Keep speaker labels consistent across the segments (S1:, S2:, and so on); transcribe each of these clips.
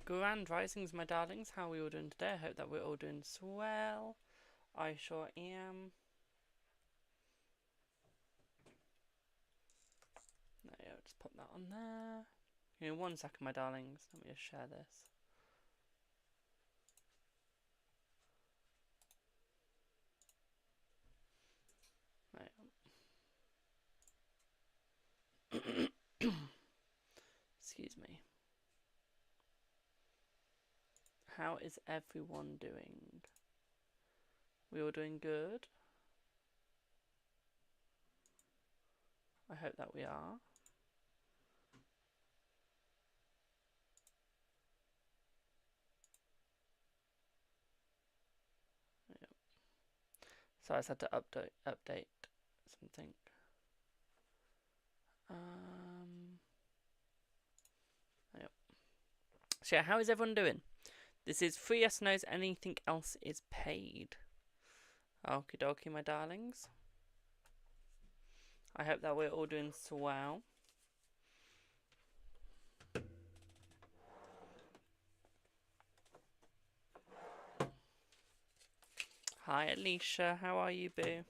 S1: Grand risings, my darlings. How are we all doing today? I hope that we're all doing swell. I sure am. There you go, just pop that on there. Give me 1 second, my darlings. Let me just share this. There you go. Excuse me. How is everyone doing? We all doing good? I hope that we are. Yep. So I just had to update something. Yep. So yeah, how is everyone doing? This is free yes no's, anything else is paid. Okie dokie, my darlings. I hope that we're all doing swell. Hi Alicia, how are you, boo?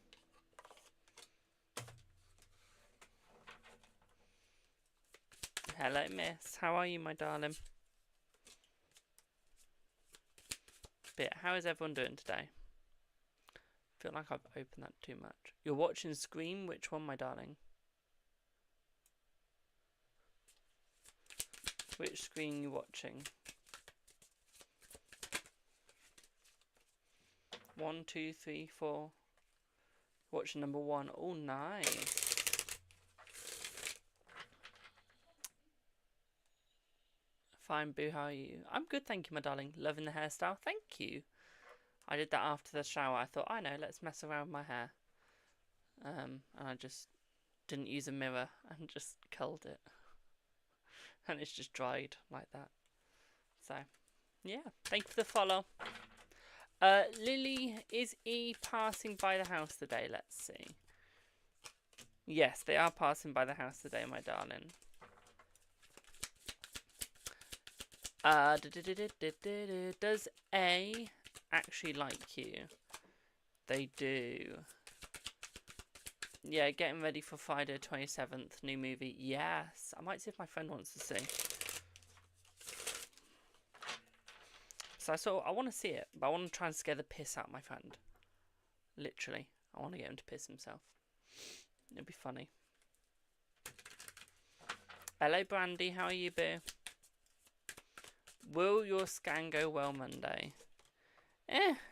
S1: Hello miss, how are you, my darling? But how is everyone doing today? I feel like I've opened that too much. You're watching Scream? Which one, my darling? Which screen are you watching? 1, 2, 3, 4. Watching number 1. Oh, nice. Fine, boo, how are you? I'm good, thank you, my darling. Loving the hairstyle, thank you. I did that after the shower. I thought, I know, let's mess around with my hair. And I just didn't use a mirror and just curled it. And it's just dried like that. So, yeah, thank you for the follow. Lily, is E passing by the house today? Let's see. Yes, they are passing by the house today, my darling. Does A actually like you? They do. Yeah, getting ready for Friday 27th, new movie. Yes, I might see if my friend wants to see. So I want to see it, but I want to try and scare the piss out of my friend. Literally, I want to get him to piss himself. It'd be funny. Hello, Brandy. How are you, boo? Will your scan go well Monday?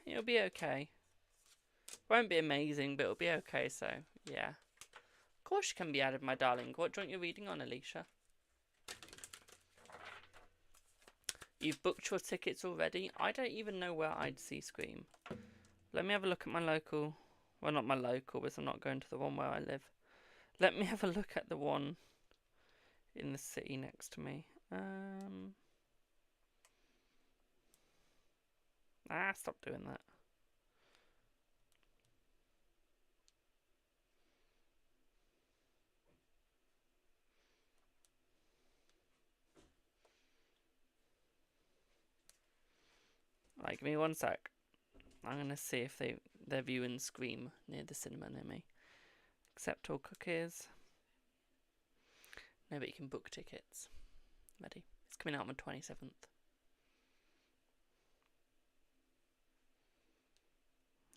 S1: It'll be okay. Won't be amazing, but it'll be okay, so, yeah. Of course you can be added, my darling. What joint you're reading on, Alicia? You've booked your tickets already? I don't even know where I'd see Scream. Let me have a look at my local... Well, not my local, because I'm not going to the one where I live. Let me have a look at the one in the city next to me. Stop doing that. Right, give me 1 sec. I'm going to see if they're viewing Scream near the cinema near me. Accept all cookies. No, but you can book tickets. Ready? It's coming out on the 27th.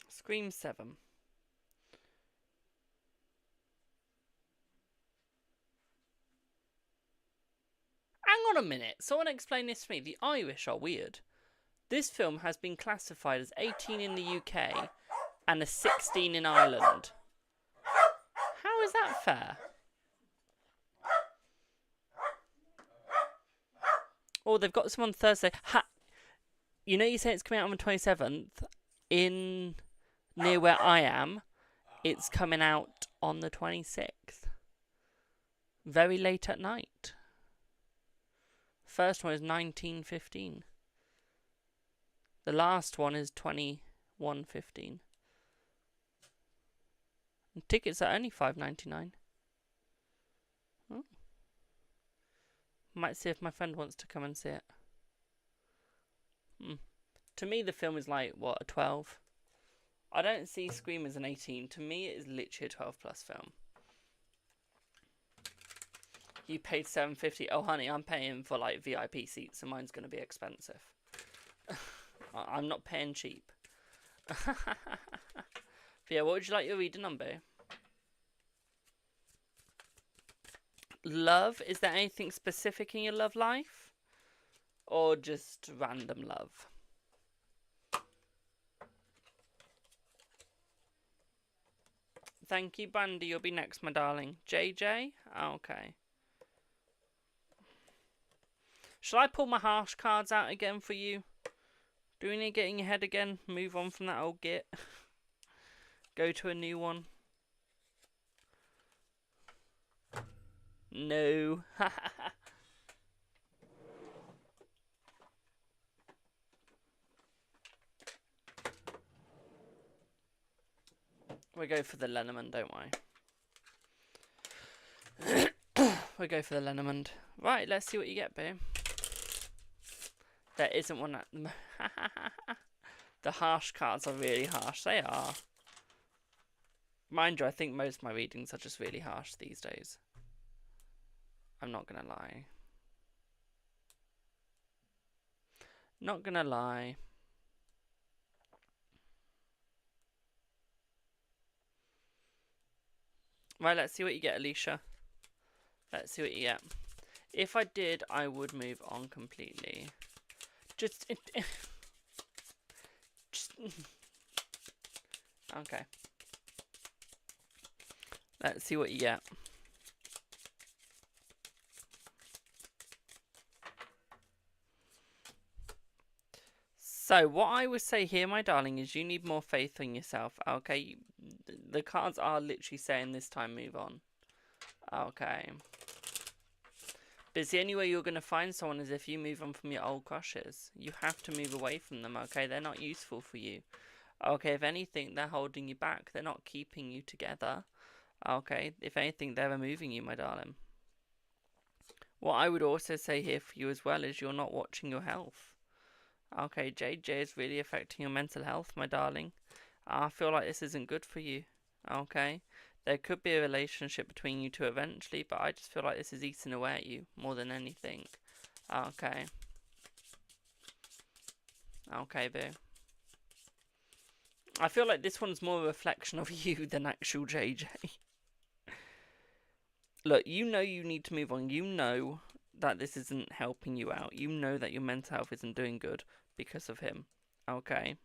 S1: Scream 7. Hang on a minute. Someone explain this to me. The Irish are weird. This film has been classified as 18 in the UK and a 16 in Ireland. How is that fair? Oh, they've got some on Thursday. You know, you say it's coming out on the 27th. In near where I am, it's coming out on the 26th. Very late at night. First one is 19:15. The last one is 21:15. And tickets are only $5.99. Oh. Might see if my friend wants to come and see it. To me, the film is like, what, a 12? I don't see Scream as an 18. To me, it is literally a 12 plus film. You paid $7.50. Oh, honey, I'm paying for like VIP seats, so mine's going to be expensive. I'm not paying cheap. But yeah, what would you like your reading on, boo? Love? Is there anything specific in your love life? Or just random love? Thank you, Brandy. You'll be next, my darling. JJ? Okay. Shall I pull my harsh cards out again for you? Do we need to get in your head again? Move on from that old git. Go to a new one. No. We go for the Lenormand, don't we? We go for the Lenormand. Right, let's see what you get, babe. There isn't one at the The harsh cards are really harsh. They are. Mind you, I think most of my readings are just really harsh these days. I'm not gonna lie. Not gonna lie. Right, let's see what you get, Alicia. Let's see what you get. If I did, I would move on completely. Just okay. Let's see what you get. So, what I would say here, my darling, is you need more faith in yourself. Okay, the cards are literally saying this time move on. Okay. But it's the only way you're going to find someone is if you move on from your old crushes. You have to move away from them, okay? They're not useful for you. Okay, if anything, they're holding you back. They're not keeping you together. Okay, if anything, they're removing you, my darling. What I would also say here for you as well is you're not watching your health. Okay, JJ is really affecting your mental health, my darling. I feel like this isn't good for you. Okay, there could be a relationship between you two eventually, but I just feel like this is eating away at you more than anything. Okay. Okay, boo. I feel like this one's more a reflection of you than actual JJ. Look, you know you need to move on. You know that this isn't helping you out. You know that your mental health isn't doing good because of him. Okay.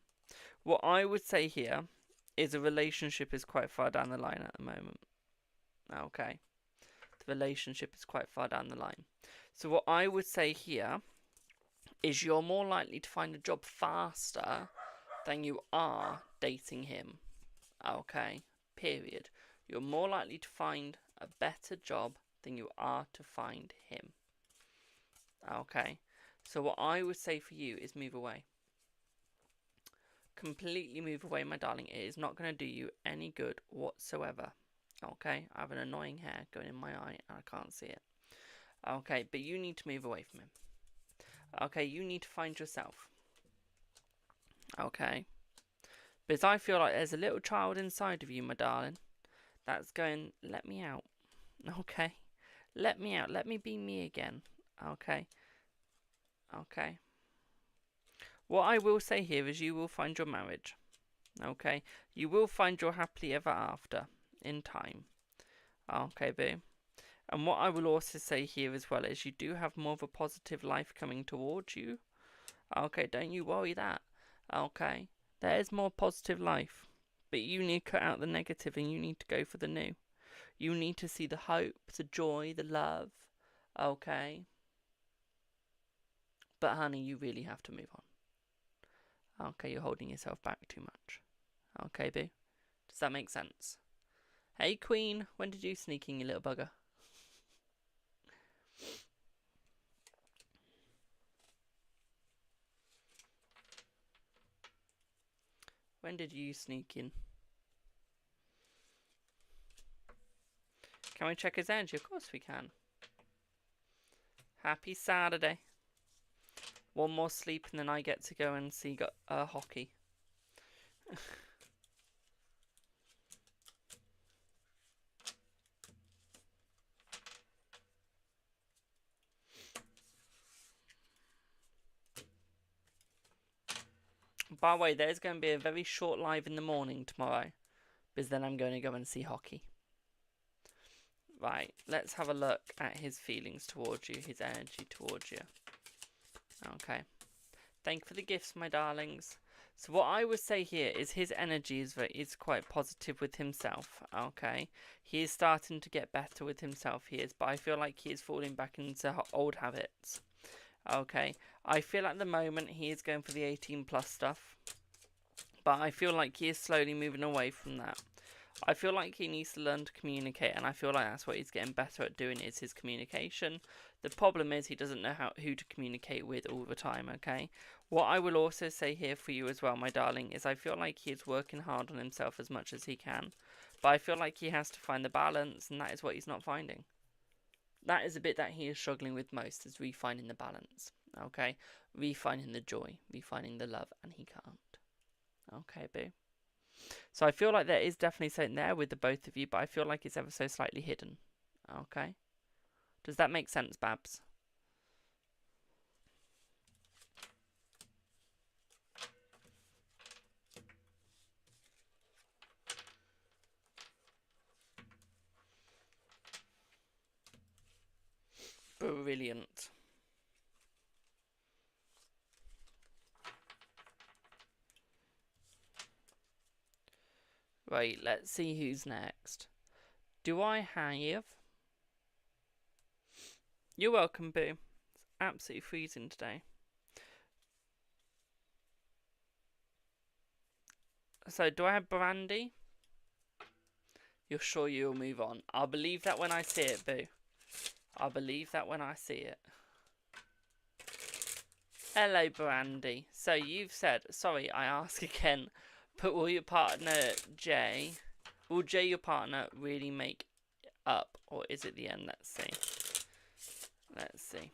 S1: What I would say here is a relationship is quite far down the line at the moment. Okay. The relationship is quite far down the line. So what I would say here is you're more likely to find a job faster than you are dating him. Okay. Period. You're more likely to find a better job than you are to find him. Okay. So what I would say for you is move away. Completely move away, my darling. It is not going to do you any good whatsoever. Okay, I have an annoying hair going in my eye and I can't see it. Okay, but you need to move away from him. Okay, you need to find yourself. Okay, because I feel like there's a little child inside of you, my darling, that's going, let me out. Okay, let me out. Let me be me again. Okay, okay. What I will say here is you will find your marriage. Okay, you will find your happily ever after in time. Okay, boo. And what I will also say here as well is you do have more of a positive life coming towards you. Okay, don't you worry that. Okay, there is more positive life. But you need to cut out the negative and you need to go for the new. You need to see the hope, the joy, the love. Okay. But honey, you really have to move on. Okay, you're holding yourself back too much. Okay, boo. Does that make sense? Hey, Queen. When did you sneak in, you little bugger? When did you sneak in? Can we check his energy? Of course we can. Happy Saturday. One more sleep and then I get to go and see hockey. By the way, there's going to be a very short live in the morning tomorrow, because then I'm going to go and see hockey. Right, let's have a look at his feelings towards you, his energy towards you. Okay. Thank you for the gifts, my darlings. So what I would say here is his energy is quite positive with himself. Okay. He is starting to get better with himself, he is, but I feel like he is falling back into old habits. Okay. I feel at the moment he is going for the 18 plus stuff, but I feel like he is slowly moving away from that. I feel like he needs to learn to communicate, and I feel like that's what he's getting better at doing, is his communication. The problem is he doesn't know who to communicate with all the time, okay? What I will also say here for you as well, my darling, is I feel like he is working hard on himself as much as he can. But I feel like he has to find the balance, and that is what he's not finding. That is a bit that he is struggling with most, is refinding the balance, okay? Refinding the joy, refinding the love, and he can't. Okay, boo. So I feel like there is definitely something there with the both of you, but I feel like it's ever so slightly hidden. Okay? Does that make sense, Babs? Brilliant. Right, let's see who's next. Do I have... You're welcome, boo. It's absolutely freezing today. So, do I have Brandy? You're sure you'll move on. I'll believe that when I see it, boo. I'll believe that when I see it. Hello, Brandy. So, you've said... Sorry, I ask again. But will your partner, Jay... Will Jay, your partner, really make up? Or is it the end? Let's see. Let's see.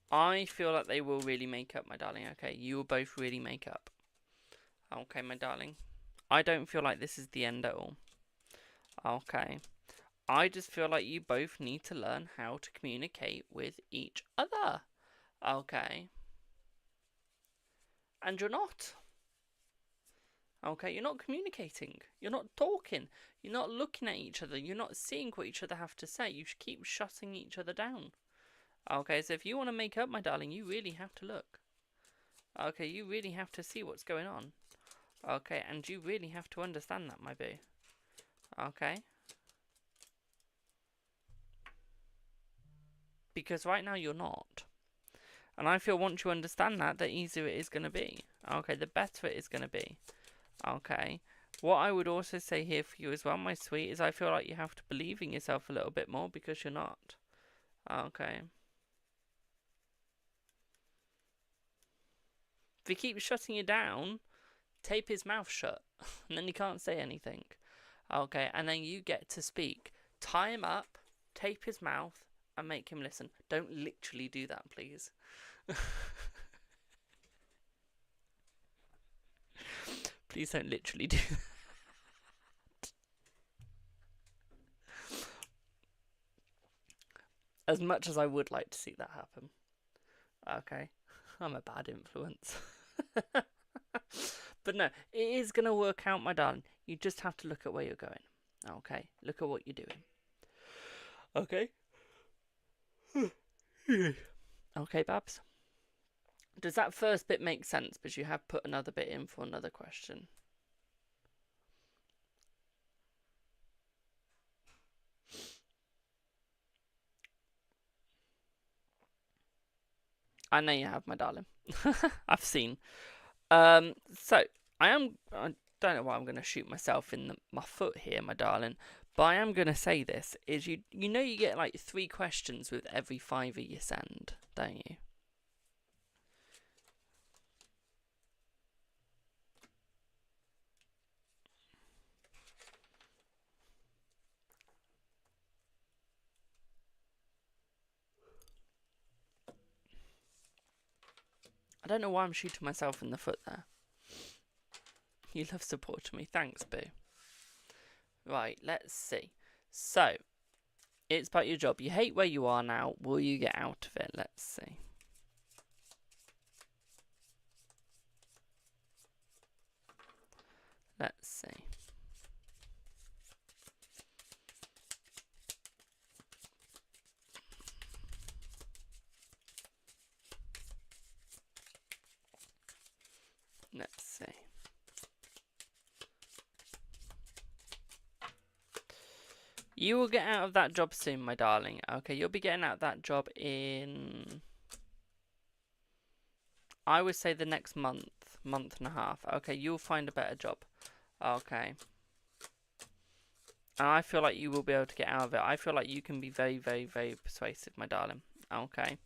S1: I feel like they will really make up, my darling. Okay, you will both really make up. Okay, my darling. I don't feel like this is the end at all. Okay. I just feel like you both need to learn how to communicate with each other. Okay. And you're not. Okay, you're not communicating. You're not talking. You're not looking at each other. You're not seeing what each other have to say. You keep shutting each other down. Okay, so if you want to make up, my darling, you really have to look. Okay, you really have to see what's going on. Okay, and you really have to understand that, my boo. Okay? Because right now you're not. And I feel once you understand that, the easier it is going to be. Okay, the better it is going to be. Okay. What I would also say here for you as well, my sweet, is I feel like you have to believe in yourself a little bit more because you're not. Okay. If he keeps shutting you down, tape his mouth shut. And then he can't say anything. Okay, and then you get to speak. Tie him up, tape his mouth, and make him listen. Don't literally do that, please. Please don't literally do that. As much as I would like to see that happen. Okay. I'm a bad influence. But no, it is going to work out, my darling. You just have to look at where you're going. Okay? Look at what you're doing. Okay? Okay, Babs? Does that first bit make sense? Because you have put another bit in for another question. I know you have, my darling. I've seen. So, I don't know why I'm going to shoot myself in my foot here, my darling. But I am going to say this. Is you know you get like 3 questions with every 5 you send, don't you? I don't know why I'm shooting myself in the foot there. You love supporting me. Thanks, boo. Right, let's see. So, it's about your job. You hate where you are now. Will you get out of it? Let's see. Let's see. Let's see. You will get out of that job soon, my darling. Okay, you'll be getting out of that job in, I would say, the next month, month and a half. Okay, you'll find a better job. Okay. And I feel like you will be able to get out of it. I feel like you can be very, very, very persuasive, my darling. Okay.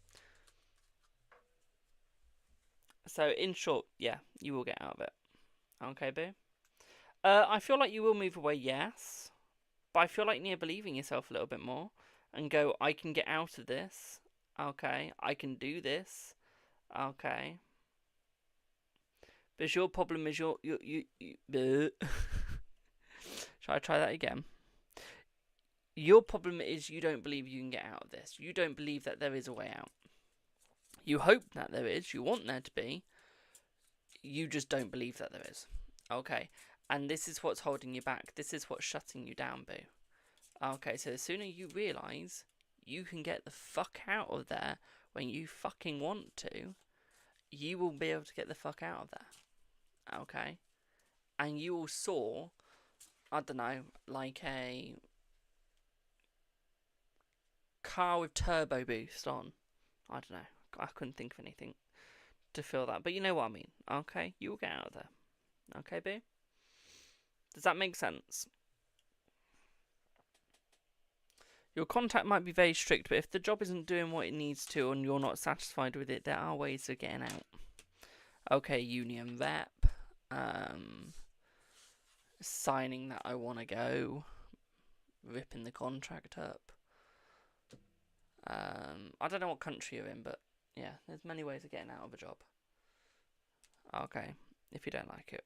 S1: So, in short, yeah, you will get out of it. Okay, boo? I feel like you will move away, yes. But I feel like you need to believe in yourself a little bit more. And go, I can get out of this. Okay. I can do this. Okay. But your problem is you Shall I try that again? Your problem is you don't believe you can get out of this. You don't believe that there is a way out. You hope that there is. You want there to be. You just don't believe that there is. Okay. And this is what's holding you back. This is what's shutting you down, boo. Okay, so the sooner you realise you can get the fuck out of there when you fucking want to, you will be able to get the fuck out of there. Okay? And you will soar, I don't know, like a car with turbo boost on. I don't know. I couldn't think of anything to feel that. But you know what I mean. Okay? You will get out of there. Okay, boo? Does that make sense? Your contact might be very strict, but if the job isn't doing what it needs to and you're not satisfied with it, there are ways of getting out. Okay, union rep. Signing that I want to go. Ripping the contract up. I don't know what country you're in, but yeah, there's many ways of getting out of a job. Okay, if you don't like it.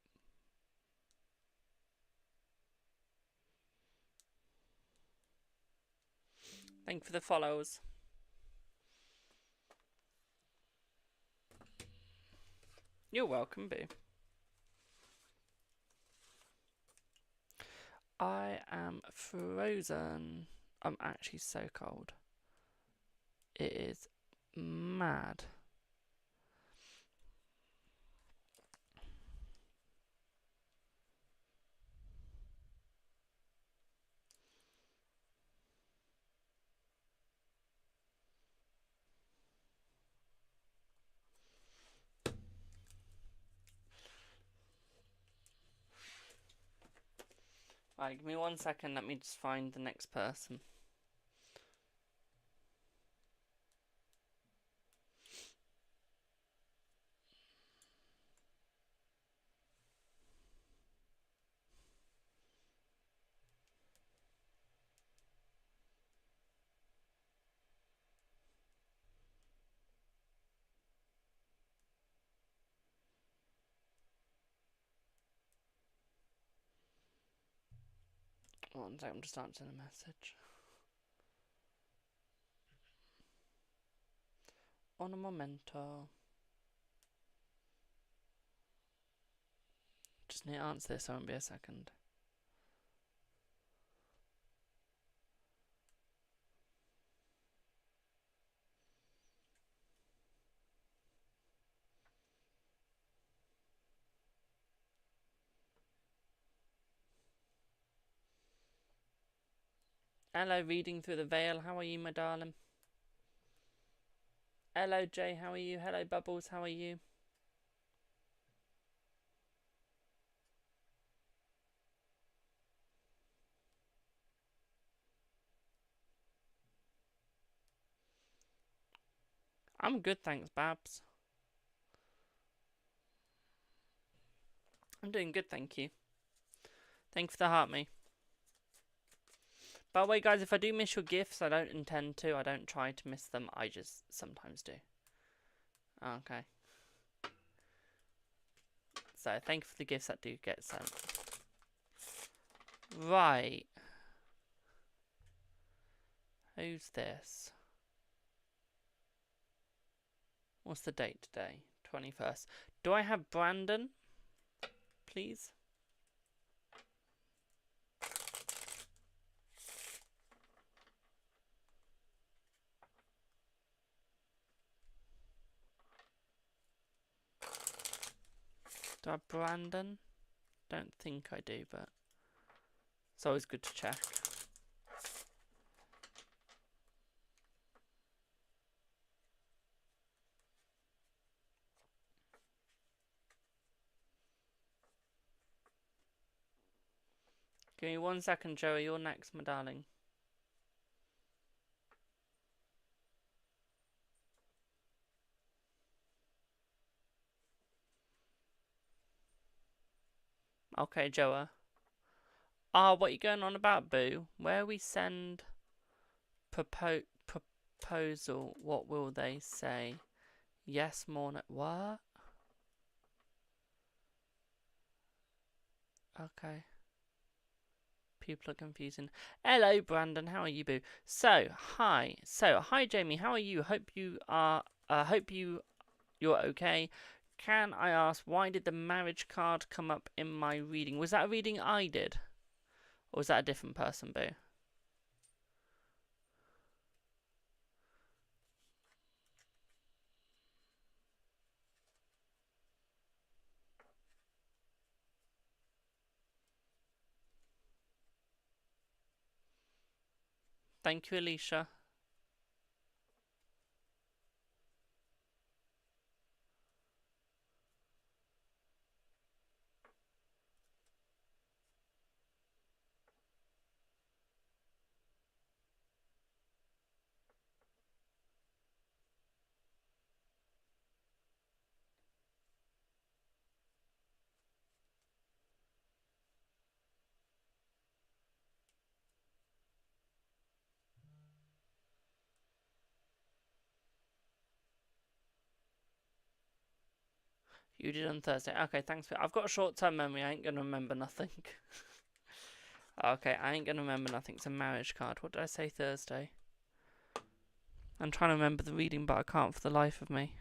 S1: Thank you for the follows. You're welcome, boo. I am frozen. I'm actually so cold. It is mad. Right, give me 1 second. Let me just find the next person. One second, I'm just answering a message. On a momento. Just need to answer this, so it won't be a second. Hello, reading through the veil. How are you, my darling? Hello, Jay. How are you? Hello, Bubbles. How are you? I'm good, thanks, Babs. I'm doing good, thank you. Thank you for the heart, me. By the way, guys, if I do miss your gifts, I don't intend to. I don't try to miss them. I just sometimes do. Okay. though. Thank you for the gifts that do get sent. Right. Who's this? What's the date today? 21st. Do I have Brandon? Please? Do I have Brandon? Don't think I do, but it's always good to check. Give me 1 second, Joey. You're next, my darling. Okay, Joa. What are you going on about, boo? Where we send proposal, what will they say? Yes, more no. What? Okay. People are confusing. Hello, Brandon. How are you, boo? So, hi. Hi, Jamie. How are you? Hope you are. You're okay. Can I ask, why did the marriage card come up in my reading? Was that a reading I did? Or was that a different person, boo? Thank you, Alicia. You did on Thursday. Okay, thanks. I've got a short-term memory. I ain't going to remember nothing. Okay, I ain't going to remember nothing. It's a marriage card. What did I say Thursday? I'm trying to remember the reading, but I can't for the life of me.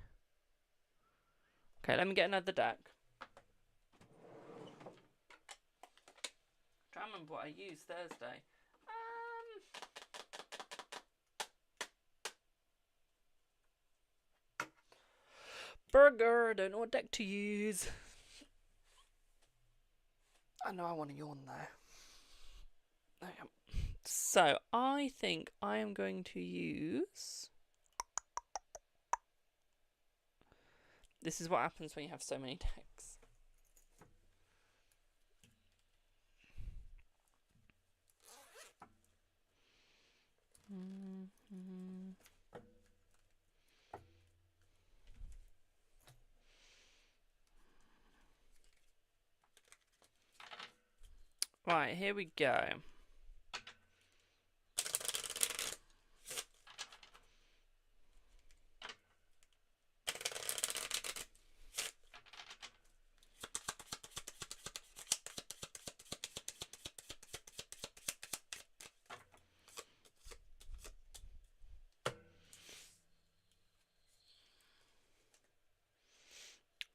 S1: Okay, let me get another deck. I'm trying to remember what I used Thursday. Burger, don't know what deck to use. I know I want to yawn there. So, I think I am going to use... This is what happens when you have so many decks. Right, here we go.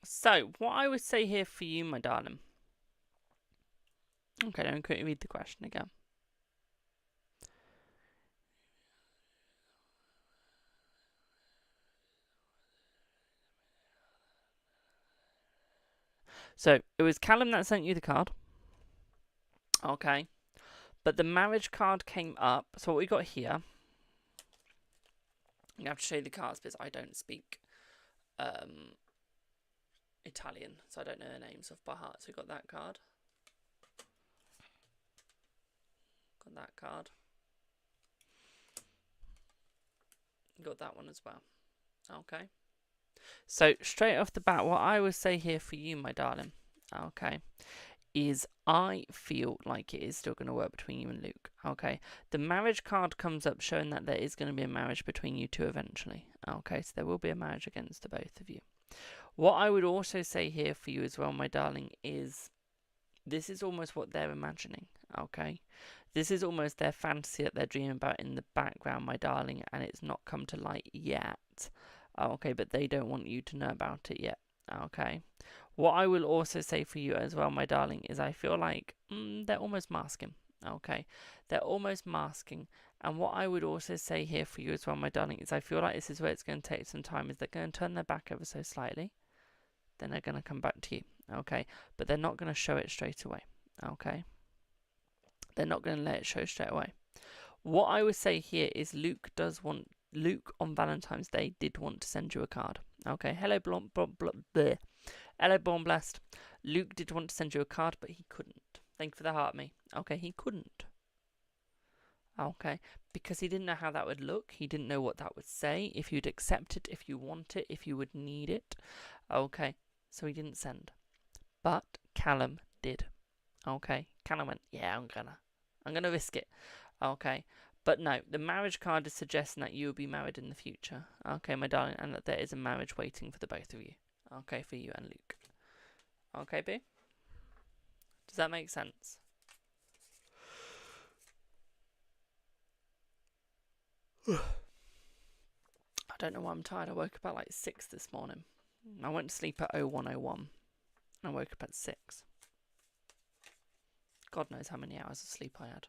S1: So, what I would say here for you, my darling. Okay, let me quickly read the question again. So, it was Callum that sent you the card. Okay. But the marriage card came up. So, what we got here... You have to show you the cards because I don't speak Italian. So, I don't know their names off by heart. So, we got that card. Got that card. Got that one as well. Okay. So, straight off the bat, what I would say here for you, my darling, okay, is I feel like it is still going to work between you and Luke, okay? The marriage card comes up showing that there is going to be a marriage between you two eventually, okay? So, there will be a marriage against the both of you. What I would also say here for you as well, my darling, is this is almost what they're imagining, okay? This is almost their fantasy that they're dreaming about in the background, my darling, and it's not come to light yet, okay? But they don't want you to know about it yet, okay? What I will also say for you as well, my darling, is I feel like they're almost masking, okay? They're almost masking. And what I would also say here for you as well, my darling, is I feel like this is where it's going to take some time, is they're going to turn their back ever so slightly. Then they're going to come back to you, okay? But they're not going to show it straight away, okay? They're not going to let it show straight away. What I would say here is Luke on Valentine's Day did want to send you a card, okay? Hello, hello, born blessed. Luke did want to send you a card, but he couldn't. Thank you for the heart, me. Okay, he couldn't. Okay, because he didn't know how that would look. He didn't know what that would say, if you'd accept it, if you want it, if you would need it. Okay, so he didn't send. But Callum did. Okay, Callum went, yeah, I'm gonna risk it. Okay, but no, the marriage card is suggesting that you will be married in the future. Okay, my darling, and that there is a marriage waiting for the both of you. Okay, for you and Luke. Okay, boo? Does that make sense? I don't know why I'm tired. I woke up at like 6 this morning. I went to sleep at 01:01. I woke up at 6. God knows how many hours of sleep I had.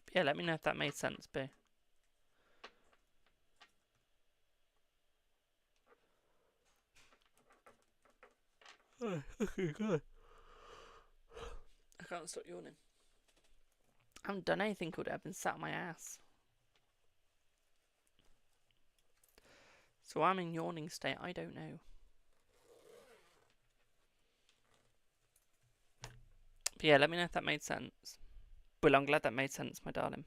S1: But yeah, let me know if that made sense, boo. Okay, good. I can't stop yawning. I haven't done anything called it. I've been sat on my ass. So I'm in yawning state. I don't know. But yeah, let me know if that made sense. Well, I'm glad that made sense, my darling.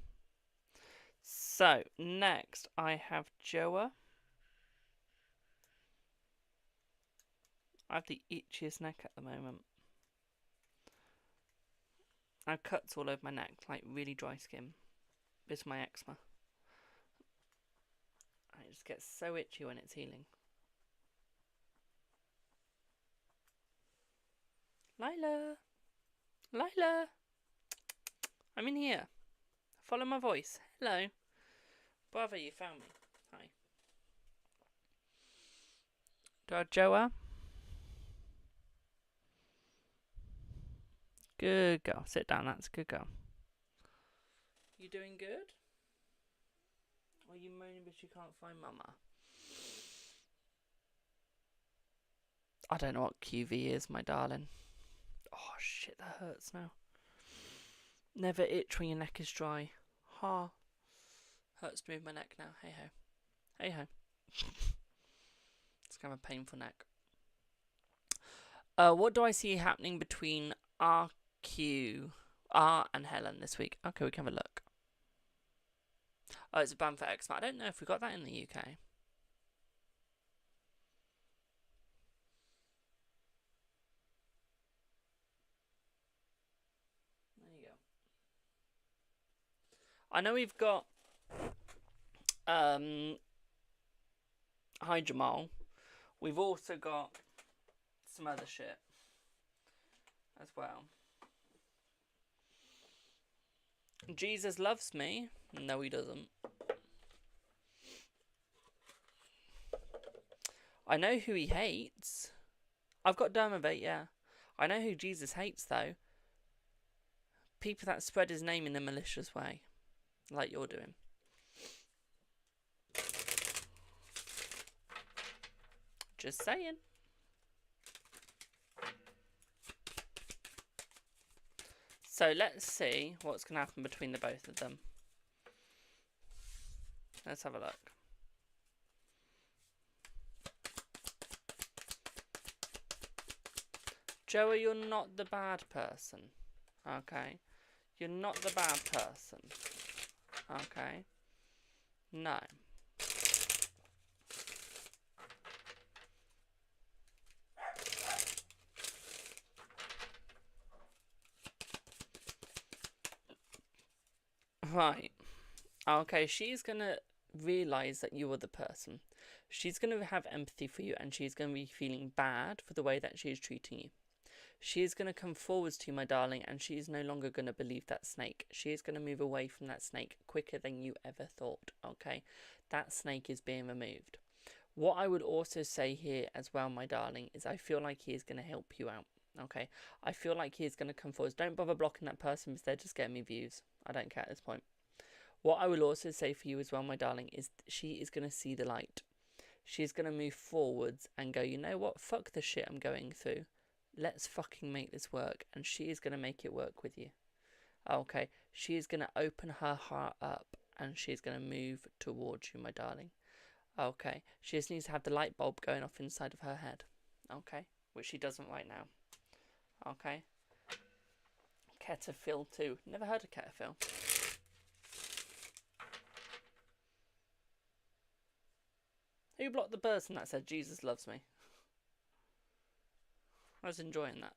S1: So, next I have Joa. I have the itchiest neck at the moment. I have cuts all over my neck, like really dry skin. It's my eczema. It just gets so itchy when it's healing. Lila! Lila! I'm in here. Follow my voice. Hello. Bravo, you found me. Hi. Do I have Joa? Good girl. Sit down, that's a good girl. You doing good? Or are you moaning because you can't find Mama? I don't know what QV is, my darling. Oh shit, that hurts now. Never itch when your neck is dry. Ha. Hurts to move my neck now. Hey ho. Hey ho. It's kind of a painful neck. What do I see happening between R and Helen this week? Okay, we can have a look. Oh, it's a ban for eczema. I don't know if we got that in the UK. There you go. I know we've got Hi Jamal. We've also got some other shit as well. Jesus loves me. No, he doesn't. I know who he hates. I've got Dermavate, yeah. I know who Jesus hates, though. People that spread his name in a malicious way. Like you're doing. Just saying. So let's see what's going to happen between the both of them. Let's have a look. Joey, you're not the bad person. Okay? You're not the bad person. Okay? No. Right. Okay, she's gonna realize that you are the person. She's gonna have empathy for you, and she's gonna be feeling bad for the way that she is treating you. She is going to come forwards to you, my darling, and she is no longer going to believe that snake. She is going to move away from that snake quicker than you ever thought, okay? That snake is being removed. What I would also say here as well, my darling, is I feel like he is going to help you out, okay? I feel like he is going to come forwards. Don't bother blocking that person because they're just getting me views. I don't care at this point. What I will also say for you as well, my darling, is she is going to see the light. She's going to move forwards and go, you know what? Fuck the shit I'm going through. Let's fucking make this work. And she is going to make it work with you. Okay. She is going to open her heart up. And she is going to move towards you, my darling. Okay. She just needs to have the light bulb going off inside of her head. Okay. Which she doesn't right now. Okay. Ketaphil too. Never heard of Ketaphil. Who blocked the person that said Jesus loves me? I was enjoying that.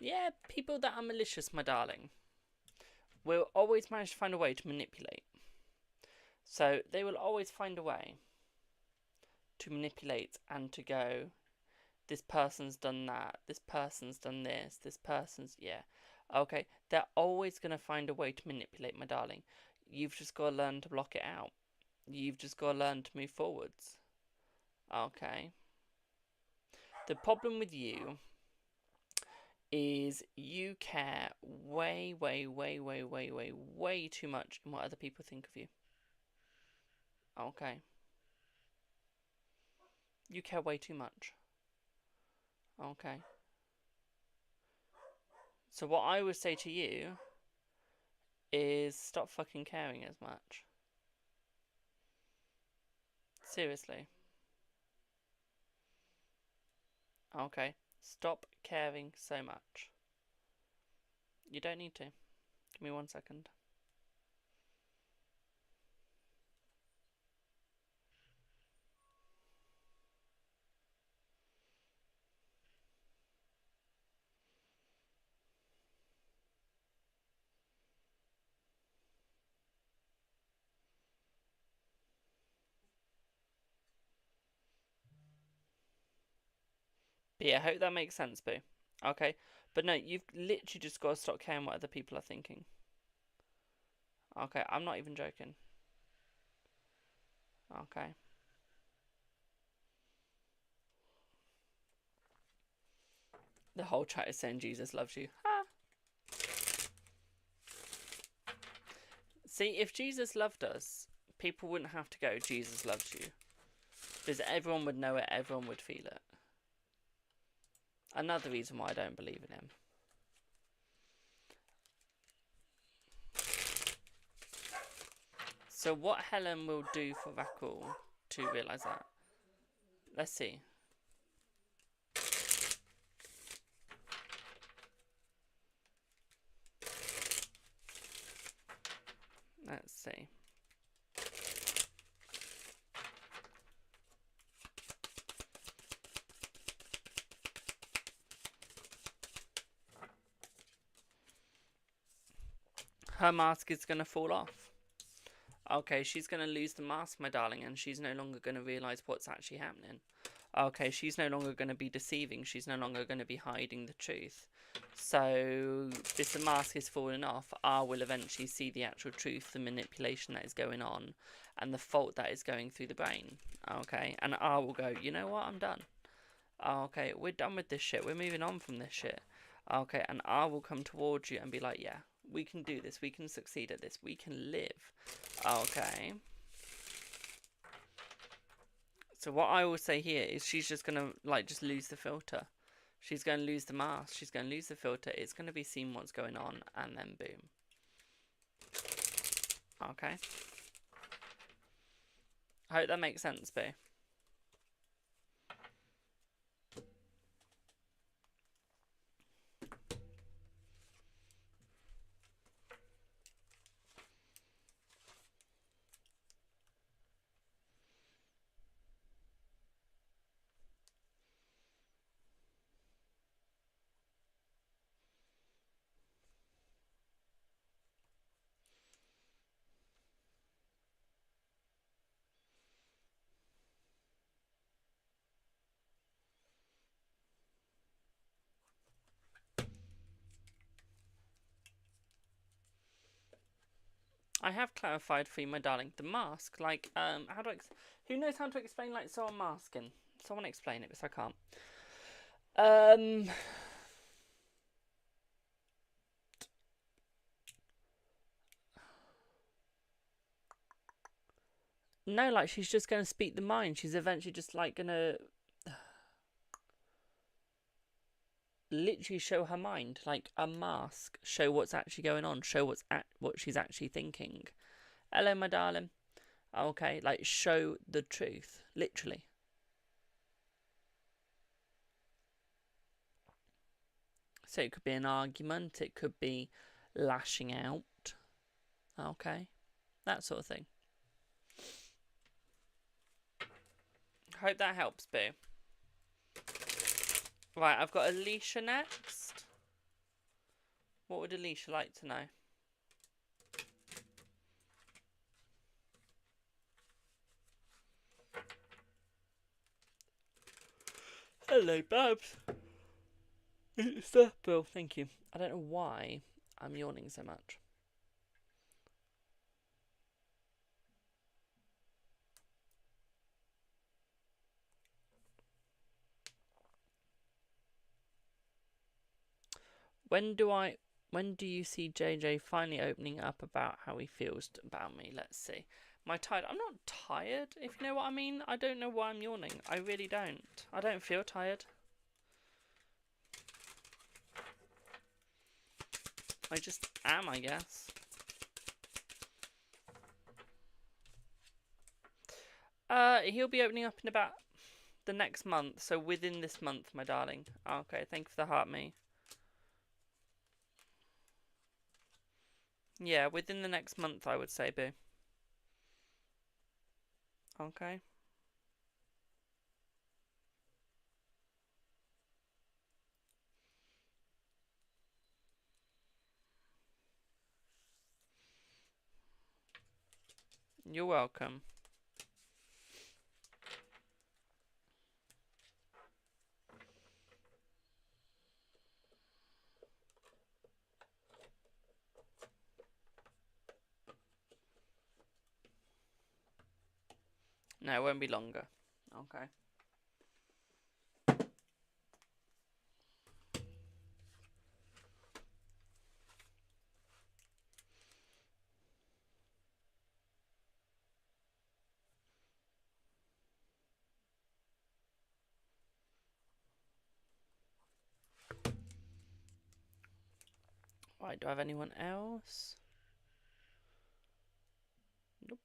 S1: Yeah, people that are malicious, my darling, will always manage to find a way to manipulate. So they will always find a way to manipulate and to go, this person's done that, this person's done this, this person's, yeah. Okay, they're always going to find a way to manipulate, my darling. You've just got to learn to block it out. You've just got to learn to move forwards. Okay. The problem with you is you care way too much in what other people think of you. Okay. You care way too much. Okay. So what I would say to you is stop fucking caring as much. Seriously. Okay. Stop caring so much. You don't need to. Give me 1 second. But yeah, I hope that makes sense, Boo. Okay. But no, you've literally just got to stop caring what other people are thinking. Okay, I'm not even joking. Okay. The whole chat is saying Jesus loves you. Ha! See, if Jesus loved us, people wouldn't have to go, Jesus loves you. Because everyone would know it, everyone would feel it. Another reason why I don't believe in him. So what Helen will do for Vakul to realise that? Let's see. Let's see. Her mask is going to fall off. Okay, she's going to lose the mask, my darling, and she's no longer going to realise what's actually happening. Okay, she's no longer going to be deceiving. She's no longer going to be hiding the truth. So, if the mask is falling off, R will eventually see the actual truth, the manipulation that is going on, and the fault that is going through the brain. Okay, and R will go, you know what, I'm done. Okay, we're done with this shit. We're moving on from this shit. Okay, and R will come towards you and be like, yeah, we can do this. We can succeed at this. We can live. Okay. So what I will say here is she's just going to, like, just lose the filter. She's going to lose the mask. She's going to lose the filter. It's going to be seeing what's going on, and then boom. Okay. I hope that makes sense, Boo. I have clarified for you, my darling. The mask, like, how do I... Who knows how to explain, like, someone masking? Someone explain it, because I can't. No, like, she's just going to speak the mind. She's eventually just, like, going to literally show her mind. Like, a mask. Show what's actually going on. Show what she's actually thinking. Hello, my darling. Okay, like, show the truth. Literally. So it could be an argument. It could be lashing out. Okay. That sort of thing. Hope that helps, Boo. Right, I've got Alicia next. What would Alicia like to know? Hello, Babs. Bill, thank you. I don't know why I'm yawning so much. When do you see JJ finally opening up about how he feels about me? Let's see. Am I tired? I'm not tired, if you know what I mean. I don't know why I'm yawning. I really don't. I don't feel tired. I just am, I guess. He'll be opening up in about the next month. So within this month, my darling. Okay, thank you for the heart, me. Yeah, within the next month, I would say, Boo. Okay. You're welcome. No, it won't be longer. Okay. Right, do I have anyone else? Nope.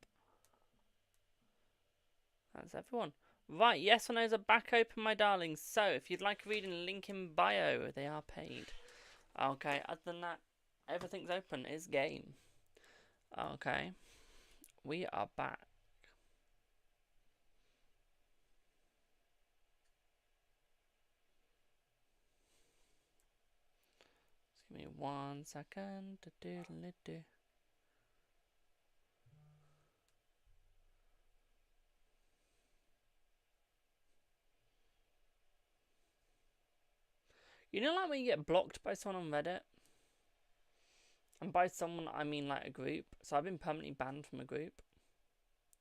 S1: That's everyone. Right, yes or no's are back open, my darlings. So, if you'd like a reading, link in bio. They are paid. Okay, other than that, everything's open. It's game. Okay. We are back. Just give me 1 second. You know, like when you get blocked by someone on Reddit? And by someone, I mean like a group. So I've been permanently banned from a group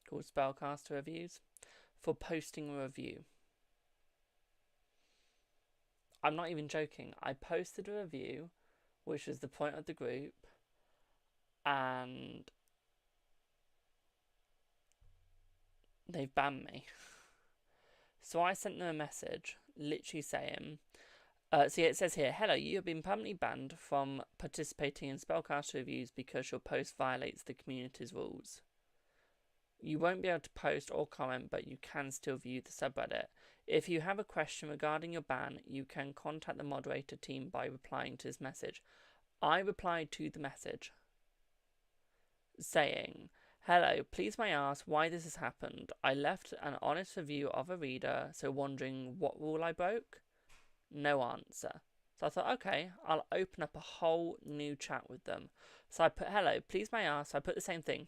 S1: called Spellcaster Reviews for posting a review. I'm not even joking. I posted a review, which was the point of the group, and they've banned me. So I sent them a message, literally saying, see, it says here, hello, you have been permanently banned from participating in Spellcaster Reviews because your post violates the community's rules. You won't be able to post or comment, but you can still view the subreddit. If you have a question regarding your ban, you can contact the moderator team by replying to this message. I replied to the message saying, hello, please may I ask why this has happened? I left an honest review of a reader, so wondering what rule I broke? No answer. So I thought, okay, I'll open up a whole new chat with them. So I put, hello, please may I ask, so I put the same thing.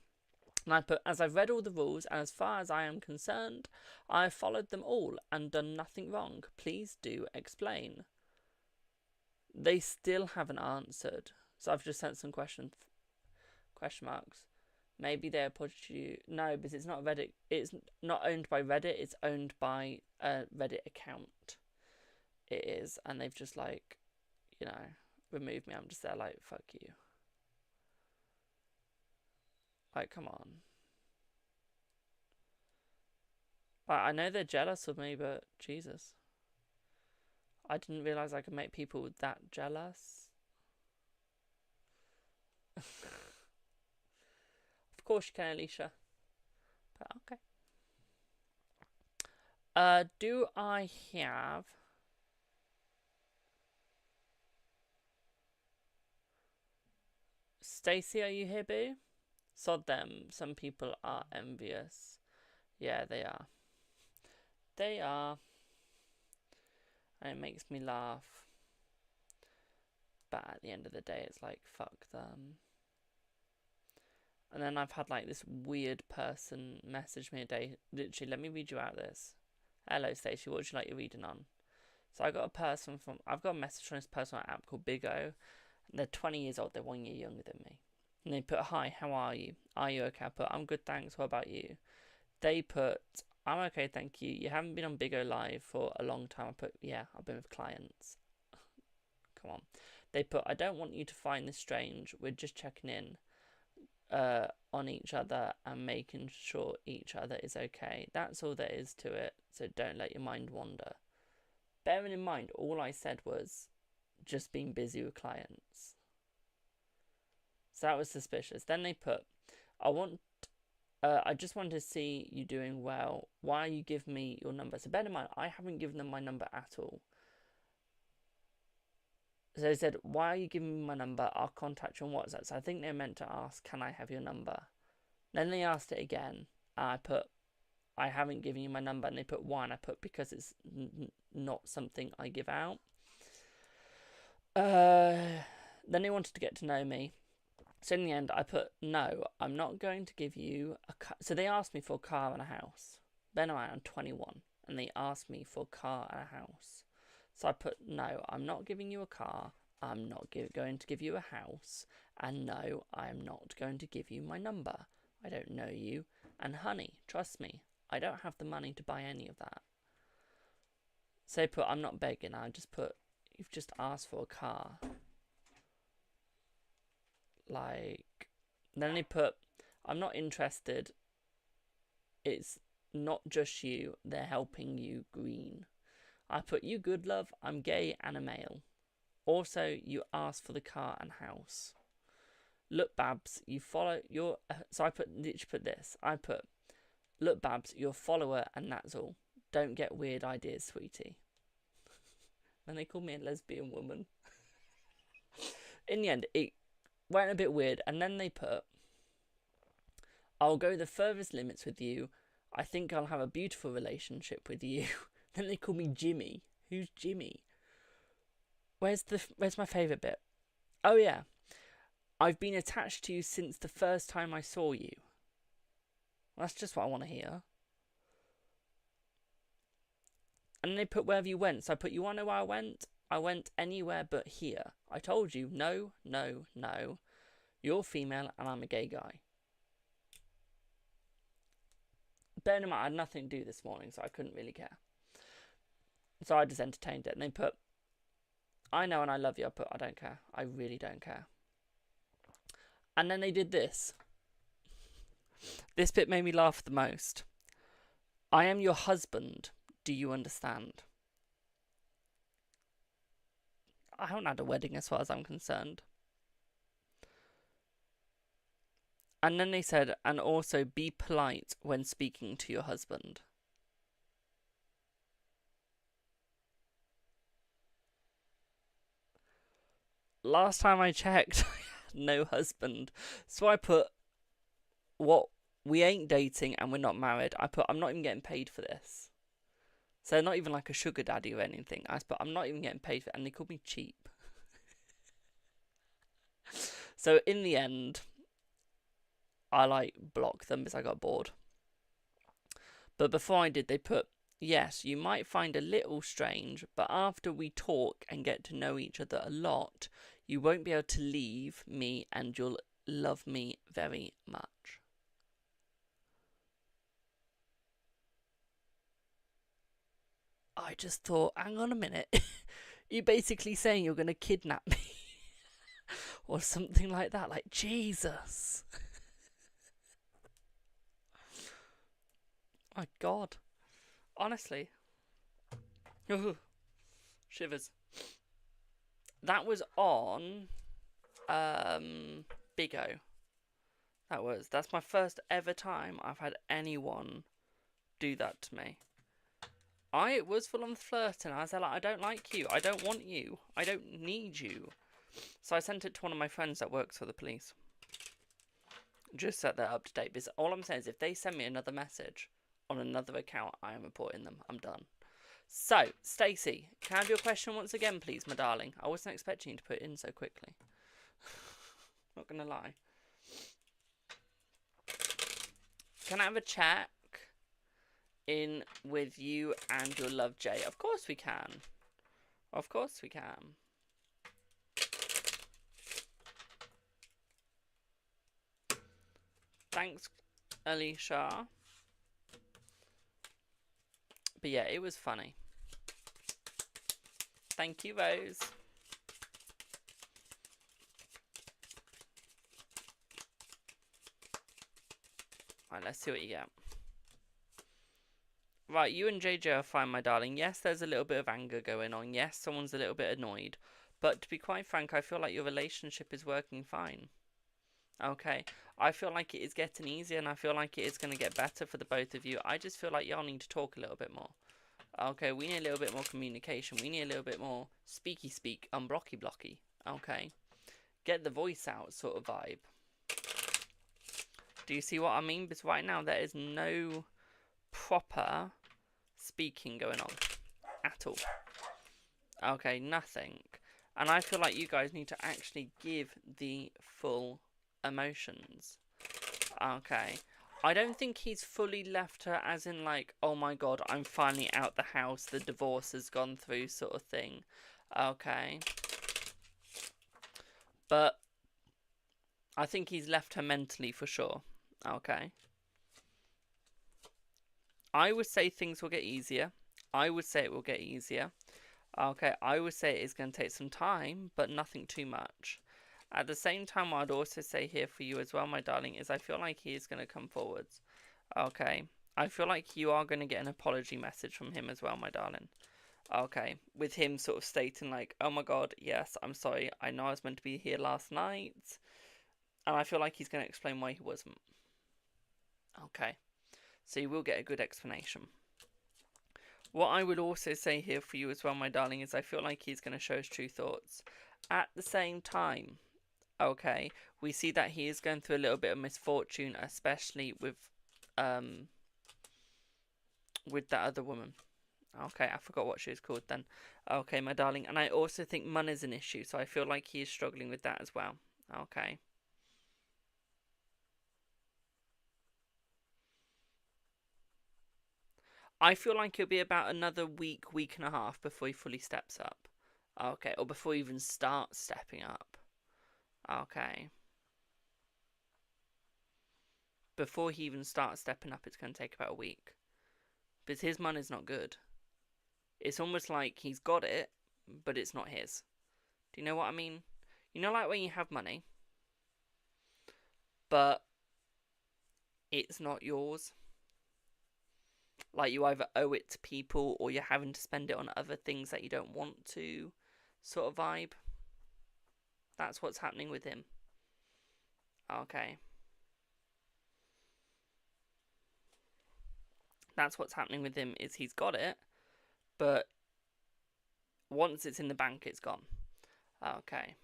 S1: And I put, as I've read all the rules, and as far as I am concerned, I have followed them all and done nothing wrong. Please do explain. They still haven't answered. So I've just sent some question marks. Maybe they approached you. No, because it's not Reddit. It's not owned by Reddit. It's owned by a Reddit account. It is, and they've just like, you know, removed me. I'm just there like, fuck you. Like, come on. Like, I know they're jealous of me, but Jesus. I didn't realise I could make people that jealous. Of course you can, Alicia. But okay. Do I have... Stacey, are you here, boo? Sod them. Some people are envious. Yeah, they are. They are. And it makes me laugh. But at the end of the day, it's like, fuck them. And then I've had like this weird person message me a day. Literally, let me read you out this. Hello, Stacey, what would you like your reading on? So I've got a message from this person on an app called Big O. They're 20 years old, they're 1 year younger than me. And they put, hi, how are you? Are you okay? I put, I'm good, thanks, what about you? They put, I'm okay, thank you. You haven't been on Big O Live for a long time. I put, yeah, I've been with clients. Come on. They put, I don't want you to find this strange. We're just checking in on each other and making sure each other is okay. That's all there is to it, so don't let your mind wander. Bearing in mind, all I said was just being busy with clients. So that was suspicious. Then they put, I just wanted to see you doing well. Why you give me your number? So bear in mind, I haven't given them my number at all. So they said, why are you giving me my number? I'll contact you on WhatsApp. So I think they meant to ask, can I have your number? Then they asked it again. I put, I haven't given you my number. And they put, why? And I put, because it's not something I give out. Then they wanted to get to know me. So in the end, I put, no, I'm not going to give you a car. So they asked me for a car and a house. Then I'm 21. And they asked me for a car and a house. So I put, no, I'm not giving you a car. I'm not going to give you a house. And no, I am not going to give you my number. I don't know you. And honey, trust me, I don't have the money to buy any of that. So they put, I'm not begging. I just put, you've just asked for a car. Like, then they put, I'm not interested. It's not just you. They're helping you green. I put, you good, love. I'm gay and a male. Also, you asked for the car and house. Look, Babs, you follow your... So I literally put this. I put, look, Babs, you're a follower and that's all. Don't get weird ideas, sweetie. And they called me a lesbian woman. In the end, it went a bit weird. And then they put, I'll go the furthest limits with you. I think I'll have a beautiful relationship with you. Then they call me Jimmy. Who's Jimmy? Where's my favourite bit? Oh yeah. I've been attached to you since the first time I saw you. Well, that's just what I want to hear. And then they put wherever you went. So I put, you want to know where I went? I went anywhere but here. I told you, no, no, no. You're female and I'm a gay guy. Bear in mind, I had nothing to do this morning, so I couldn't really care. So I just entertained it. And they put, I know and I love you. I put, I don't care. I really don't care. And then they did this. This bit made me laugh the most. I am your husband. Do you understand? I haven't had a wedding as far as I'm concerned. And then they said, and also be polite when speaking to your husband. Last time I checked, I had no husband. So I put, what, we ain't dating and we're not married. I put, I'm not even getting paid for this. So not even like a sugar daddy or anything. I put, I'm not even getting paid for it. And they called me cheap. So in the end, I like blocked them because I got bored. But before I did, they put, yes, you might find a little strange, but after we talk and get to know each other a lot, you won't be able to leave me and you'll love me very much. I just thought, hang on a minute. You're basically saying you're going to kidnap me. Or something like that. Like, Jesus. My God. Honestly. Shivers. That was on Big O. That's my first ever time I've had anyone do that to me. I was full on flirting. I said, like, I don't like you. I don't want you. I don't need you. So I sent it to one of my friends that works for the police. Just set that up to date. Because all I'm saying is if they send me another message on another account, I am reporting them. I'm done. So, Stacey, can I have your question once again, please, my darling? I wasn't expecting you to put it in so quickly. Not going to lie. Can I have a check in with you and your love, Jay? Of course we can. Of course we can. Thanks, Alicia. But yeah, it was funny. Thank you, Rose. Right, let's see what you get. Right, you and JJ are fine, my darling. Yes, there's a little bit of anger going on. Yes, someone's a little bit annoyed. But to be quite frank, I feel like your relationship is working fine. Okay, I feel like it is getting easier and I feel like it is going to get better for the both of you. I just feel like y'all need to talk a little bit more. Okay, we need a little bit more communication. We need a little bit more speaky speak, unblocky blocky. Okay, get the voice out sort of vibe. Do you see what I mean? Because right now there is no proper speaking going on at all. Okay, nothing. And I feel like you guys need to actually give the full emotions. Okay. I don't think he's fully left her as in like, oh my God, I'm finally out the house, the divorce has gone through sort of thing. Okay. But I think he's left her mentally for sure. Okay. I would say things will get easier. I would say it will get easier. Okay, I would say it is going to take some time, but nothing too much. At the same time, what I'd also say here for you as well, my darling, is I feel like he is going to come forwards. Okay, I feel like you are going to get an apology message from him as well, my darling. Okay, with him sort of stating like, oh my God, yes, I'm sorry. I know I was meant to be here last night. And I feel like he's going to explain why he wasn't. Okay, so you will get a good explanation. What I would also say here for you as well, my darling, is I feel like he's going to show his true thoughts. At the same time, okay, we see that he is going through a little bit of misfortune, especially with that other woman. Okay, I forgot what she was called then. Okay, my darling, and I also think money is an issue, so I feel like he is struggling with that as well. Okay. I feel like it'll be about another week, week and a half before he fully steps up. Okay, or before he even starts stepping up. Okay. Before he even starts stepping up, it's going to take about a week. Because his money's not good. It's almost like he's got it, but it's not his. Do you know what I mean? You know, like when you have money, but it's not yours. Like you either owe it to people or you're having to spend it on other things that you don't want to, sort of vibe. That's what's happening with him. Okay. That's what's happening with him, is he's got it, but once it's in the bank, it's gone. Okay.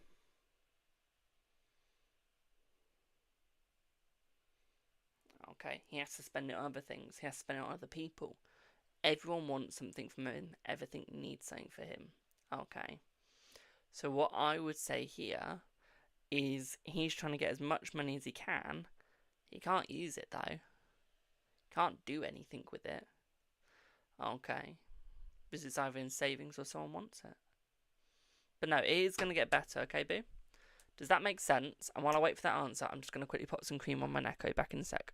S1: Okay, he has to spend it on other things. He has to spend it on other people. Everyone wants something from him. Everything needs something for him. Okay. So what I would say here is he's trying to get as much money as he can. He can't use it though. Can't do anything with it. Okay. Because it's either in savings or someone wants it. But no, it is going to get better, okay, boo? Does that make sense? And while I wait for that answer, I'm just going to quickly put some cream on my neck. I'll be back in a sec.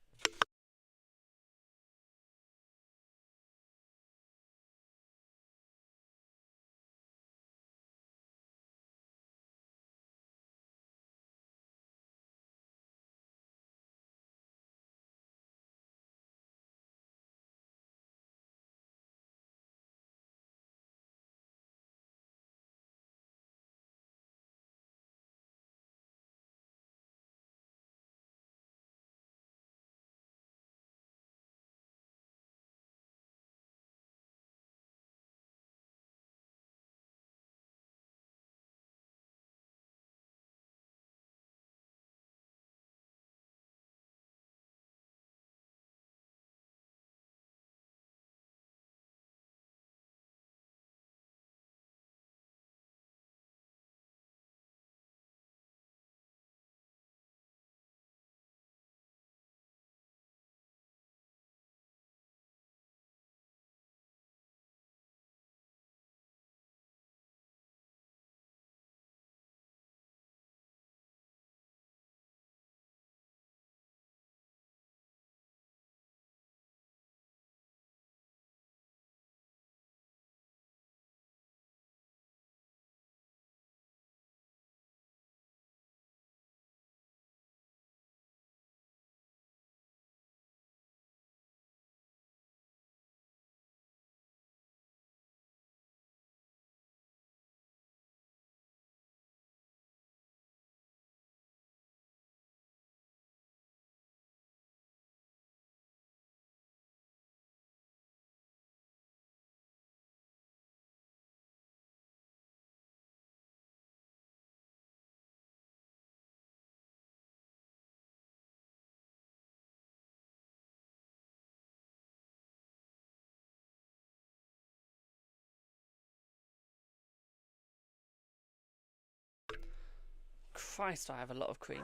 S1: Christ, I have a lot of cream.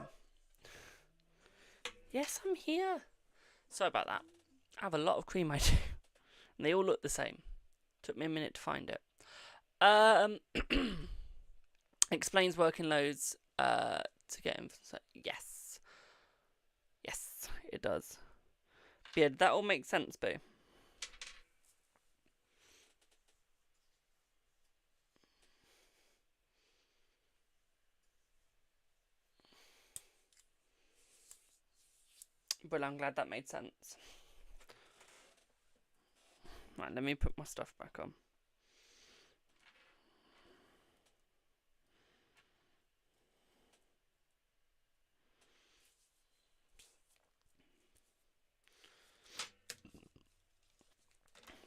S1: Yes, I'm here. Sorry about that. I have a lot of cream, I do. And they all look the same. Took me a minute to find it. Explains working loads to get him. So, yes. Yes, it does. But yeah, that all makes sense, Boo. But I'm glad that made sense. Right, let me put my stuff back on.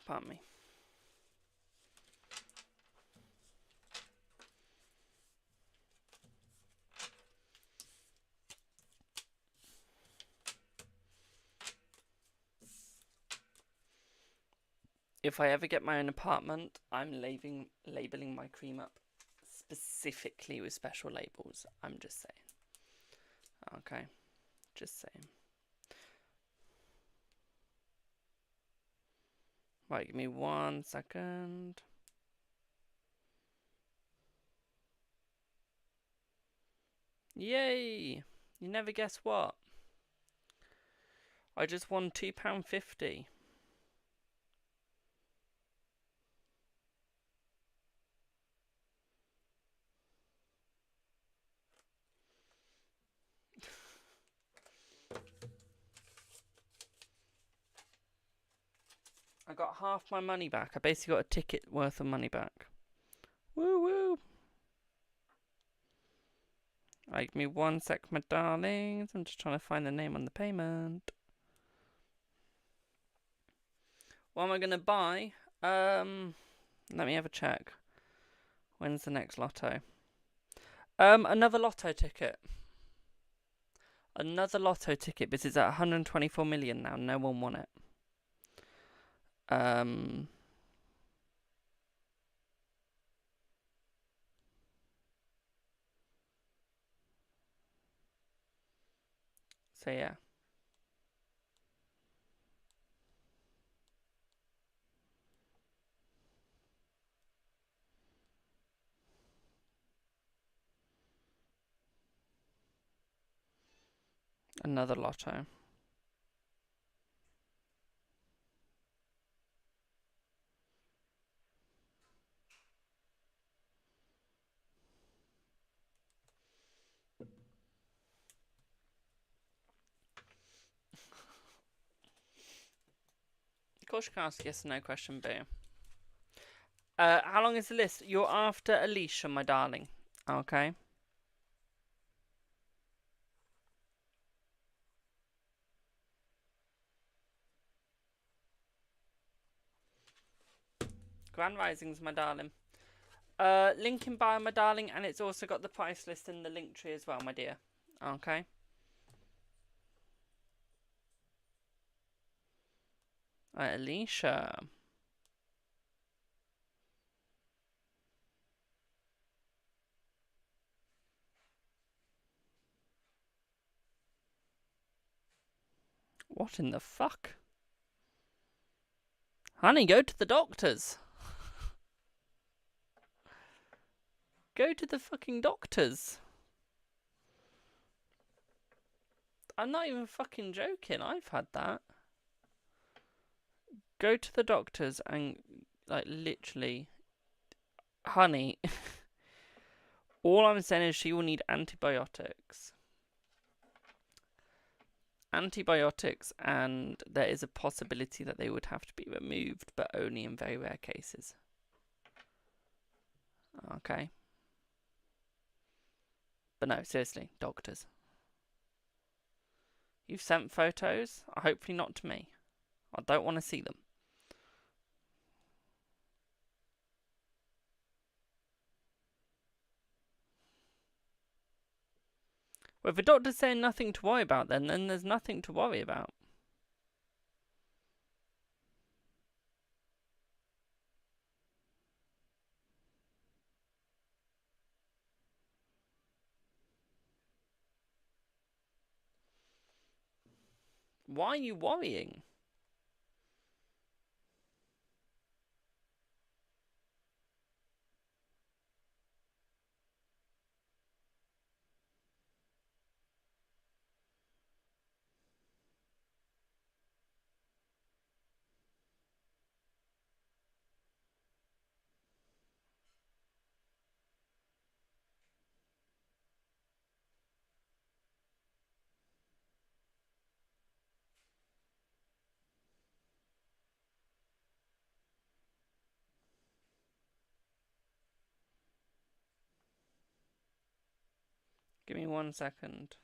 S1: Pardon me. If I ever get my own apartment, I'm labelling my cream up specifically with special labels. I'm just saying. Okay, just saying. Right, give me 1 second. Yay! You never guess what? I just won £2.50. I got half my money back. I basically got a ticket worth of money back. Woo woo! Right, give me 1 sec, my darlings. I'm just trying to find the name on the payment. What am I going to buy? Let me have a check. When's the next lotto? Another lotto ticket. Another lotto ticket, because it's at 124 million now. No one won it. So yeah. Another lotto. Of course you can ask a yes or no question, Boo. How long is the list? You're after Alicia, my darling. Okay. Grand Risings, my darling. Link in bio, my darling, and it's also got the price list in the link tree as well, my dear. Okay. Right, Alicia. What in the fuck? Honey, go to the doctors. Go to the fucking doctors. I'm not even fucking joking. I've had that. Go to the doctors and, like, literally... Honey. All I'm saying is she will need antibiotics. Antibiotics, and there is a possibility that they would have to be removed, but only in very rare cases. Okay. But no, seriously, doctors. You've sent photos? Hopefully not to me. I don't want to see them. Well, if the doctor's saying nothing to worry about, then there's nothing to worry about. Why are you worrying? Give me 1 second.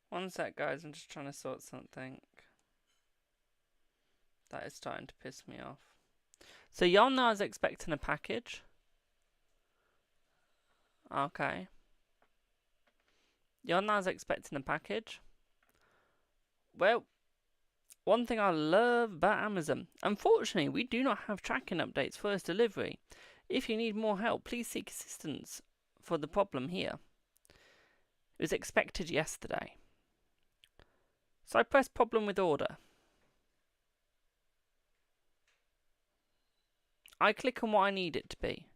S1: One sec, guys. I'm just trying to sort something. That is starting to piss me off. So Yonna's expecting a package. Okay. Yonna's expecting a package. Well, one thing I love about Amazon. Unfortunately, we do not have tracking updates for its delivery. If you need more help, please seek assistance for the problem here. It was expected yesterday. So I press problem with order. I click on what I need it to be.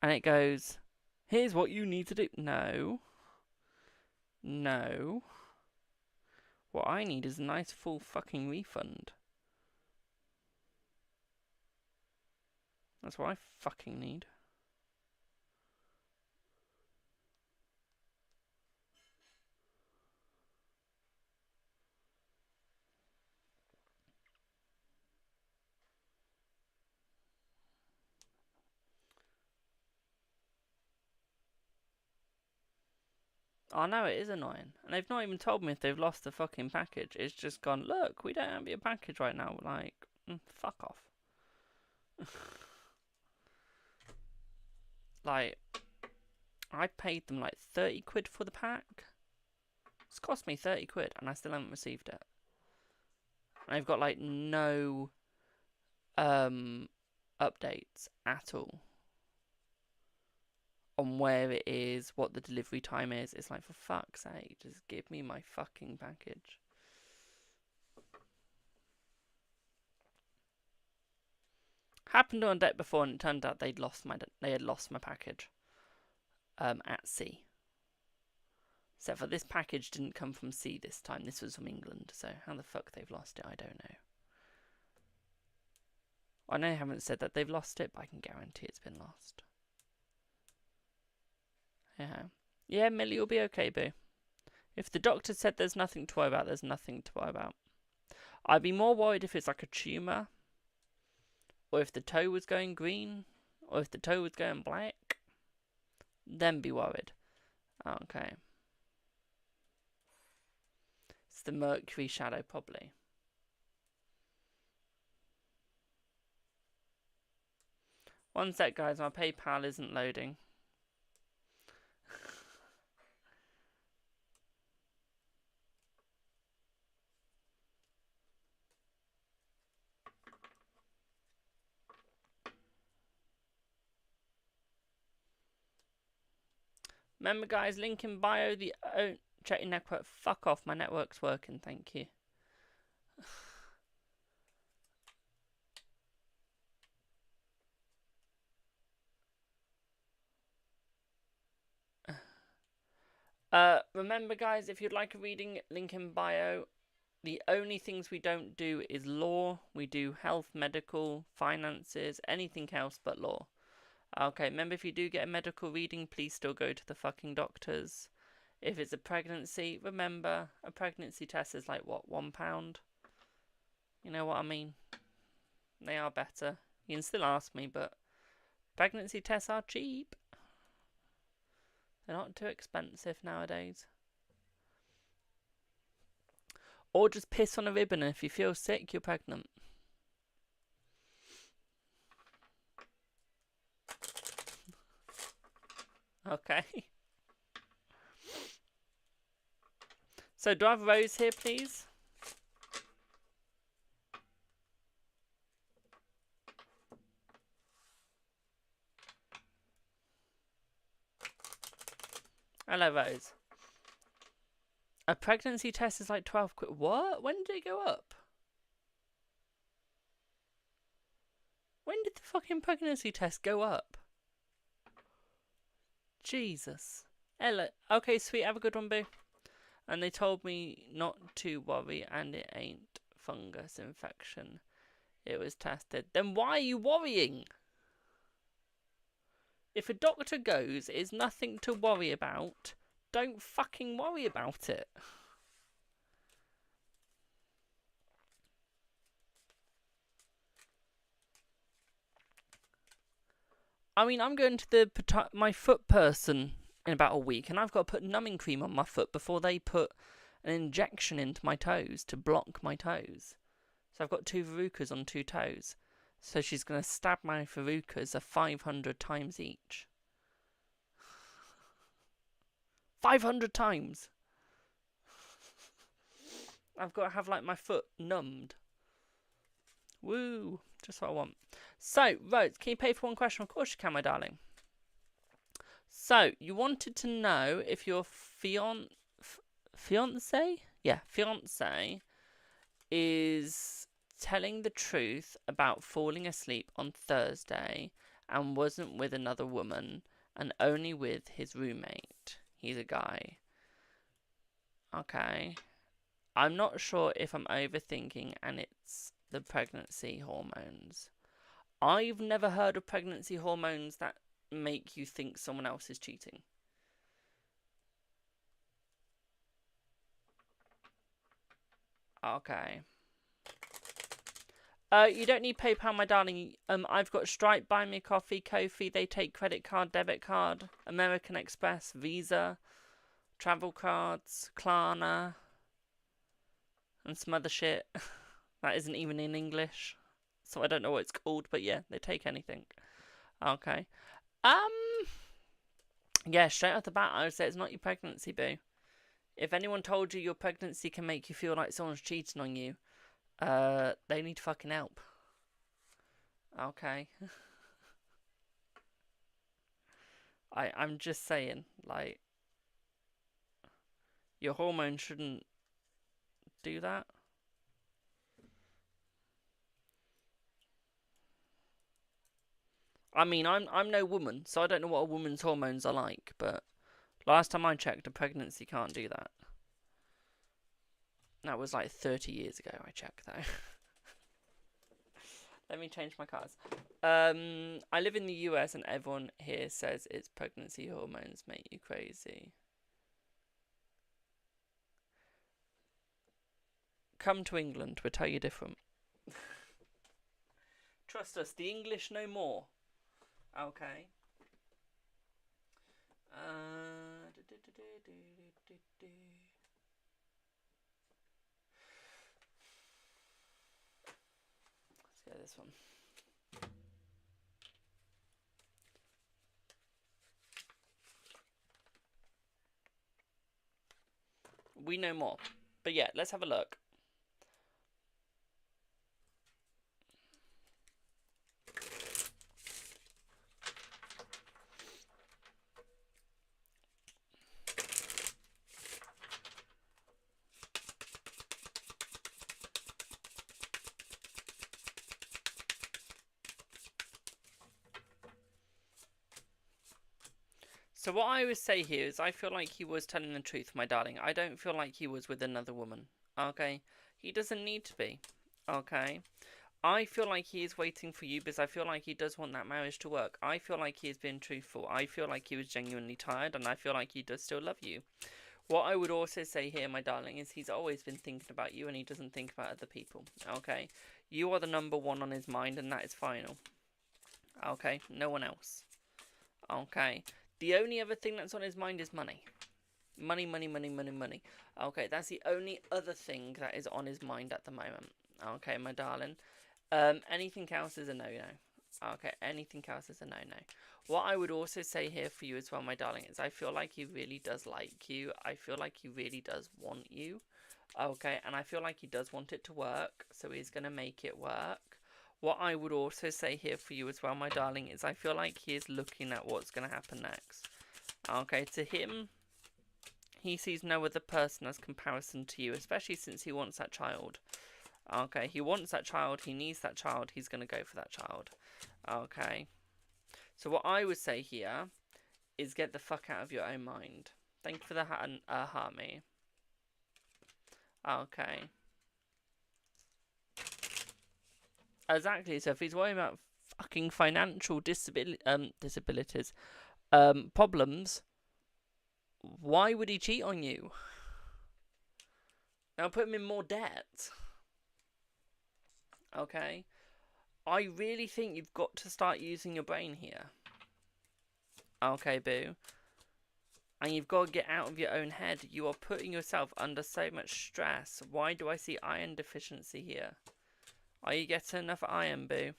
S1: And it goes, here's what you need to do. No. No. What I need is a nice full fucking refund. That's what I fucking need. Oh no, it is annoying. And they've not even told me if they've lost the fucking package. It's just gone, look, we don't have your package right now. Like, fuck off. Like, I paid them like 30 quid for the pack. It's cost me 30 quid and I still haven't received it. And they've got like no updates at all on where it is, what the delivery time is. It's like, for fuck's sake, just give me my fucking package. Happened on deck before, and it turned out they had lost my package at sea. Except for this package didn't come from sea this time. This was from England. So how the fuck they've lost it, I don't know. I know they haven't said that they've lost it, but I can guarantee it's been lost. Yeah, Millie will be okay, boo. If the doctor said there's nothing to worry about, there's nothing to worry about. I'd be more worried if it's like a tumour, or if the toe was going green, or if the toe was going black. Then be worried. Okay. It's the Mercury shadow, probably. One sec, guys. My PayPal isn't loading. Remember, guys, link in bio. Check your network. Fuck off. My network's working. Thank you. Remember, guys, if you'd like a reading, link in bio. The only things we don't do is law. We do health, medical, finances, anything else but law. Okay, remember, if you do get a medical reading, please still go to the fucking doctors. If it's a pregnancy, remember, a pregnancy test is like, what, £1? You know what I mean? They are better. You can still ask me, but pregnancy tests are cheap. They're not too expensive nowadays. Or just piss on a ribbon, and if you feel sick, you're pregnant. Okay. So, do I have Rose here, please? Hello, Rose. A pregnancy test is like 12 quid. What? When did it go up? When did the fucking pregnancy test go up? Jesus. Hello. Okay, sweet. Have a good one, boo. And they told me not to worry, and it ain't fungus infection. It was tested. Then why are you worrying? If a doctor goes, it's nothing to worry about. Don't fucking worry about it. I mean, I'm going to my foot person in about a week, and I've got to put numbing cream on my foot before they put an injection into my toes to block my toes. So I've got 2 verrucas on 2 toes. So she's going to stab my verrucas 500 times each. 500 times! I've got to have, like, my foot numbed. Woo! Just what I want. So, Rose, can you pay for one question? Of course you can, my darling. So, you wanted to know if your fiance? Yeah, fiance is telling the truth about falling asleep on Thursday and wasn't with another woman and only with his roommate. He's a guy. Okay. I'm not sure if I'm overthinking and it's the pregnancy hormones. I've never heard of pregnancy hormones that make you think someone else is cheating. Okay. You don't need PayPal, my darling. I've got Stripe, Buy Me a Coffee, Ko-fi. They take credit card, debit card, American Express, Visa, travel cards, Klarna, and some other shit that isn't even in English. So I don't know what it's called, but yeah, they take anything. Okay. Yeah, straight off the bat, I would say it's not your pregnancy, boo. If anyone told you your pregnancy can make you feel like someone's cheating on you, they need fucking help. Okay. I'm just saying, like, your hormones shouldn't do that. I mean, I'm no woman, so I don't know what a woman's hormones are like, but last time I checked, a pregnancy can't do that. That was like 30 years ago I checked, though. Let me change my cards. I live in the US and everyone here says it's pregnancy hormones make you crazy. Come to England, we'll tell you different. Trust us, the English know more. Okay. Let's go this one. We know more. But yeah, let's have a look. So what I would say here is I feel like he was telling the truth, my darling. I don't feel like he was with another woman. Okay? He doesn't need to be. Okay? I feel like he is waiting for you because I feel like he does want that marriage to work. I feel like he has been truthful. I feel like he was genuinely tired and I feel like he does still love you. What I would also say here, my darling, is he's always been thinking about you and he doesn't think about other people. Okay? You are the number one on his mind and that is final. Okay? No one else. Okay? The only other thing that's on his mind is money. Money, money, money, money, money. Okay, that's the only other thing that is on his mind at the moment. Okay, my darling. Anything else is a no-no. Okay, anything else is a no-no. What I would also say here for you as well, my darling, is I feel like he really does like you. I feel like he really does want you. Okay, and I feel like he does want it to work, so he's going to make it work. What I would also say here for you as well, my darling, is I feel like he is looking at what's going to happen next. Okay, to him, he sees no other person as comparison to you, especially since he wants that child. Okay, he wants that child, he needs that child, he's going to go for that child. Okay, so what I would say here is get the fuck out of your own mind. Thank you for the heart me. Okay. Exactly, so if he's worrying about fucking financial disabilities, problems, why would he cheat on you? Now put him in more debt. Okay? I really think you've got to start using your brain here. Okay, boo. And you've got to get out of your own head. You are putting yourself under so much stress. Why do I see iron deficiency here? Are you getting enough iron, boo?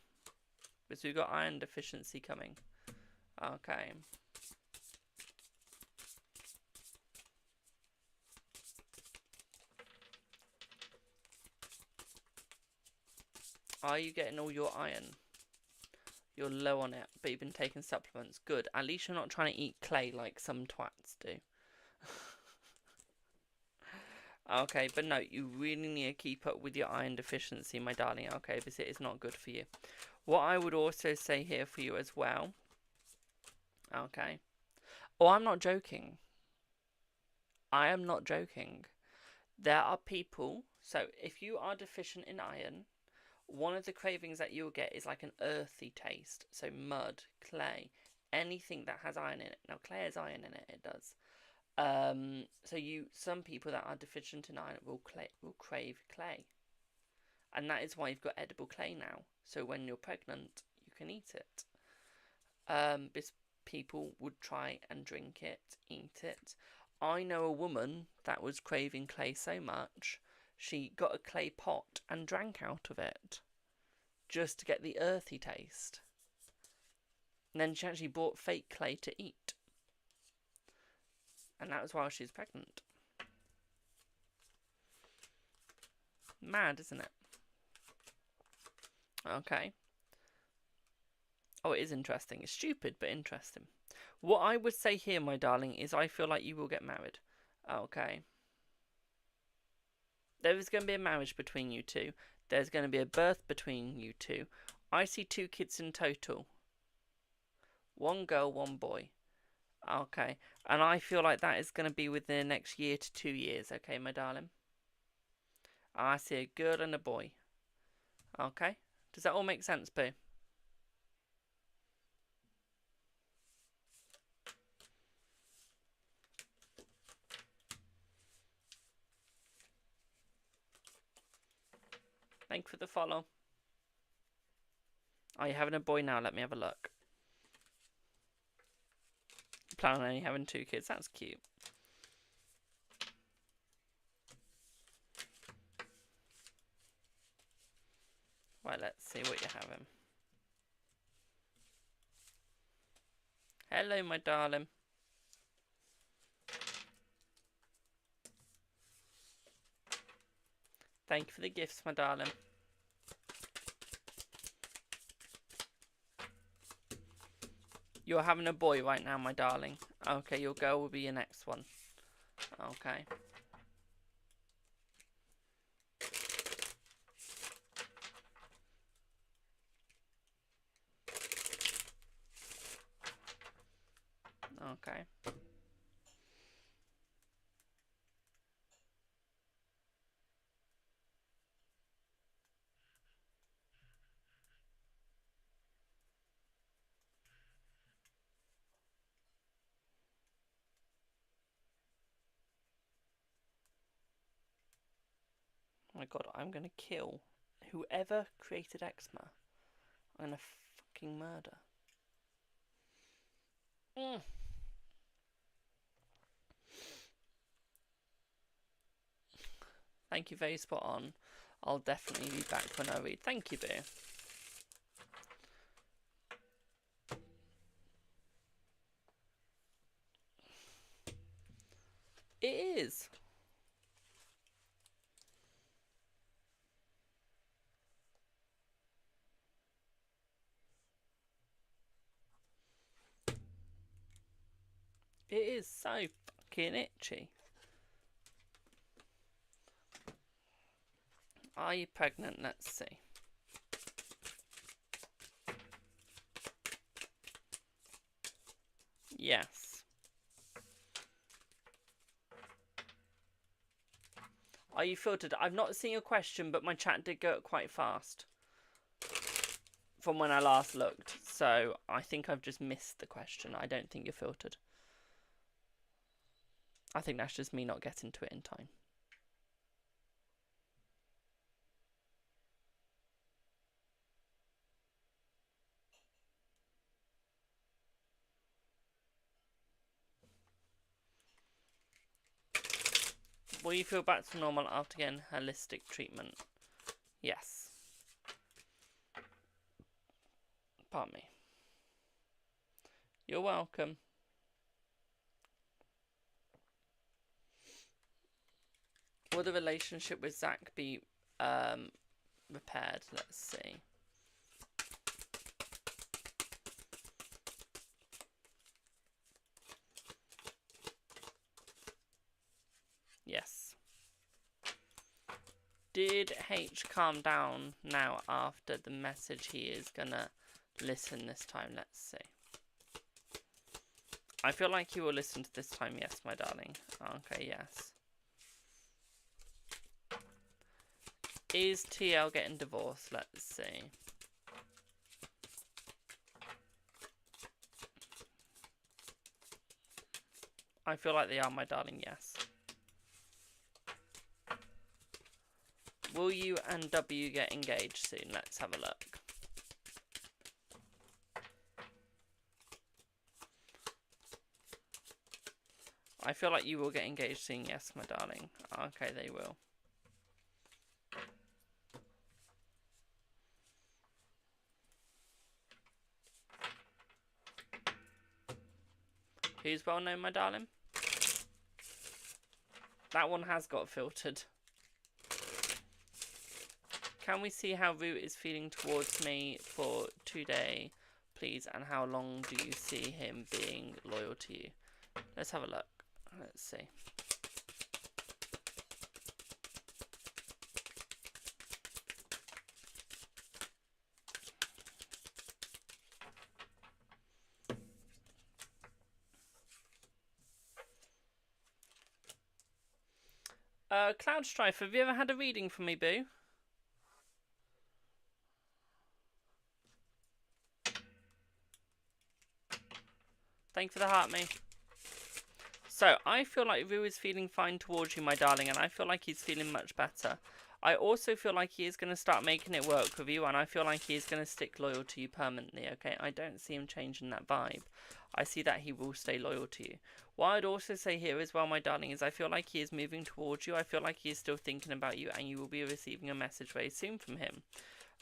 S1: Because we've got iron deficiency coming. Okay. Are you getting all your iron? You're low on it, but you've been taking supplements. Good. At least you're not trying to eat clay like some twats do. Okay, but no, you really need to keep up with your iron deficiency, my darling. Okay, because it is not good for you. What I would also say here for you as well. Okay. Oh, I'm not joking. I am not joking. There are people, so if you are deficient in iron, one of the cravings that you'll get is like an earthy taste. So mud, clay, anything that has iron in it. Now clay has iron in it, it does. So some people that are deficient in iron will crave clay. And that is why you've got edible clay now. So when you're pregnant, you can eat it. Because people would try and drink it, eat it. I know a woman that was craving clay so much, she got a clay pot and drank out of it. Just to get the earthy taste. And then she actually bought fake clay to eat. And that was while she was pregnant. Mad, isn't it? Okay. Oh, it is interesting. It's stupid, but interesting. What I would say here, my darling, is I feel like you will get married. Okay. There is going to be a marriage between you two. There's going to be a birth between you two. I see 2 kids in total. 1 girl, 1 boy. Okay. And I feel like that is going to be within the next year to 2 years. Okay, my darling? I see a girl and a boy. Okay? Does that all make sense, Boo? Thank you for the follow. Are you having a boy now? Let me have a look. Plan on only having 2 kids. That's cute. Right, let's see what you're having. Hello, my darling. Thank you for the gifts, my darling. You're having a boy right now, my darling. Okay, your girl will be your next one. Okay. Okay. Oh my god, I'm gonna kill whoever created eczema. I'm gonna fucking murder. Thank you, very spot on. I'll definitely be back when I read. Thank you, Boo. It is. It is so fucking itchy. Are you pregnant? Let's see. Yes. Are you filtered? I've not seen your question, but my chat did go up quite fast from when I last looked. So I think I've just missed the question. I don't think you're filtered. I think that's just me not getting to it in time. Will you feel back to normal after getting holistic treatment? Yes. Pardon me. You're welcome. Will the relationship with Zach be repaired? Let's see. Yes. Did H calm down now after the message? He is gonna listen this time. Let's see. I feel like he will listen to this time. Yes, my darling. Okay, yes. Is TL getting divorced? Let's see. I feel like they are, my darling. Yes. Will you and W get engaged soon? Let's have a look. I feel like you will get engaged soon. Yes, my darling. Okay, they will. Who's well known, my darling? That one has got filtered. Can we see how Root is feeling towards me for today, please? And how long do you see him being loyal to you? Let's have a look. Let's see. Cloud Strife, have you ever had a reading from me, boo? Thank you for the heart, me. So, I feel like Rue is feeling fine towards you, my darling, and I feel like he's feeling much better. I also feel like he is going to start making it work with you, and I feel like he is going to stick loyal to you permanently, okay? I don't see him changing that vibe. I see that he will stay loyal to you. What I'd also say here as well, my darling, is I feel like he is moving towards you. I feel like he is still thinking about you, and you will be receiving a message very soon from him.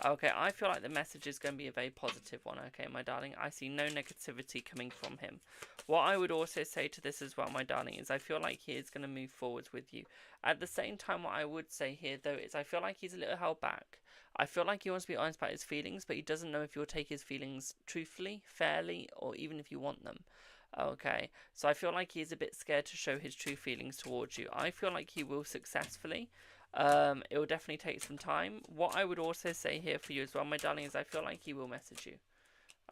S1: Okay, I feel like the message is going to be a very positive one, okay, my darling. I see no negativity coming from him. What I would also say to this as well, my darling, is I feel like he is going to move forwards with you. At the same time, what I would say here, though, is I feel like he's a little held back. I feel like he wants to be honest about his feelings, but he doesn't know if you'll take his feelings truthfully, fairly, or even if you want them. Okay, so I feel like he's a bit scared to show his true feelings towards you. I feel like he will successfully. It will definitely take some time. What I would also say here for you as well, my darling, is I feel like he will message you.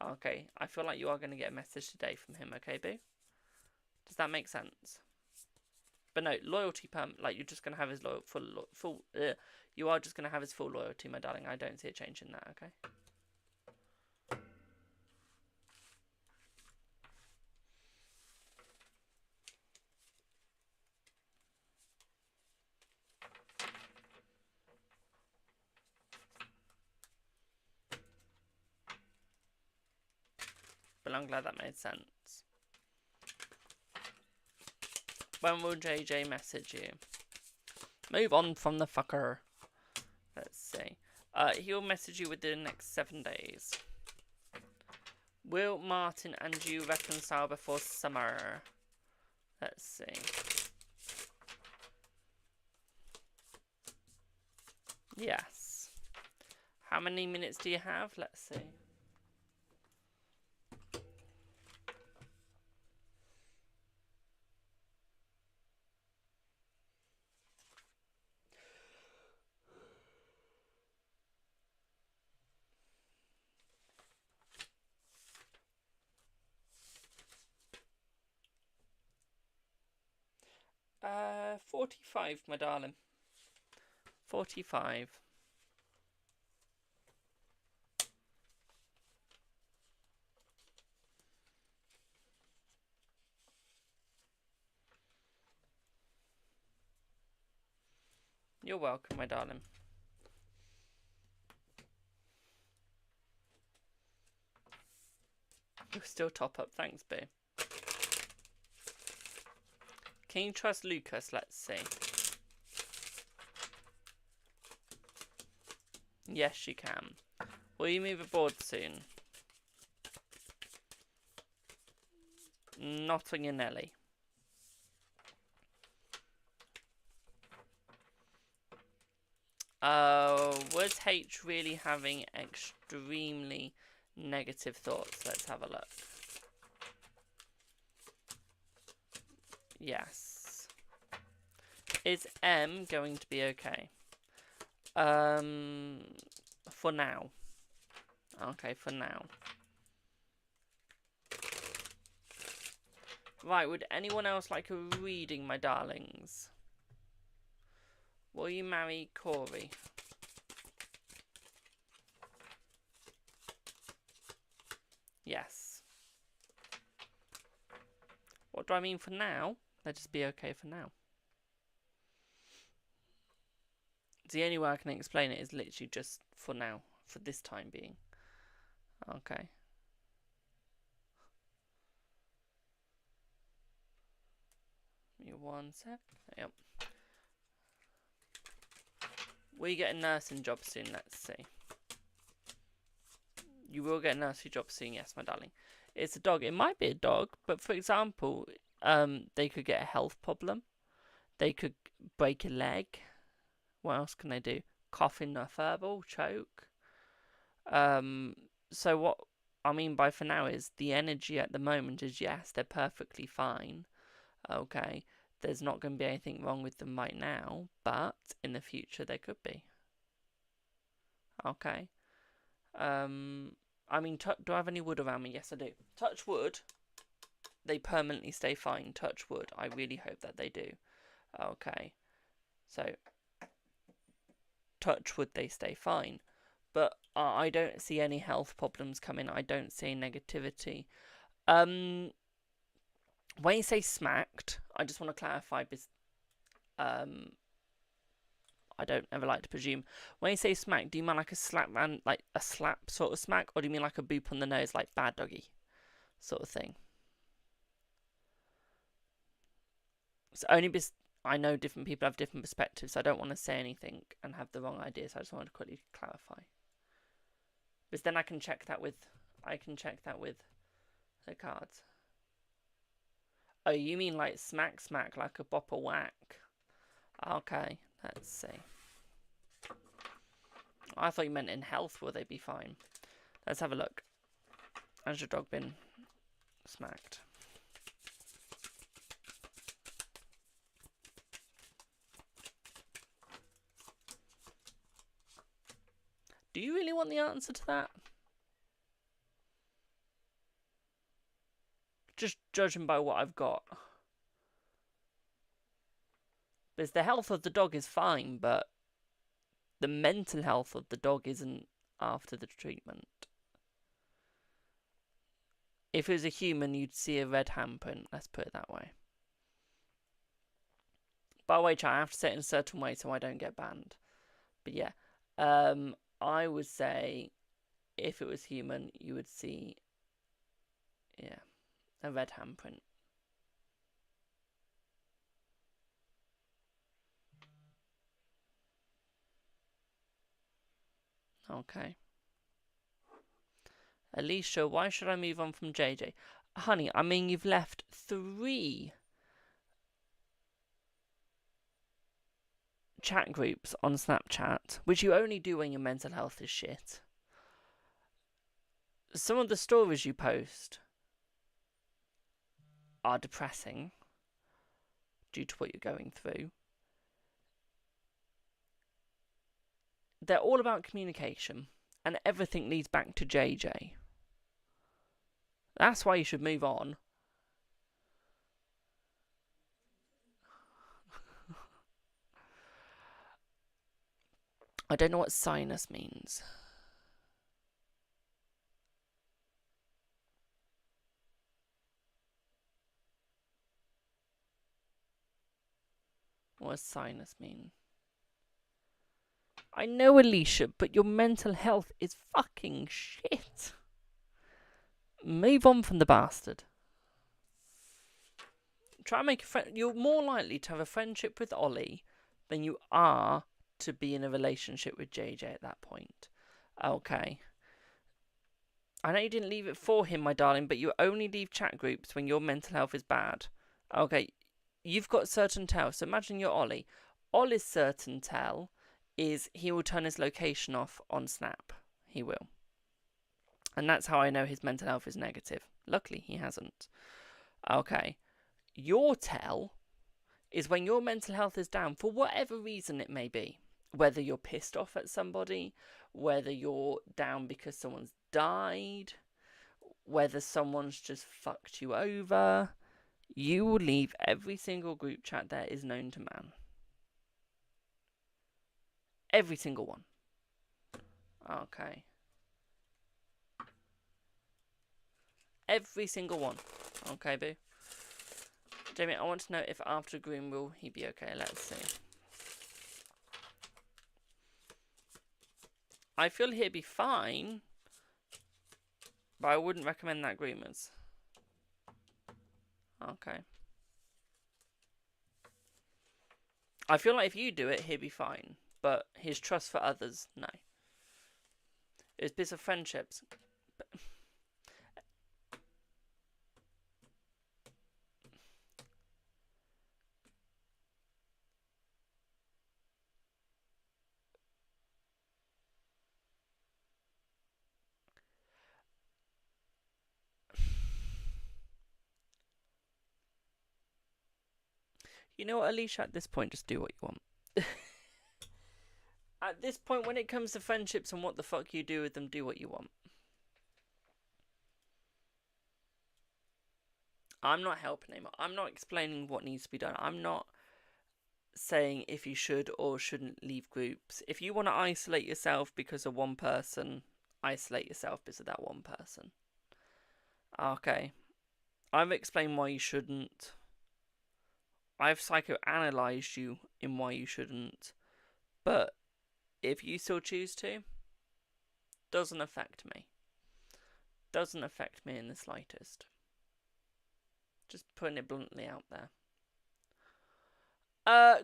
S1: Okay, I feel like you are going to get a message today from him, okay, boo? Does that make sense? But no, loyalty like you're just going to have his you are just going to have his full loyalty, my darling. I don't see a change in that, okay? But I'm glad that made sense. When will JJ message you? Move on from the fucker. Let's see. He'll message you within the next 7 days. Will Martin and you reconcile before summer? Let's see. Yes. How many minutes do you have? Let's see. Uh, 45, my darling. 45. You're welcome, my darling. You're still top up, thanks, Boo. Can you trust Lucas? Let's see. Yes, you can. Will you move aboard soon? Not on your Nelly. Was H really having extremely negative thoughts? Let's have a look. Yes. Is M going to be okay? For now. Okay, for now. Right, would anyone else like a reading, my darlings? Will you marry Corey? Yes. What do I mean for now? They'll just be okay for now. The only way I can explain it is literally just for now, for this time being. Okay. Give me one sec. Yep. Will you get a nursing job soon? Let's see. You will get a nursery job soon, yes, my darling. It's a dog. It might be a dog, but for example, they could get a health problem. They could break a leg. What else can they do? Cough in a verbal, choke. So what I mean by for now is the energy at the moment is yes, they're perfectly fine. Okay. There's not going to be anything wrong with them right now, but in the future there could be. Okay. I mean, do I have any wood around me? Yes, I do. Touch wood. They permanently stay fine. Touch wood. I really hope that they do. Okay. So, touch wood, they stay fine. But I don't see any health problems coming. I don't see negativity. When you say smacked, I just want to clarify because I don't ever like to presume. When you say smack, do you mean like a slap and like a slap sort of smack, or do you mean like a boop on the nose, like bad doggy sort of thing? It's only because I know different people have different perspectives. So I don't want to say anything and have the wrong idea. So I just wanted to quickly clarify. Because then I can check that with the cards. Oh, you mean like smack smack, like a bop or whack? Okay, let's see. I thought you meant in health, will they be fine? Let's have a look. Has your dog been smacked? Do you really want the answer to that? Just judging by what I've got. Because the health of the dog is fine, but the mental health of the dog isn't after the treatment. If it was a human, you'd see a red handprint, let's put it that way. By the way, chat, I have to say it in a certain way so I don't get banned. But yeah, I would say if it was human, you would see, yeah, a red handprint. Okay. Alicia, why should I move on from JJ? Honey, I mean, you've left 3 chat groups on Snapchat, which you only do when your mental health is shit, some of the stories you post are depressing due to what you're going through. They're all about communication, and everything leads back to JJ. That's why you should move on. I don't know what sinus means. What does sinus mean? I know, Alicia, but your mental health is fucking shit. Move on from the bastard. Try and make a friend. You're more likely to have a friendship with Ollie than you are to be in a relationship with JJ at that point. Okay. I know you didn't leave it for him, my darling, but you only leave chat groups when your mental health is bad. Okay. You've got certain tell. So imagine you're Ollie. Ollie's certain tell is he will turn his location off on Snap. He will. And that's how I know his mental health is negative. Luckily, he hasn't. Okay. Your tell is when your mental health is down, for whatever reason it may be. Whether you're pissed off at somebody, whether you're down because someone's died, whether someone's just fucked you over, you will leave every single group chat there is known to man. Every single one. Okay. Every single one. Okay, boo. Jamie, I want to know if after Groom will he be okay. Let's see. I feel he'd be fine, but I wouldn't recommend that groomers. Okay. I feel like if you do it, he'd be fine, but his trust for others, no. It's bits of friendships. You know what, Alicia? At this point, just do what you want. At this point, when it comes to friendships and what the fuck you do with them, do what you want. I'm not helping him. I'm not explaining what needs to be done. I'm not saying if you should or shouldn't leave groups. If you want to isolate yourself because of one person, isolate yourself because of that one person. Okay. I've explained why you shouldn't. I've psychoanalyzed you in why you shouldn't. But if you still choose to, doesn't affect me. Doesn't affect me in the slightest. Just putting it bluntly out there.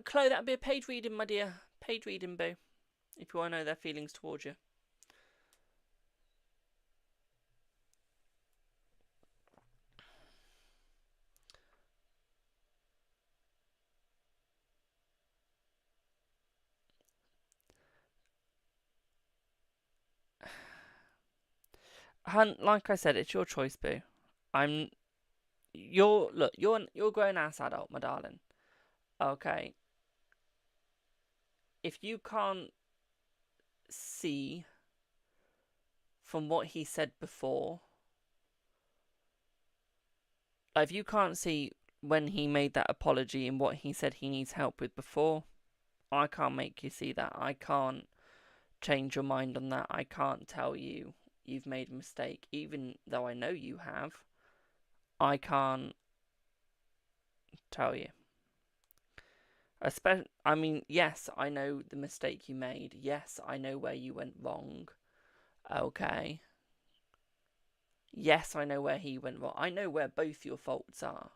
S1: Chloe, that'd be a paid reading, my dear. Paid reading, boo. If you want to know their feelings towards you. Hun, like I said, it's your choice, boo. You're a grown ass adult, my darling. Okay. If you can't see from what he said before, if you can't see when he made that apology and what he said he needs help with before, I can't make you see that. I can't change your mind on that. I can't tell you you've made a mistake, even though I know you have. I can't tell you. I mean, yes, I know the mistake you made. Yes, I know where you went wrong. Okay. Yes, I know where he went wrong. I know where both your faults are.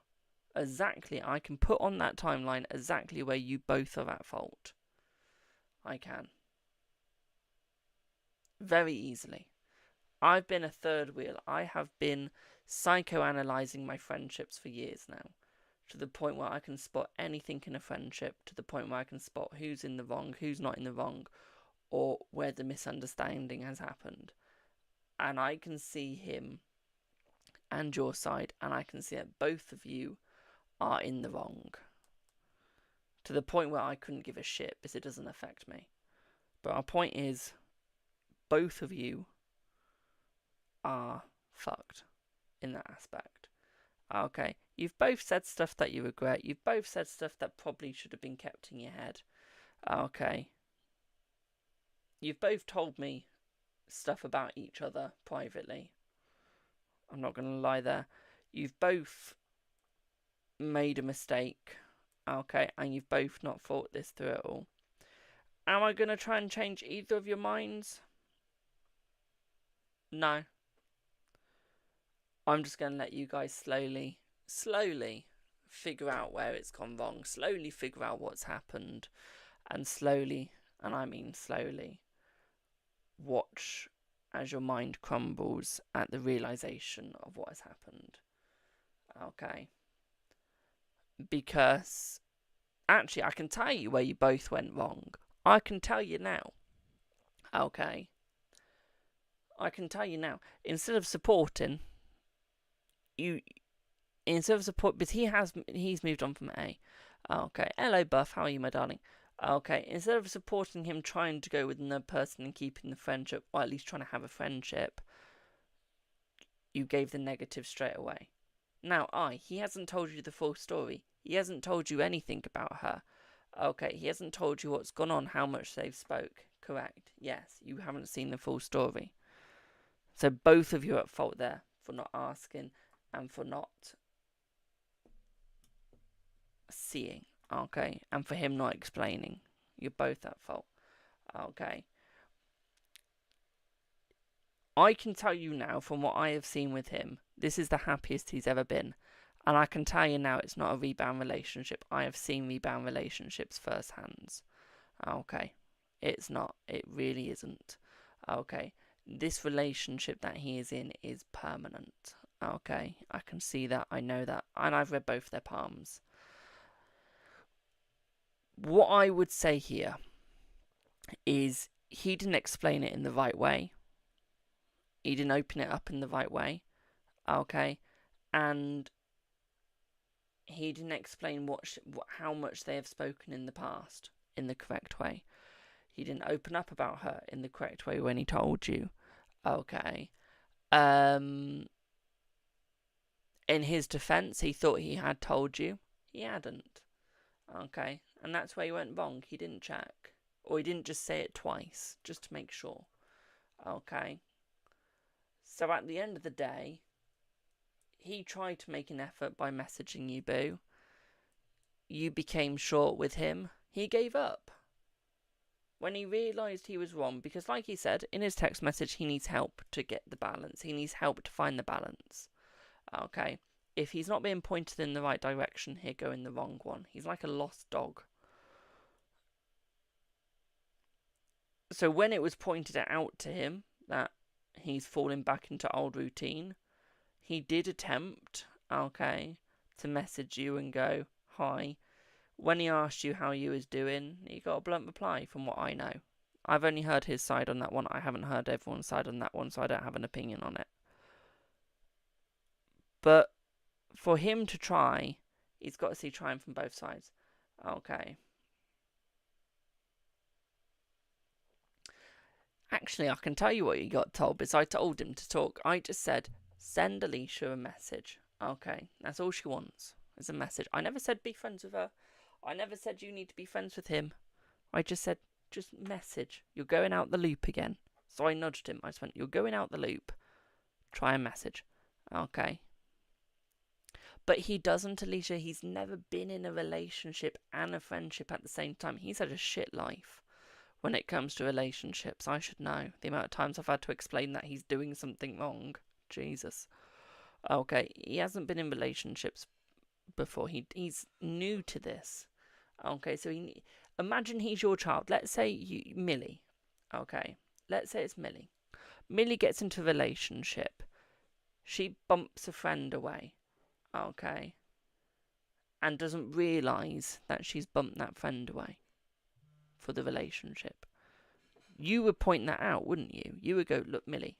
S1: Exactly. I can put on that timeline exactly where you both are at fault. I can. Very easily. I've been a third wheel. I have been psychoanalyzing my friendships for years now. to the point where I can spot anything in a friendship, to the point where I can spot who's in the wrong, who's not in the wrong, or where the misunderstanding has happened. And I can see him and your side, and I can see that both of you are in the wrong. To the point where I couldn't give a shit because it doesn't affect me. But our point is, both of you are fucked in that aspect. Okay, you've both said stuff that you regret. You've both said stuff that probably should have been kept in your head. Okay. You've both told me stuff about each other privately. I'm not going to lie there. You've both made a mistake. Okay, and you've both not thought this through at all. Am I going to try and change either of your minds? No. I'm just going to let you guys slowly figure out where it's gone wrong. Slowly figure out what's happened. And slowly, and I mean slowly, watch as your mind crumbles at the realization of what has happened. Okay. Because, actually, I can tell you where you both went wrong. I can tell you now. Okay. I can tell you now. Instead of supporting, because he's moved on from A. Okay. Hello, Buff. How are you, my darling? Okay. Instead of supporting him trying to go with another person and keeping the friendship, or at least trying to have a friendship, you gave the negative straight away. Now, he hasn't told you the full story. He hasn't told you anything about her. Okay, he hasn't told you what's gone on, how much they've spoke. Correct. Yes, you haven't seen the full story. So both of you are at fault there for not asking and for not seeing. Okay, and for him not explaining. You're both at fault. Okay. I can tell you now, from what I have seen with him, this is the happiest he's ever been. And I can tell you now it's not a rebound relationship. I have seen rebound relationships firsthand. Okay. It's not. It really isn't. Okay. This relationship that he is in is permanent. Okay. I can see that. I know that. And I've read both their palms. What I would say here is he didn't explain it in the right way. He didn't open it up in the right way. Okay. And he didn't explain how much they have spoken in the past in the correct way. He didn't open up about her in the correct way when he told you. Okay. In his defense, he thought he had told you. He hadn't. Okay. And that's where he went wrong. He didn't check. Or he didn't just say it twice, just to make sure. Okay. So at the end of the day, he tried to make an effort by messaging you, boo. You became short with him. He gave up. When he realised he was wrong, because like he said, in his text message, he needs help to get the balance. He needs help to find the balance. Okay. If he's not being pointed in the right direction, he'll go in the wrong one. He's like a lost dog. So when it was pointed out to him that he's falling back into old routine, he did attempt, okay, to message you and go, hi. When he asked you how you was doing, he got a blunt reply from what I know. I've only heard his side on that one. I haven't heard everyone's side on that one, so I don't have an opinion on it. But for him to try, he's got to see trying from both sides. Okay. Actually, I can tell you what he got told, because I told him to talk. I just said, send Alicia a message. Okay, that's all she wants, is a message. I never said be friends with her. I never said you need to be friends with him. I just said, just message. You're going out the loop again. So I nudged him. I just went, you're going out the loop. Try a message. Okay. But he doesn't, Alicia. He's never been in a relationship and a friendship at the same time. He's had a shit life. When it comes to relationships, I should know. The amount of times I've had to explain that he's doing something wrong. Jesus. Okay, he hasn't been in relationships before. He's new to this. Okay, so imagine he's your child. Let's say Millie. Okay, let's say it's Millie. Millie gets into a relationship. She bumps a friend away. Okay. and doesn't realise that she's bumped that friend away for the relationship. You would point that out, wouldn't you? You would go, look, Millie,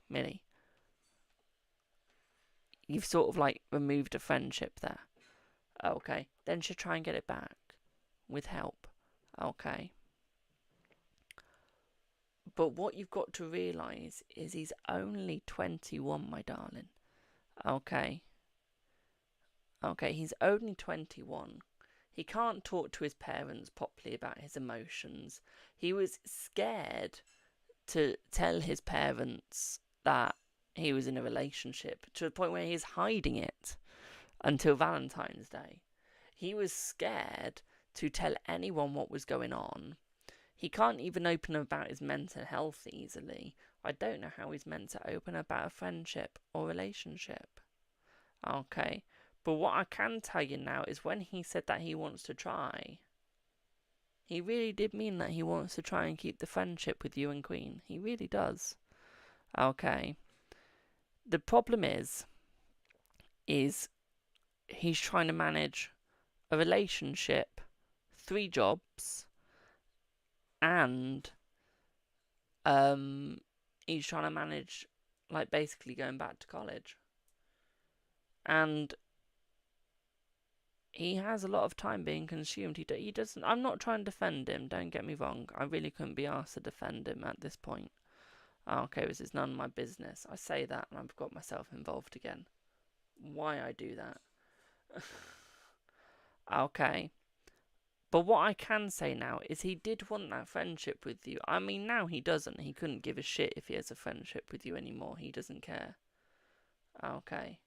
S1: you've sort of like removed a friendship there. Okay, then she'll try and get it back with help. Okay. But what you've got to realise is he's only 21, my darling. Okay. Okay, he's only 21. He can't talk to his parents properly about his emotions. He was scared to tell his parents that he was in a relationship, to the point where he's hiding it until Valentine's Day. He was scared to tell anyone what was going on. He can't even open about his mental health easily. I don't know how he's meant to open about a friendship or relationship. Okay. But what I can tell you now is when he said that he wants to try, he really did mean that he wants to try and keep the friendship with you and Queen. He really does. Okay. The problem is he's trying to manage a relationship, 3 jobs, and he's trying to manage, like, basically going back to college. And he has a lot of time being consumed. He doesn't. I'm not trying to defend him. Don't get me wrong. I really couldn't be asked to defend him at this point. Okay, this is none of my business. I say that, and I've got myself involved again. Why I do that? Okay. But what I can say now is he did want that friendship with you. I mean, now he doesn't. He couldn't give a shit if he has a friendship with you anymore. He doesn't care. Okay.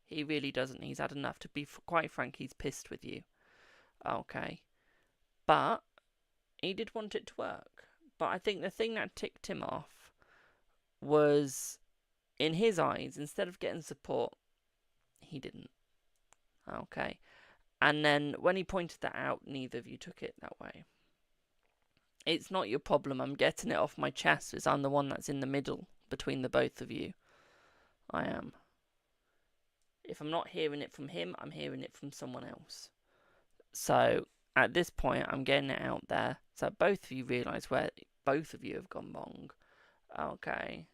S1: He really doesn't. He's had enough. To be quite frank, he's pissed with you. Okay. But he did want it to work. But I think the thing that ticked him off was, in his eyes, instead of getting support, he didn't. Okay. And then when he pointed that out, neither of you took it that way. It's not your problem. I'm getting it off my chest as I'm the one that's in the middle between the both of you. I am. If I'm not hearing it from him, I'm hearing it from someone else. So at this point, I'm getting it out there so both of you realise where both of you have gone wrong. Okay.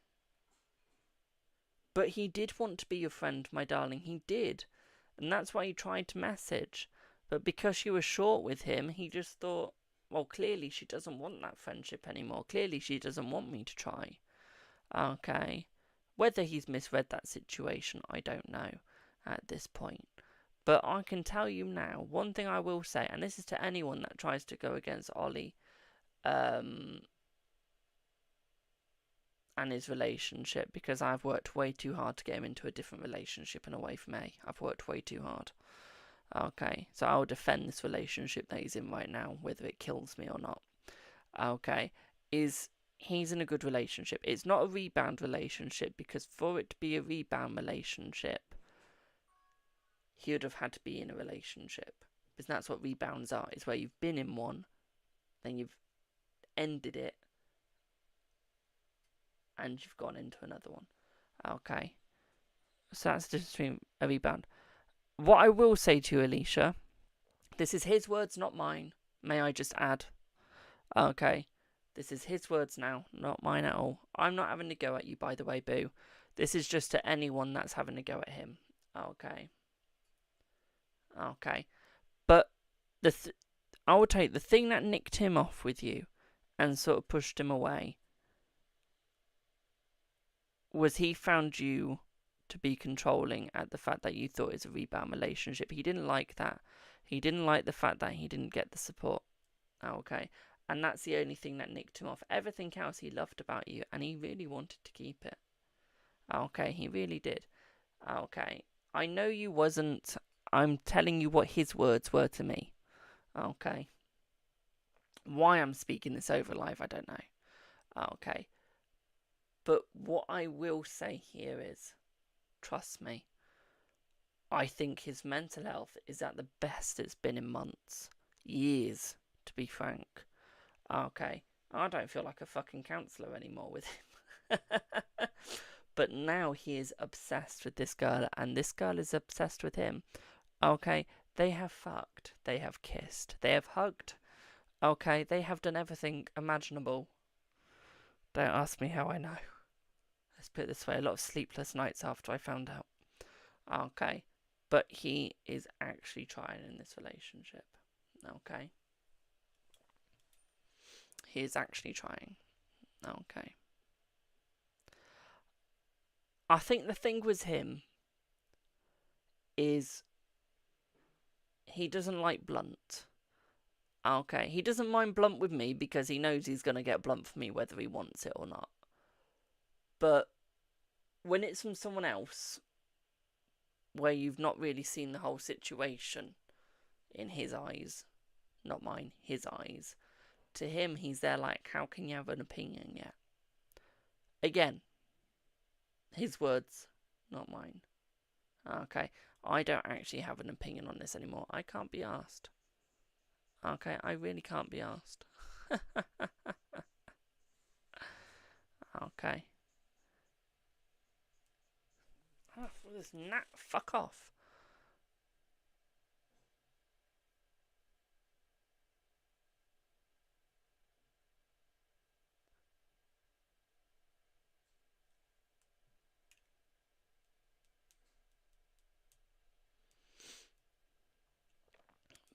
S1: But he did want to be your friend, my darling. He did. And that's why he tried to message. But because you were short with him, he just thought, well, clearly she doesn't want that friendship anymore. Clearly she doesn't want me to try. Okay. Whether he's misread that situation, I don't know at this point. But I can tell you now, one thing I will say, and this is to anyone that tries to go against Ollie and his relationship, because I've worked way too hard to get him into a different relationship and away from A. I've worked way too hard. Okay, so I'll defend this relationship that he's in right now, whether it kills me or not. Okay, he's in a good relationship. It's not a rebound relationship, because for it to be a rebound relationship, he would have had to be in a relationship. Because that's what rebounds are. It's where you've been in one, then you've ended it, and you've gone into another one. Okay. So that's the difference between a rebound. What I will say to you, Alicia, this is his words, not mine. May I just add? Okay. This is his words now, not mine at all. I'm not having to go at you, by the way, boo. This is just to anyone that's having to go at him. Okay. Okay. But I will tell you, the thing that nicked him off with you and sort of pushed him away was he found you to be controlling at the fact that you thought it was a rebound relationship. He didn't like that. He didn't like the fact that he didn't get the support. Okay. And that's the only thing that nicked him off. Everything else he loved about you, and he really wanted to keep it. Okay, he really did. Okay. I know you wasn't. I'm telling you what his words were to me. Okay. Why I'm speaking this over live, I don't know. Okay. But what I will say here is, trust me, I think his mental health is at the best it's been in months. Years, to be frank. Okay. I don't feel like a fucking counsellor anymore with him. But now he is obsessed with this girl, and this girl is obsessed with him. Okay. They have fucked. They have kissed. They have hugged. Okay, they have done everything imaginable. Don't ask me how I know. Let's put it this way, a lot of sleepless nights after I found out. Okay, but he is actually trying in this relationship. Okay. He is actually trying. Okay. I think the thing with him is he doesn't like blunt. Okay, he doesn't mind blunt with me because he knows he's going to get blunt from me whether he wants it or not. But when it's from someone else, where you've not really seen the whole situation in his eyes, not mine, his eyes, to him he's there like, how can you have an opinion yet? Again, his words, not mine. Okay, I don't actually have an opinion on this anymore. I can't be asked. Okay, I really can't be asked. Okay. Oh, this gnat, fuck off.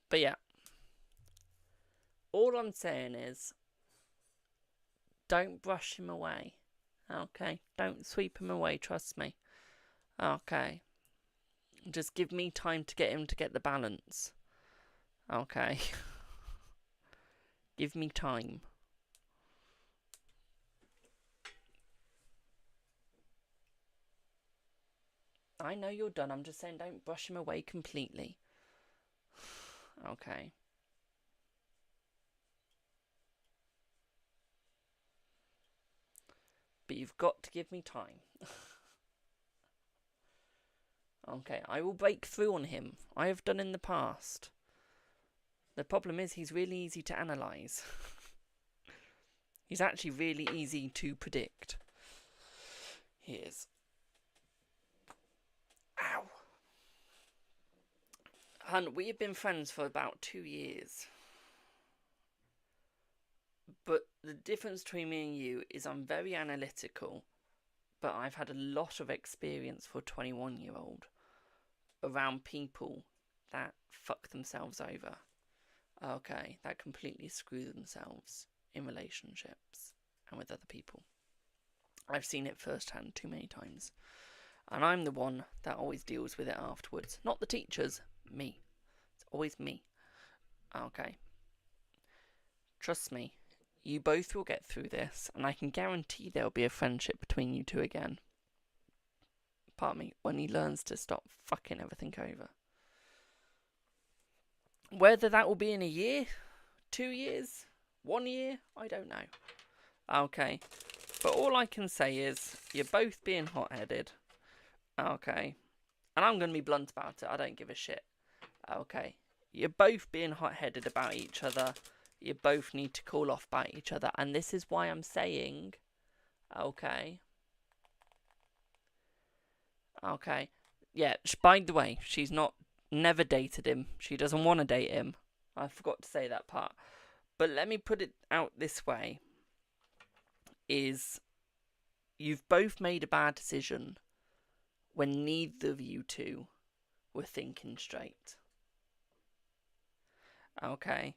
S1: But yeah. All I'm saying is, don't brush him away. Okay? Don't sweep him away, trust me. Okay? Just give me time to get him to get the balance. Okay? Give me time. I know you're done, I'm just saying don't brush him away completely. Okay? But you've got to give me time. Okay, I will break through on him. I have done in the past. The problem is he's really easy to analyse. He's actually really easy to predict. He is. Ow. Hun, we have been friends for about 2 years. But the difference between me and you is I'm very analytical, but I've had a lot of experience for a 21-year-old around people that fuck themselves over. Okay, that completely screw themselves in relationships and with other people. I've seen it firsthand too many times. And I'm the one that always deals with it afterwards. Not the teachers, me. It's always me. Okay. Trust me, you both will get through this, and I can guarantee there'll be a friendship between you two again. Pardon me, when he learns to stop fucking everything over. Whether that will be in a year, 2 years, 1 year, I don't know. Okay, but all I can say is, you're both being hot-headed. Okay, and I'm going to be blunt about it, I don't give a shit. Okay, you're both being hot-headed about each other. You both need to cool off by each other, and this is why I'm saying, okay. Okay, yeah, by the way, she's never dated him. She doesn't want to date him. I forgot to say that part. But let me put it out this way. Is you've both made a bad decision when neither of you two were thinking straight. Okay.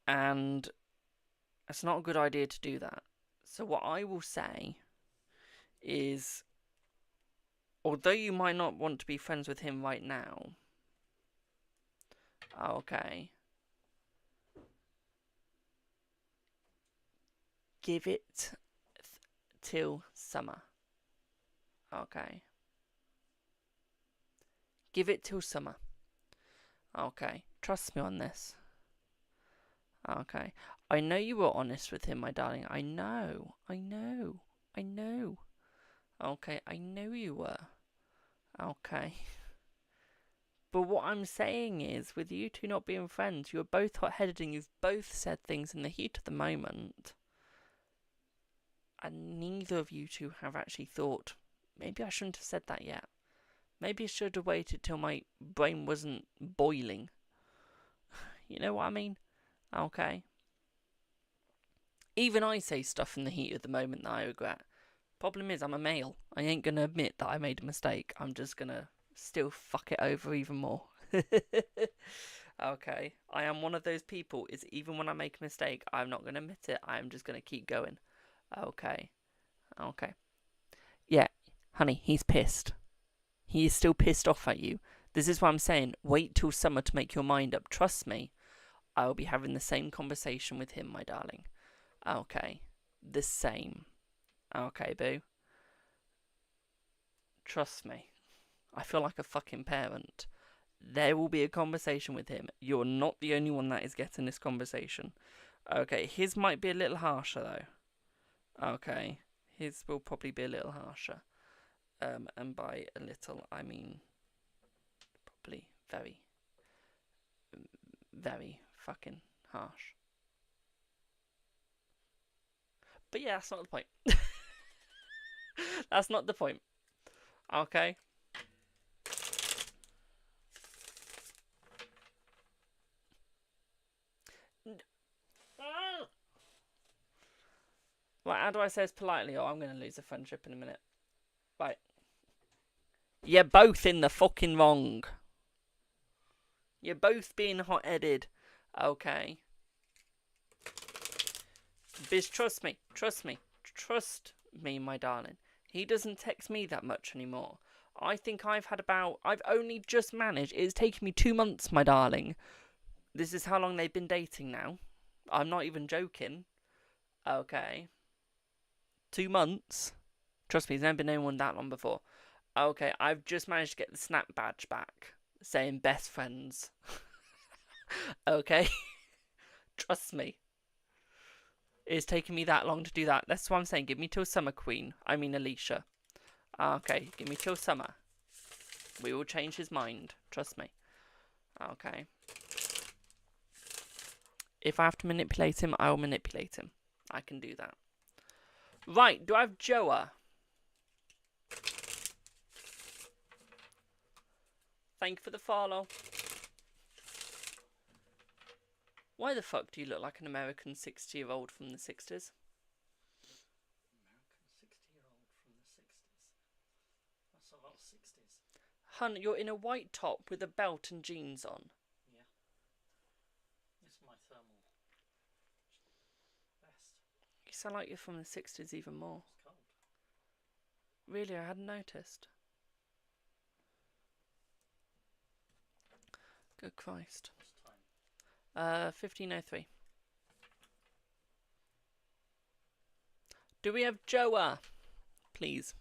S1: And it's not a good idea to do that. So what I will say is, although you might not want to be friends with him right now, okay, give it till summer. Okay. Give it till summer. Okay. Trust me on this. Okay. I know you were honest with him, my darling. I know. Okay, I know you were. Okay. But what I'm saying is, with you two not being friends, you're both hot-headed and you've both said things in the heat of the moment. And neither of you two have actually thought, maybe I shouldn't have said that yet. Maybe I should have waited till my brain wasn't boiling. You know what I mean? Okay. Even I say stuff in the heat of the moment that I regret. Problem is, I'm a male. I ain't gonna admit that I made a mistake. I'm just gonna still fuck it over even more. Okay. I am one of those people, is even when I make a mistake, I'm not gonna admit it. I'm just gonna keep going. Okay. Okay. Yeah, honey, he's pissed. He is still pissed off at you. This is what I'm saying. Wait till summer to make your mind up. Trust me, I'll be having the same conversation with him, my darling. Okay. The same. Okay, boo. Trust me. I feel like a fucking parent. There will be a conversation with him. You're not the only one that is getting this conversation. Okay, his might be a little harsher, though. Okay. His will probably be a little harsher. And by a little, I mean probably very, very fucking harsh. But yeah, that's not the point. That's not the point. Okay? Right, how do I say this politely, or I'm going to lose a friendship in a minute. Right. You're both in the fucking wrong. You're both being hot-headed. Okay. Biz, trust me. Trust me. Trust me, my darling. He doesn't text me that much anymore. I think I've only just managed. It's taken me 2 months, my darling. This is how long they've been dating now. I'm not even joking. Okay. 2 months. Trust me, there's never been anyone that long before. Okay, I've just managed to get the snap badge back, saying best friends. Okay? Trust me. It's taken me that long to do that. That's what I'm saying. Give me till summer, Queen. I mean, Alicia. Okay, give me till summer. We will change his mind. Trust me. Okay. If I have to manipulate him, I will manipulate him. I can do that. Right, do I have Joa? Thank you for the follow. Why the fuck do you look like an American 60-year-old from the 60s?
S2: American 60-year-old from the 60s? That's a lot of 60s.
S1: Hun, you're in a white top with a belt and jeans on.
S2: Yeah. This is my thermal vest.
S1: You sound like you're from the 60s even more.
S2: It's cold.
S1: Really, I hadn't noticed. Good Christ.
S2: What's time?
S1: 15:03. Do we have Joa? Please.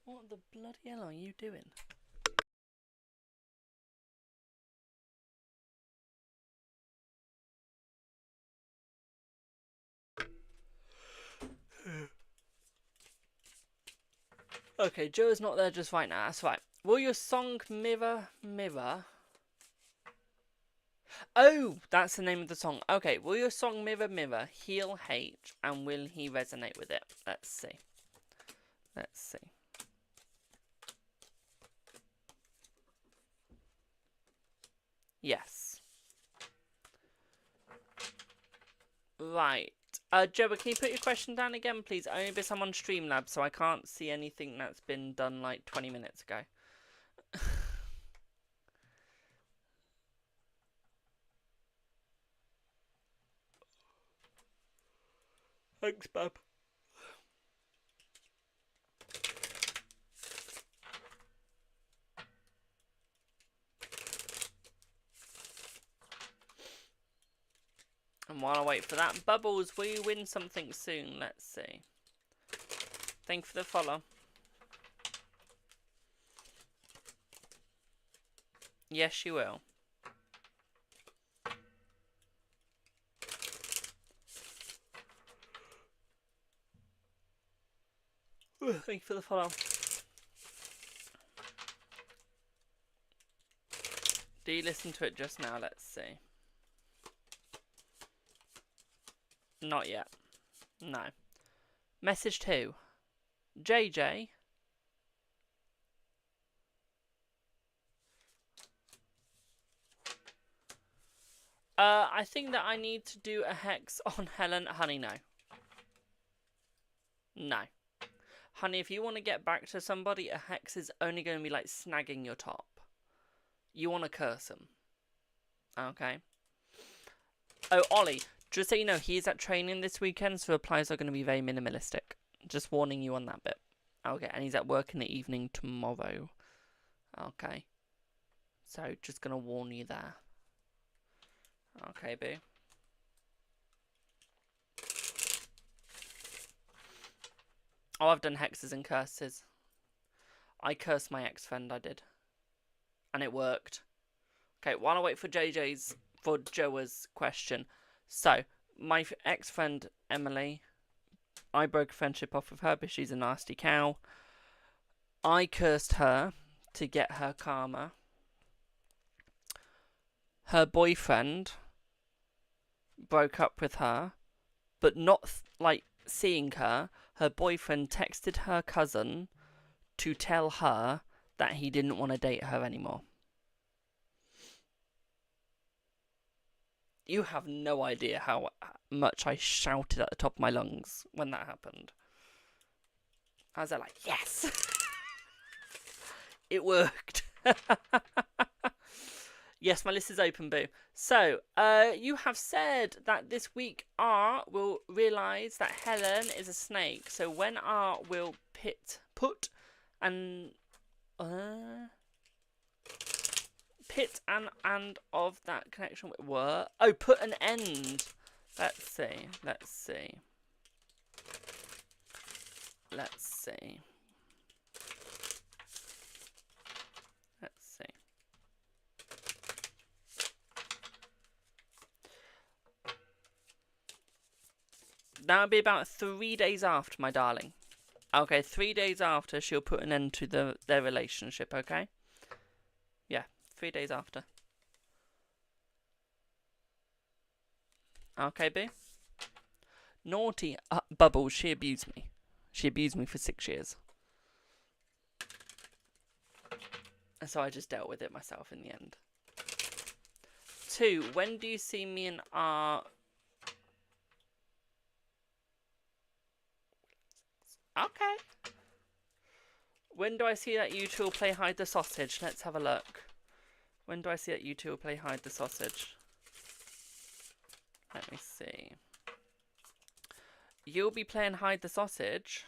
S1: What the bloody hell are you doing? Okay, Joa's not there just right now. That's right. Will your song Mirror Mirror... Oh, that's the name of the song. Okay, will your song Mirror Mirror heal hate, and will he resonate with it? Let's see. Let's see. Yes. Right. Joa, can you put your question down again, please? Only because I'm on Streamlabs, so I can't see anything that's been done like 20 minutes ago. Thanks, bub. And while I wait for that, Bubbles, will you win something soon? Let's see. Thank you for the follow. Yes, you will. Thank you for the follow. Do you listen to it just now? Let's see. Not yet. No. Message 2. JJ. I think that I need to do a hex on Helen. Honey, no. No. Honey, if you want to get back to somebody, a hex is only going to be like snagging your top. You want to curse them. Okay. Oh, Ollie, just so you know, he is at training this weekend, so replies are going to be very minimalistic. Just warning you on that bit. Okay, and he's at work in the evening tomorrow. Okay. So, just going to warn you there. Okay, boo. Oh, I've done hexes and curses. I cursed my ex-friend, I did. And it worked. Okay, while I wait for Joa's question. So, my ex-friend, Emily, I broke a friendship off with her because she's a nasty cow. I cursed her to get her karma. Her boyfriend broke up with her, but not, like, seeing her. Her boyfriend texted her cousin to tell her that he didn't want to date her anymore. You have no idea how much I shouted at the top of my lungs when that happened. I was like, yes! It worked. Yes, my list is open, boo. So, you have said that this week R will realise that Helen is a snake. So when R will put and of that connection with were put an end. Let's see. That would be about 3 days after, my darling. Okay, 3 days after she'll put an end to their relationship, okay? Yeah, 3 days after. Okay, boo? Naughty Bubbles, she abused me. She abused me for 6 years. And so I just dealt with it myself in the end. 2, when do you see me and R... Okay. When do I see that you two will play hide the sausage? Let's have a look. When do I see that you two will play hide the sausage? Let me see. You'll be playing hide the sausage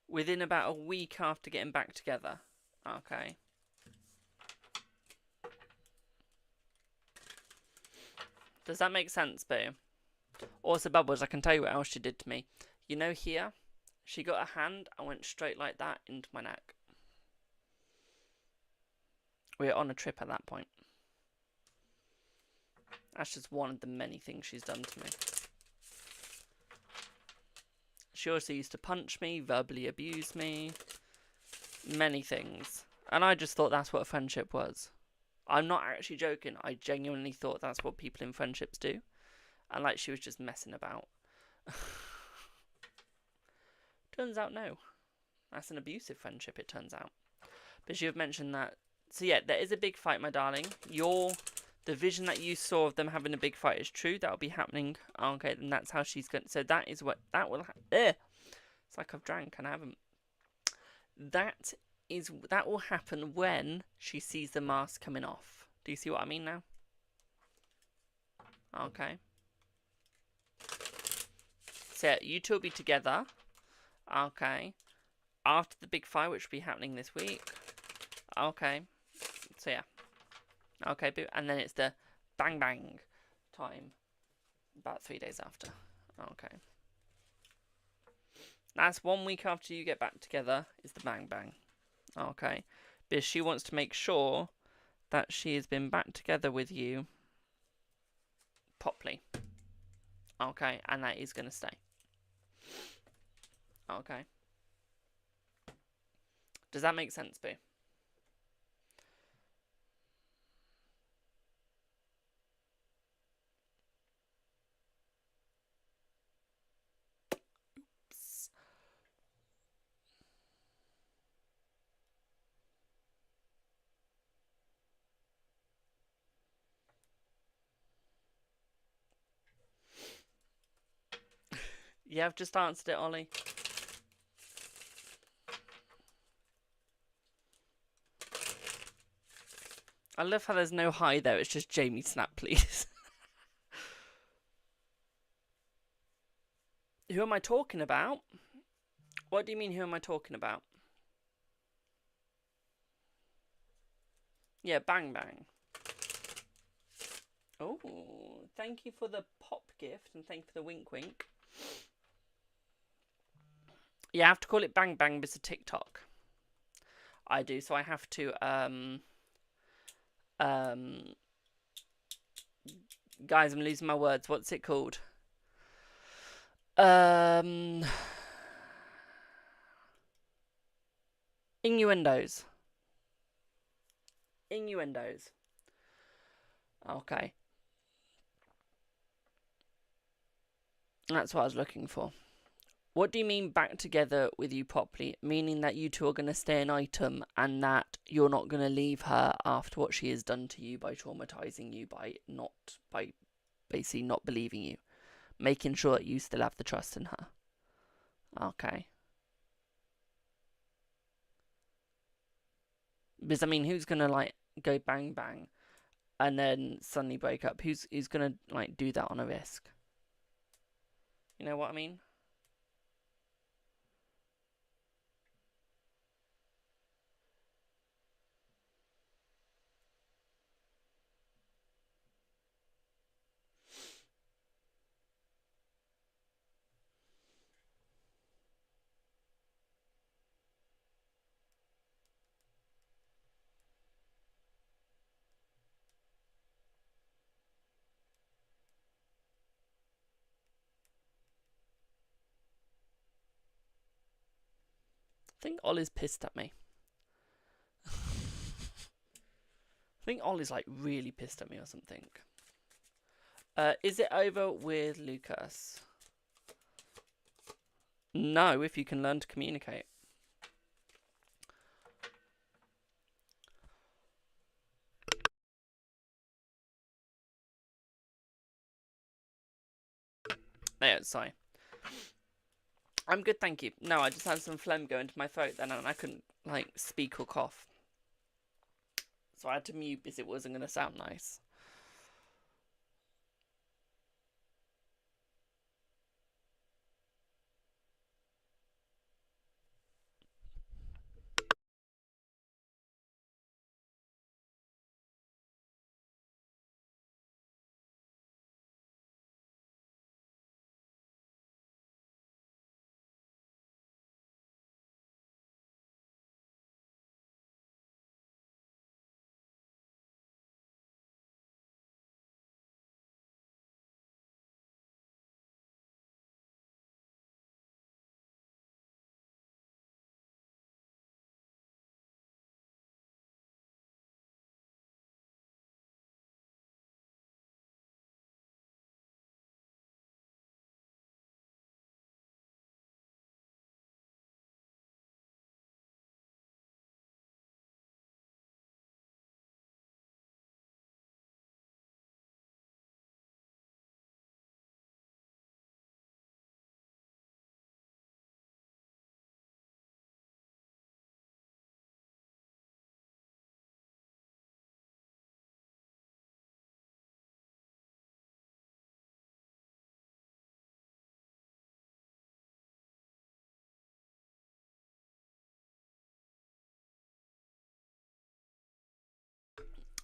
S1: within about a week after getting back together. Okay. Does that make sense, boo? Also, Bubbles, I can tell you what else she did to me. You know here? She got a hand and went straight like that into my neck. We were on a trip at that point. That's just one of the many things she's done to me. She also used to punch me, verbally abuse me. Many things. And I just thought that's what a friendship was. I'm not actually joking. I genuinely thought that's what people in friendships do. And like she was just messing about. Turns out no. That's an abusive friendship, it turns out. But you have mentioned that. So yeah, there is a big fight, my darling. The vision that you saw of them having a big fight is true. That'll be happening. Okay, then that's how she's going. So that is what that will. It's like I've drank and I haven't. That will happen when she sees the mask coming off. Do you see what I mean now? Okay. So yeah, you two will be together. Okay. After the big fight, which will be happening this week. Okay. So yeah. Okay, boo. And then it's the bang bang time. About 3 days after. Okay. That's 1 week after you get back together is the bang bang. Okay. Because she wants to make sure that she has been back together with you properly. Okay. And that is going to stay. Okay. Does that make sense, boo? Yeah, I've just answered it, Ollie. I love how there's no hi there. It's just Jamie Snap, please. Who am I talking about? What do you mean, who am I talking about? Yeah, Bang Bang. Oh, thank you for the pop gift and thank you for the wink wink. Yeah, I have to call it Bang Bang because of TikTok. I do, so I have to guys, I'm losing my words. What's it called? Innuendos. Innuendos. Okay. That's what I was looking for. What do you mean back together with you properly? Meaning that you two are going to stay an item and that you're not going to leave her after what she has done to you by traumatizing you, by basically not believing you. Making sure that you still have the trust in her. Okay. Because, I mean, who's going to, like, go bang bang and then suddenly break up? Who's going to, like, do that on a risk? You know what I mean? I think Ollie's pissed at me. I think Ollie's, like, really pissed at me or something. Is it over with Lucas? No, if you can learn to communicate. Yeah, sorry. I'm good, thank you. No, I just had some phlegm go into my throat then and I couldn't, like, speak or cough. So I had to mute because it wasn't going to sound nice.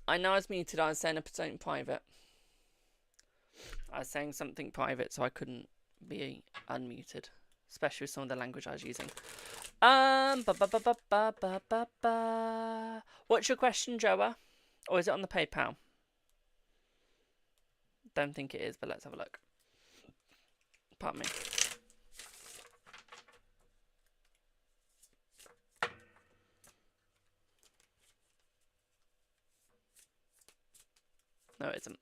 S1: I know I was muted, I was saying something private. I was saying something private, so I couldn't be unmuted. Especially with some of the language I was using. What's your question, Joa? Or is it on the PayPal? Don't think it is, but let's have a look. Pardon me. No, it isn't.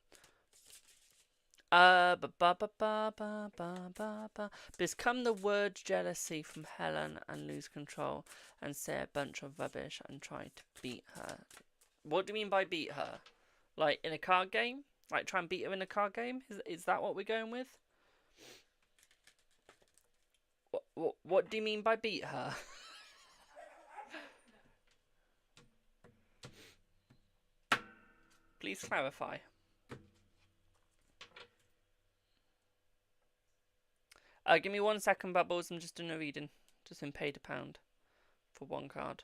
S1: Become the word jealousy from Helen and lose control and say a bunch of rubbish and try to beat her. What do you mean by beat her? Like in a card game? Like try and beat her in a card game? Is that what we're going with? What do you mean by beat her? Please clarify. Give me 1 second, Bubbles. I'm just doing a reading. Just been paid £1 for 1 card.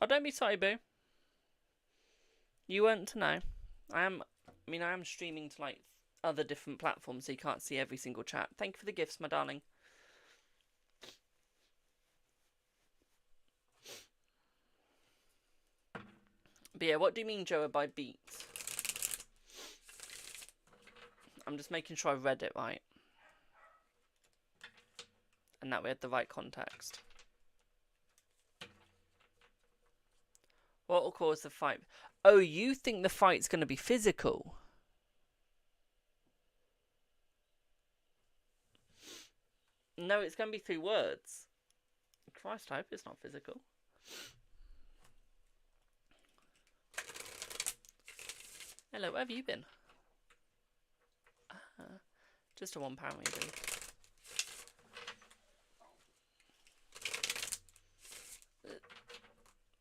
S1: Oh, don't be sorry, boo. You weren't to know. I am streaming to like other different platforms, so you can't see every single chat. Thank you for the gifts, my darling. But yeah, what do you mean, Joa, by beats? I'm just making sure I read it right. And that we had the right context. What will cause the fight? Oh, you think the fight's going to be physical? No, it's going to be through words. Christ, I hope it's not physical. Hello, where have you been? Just a £1 reading.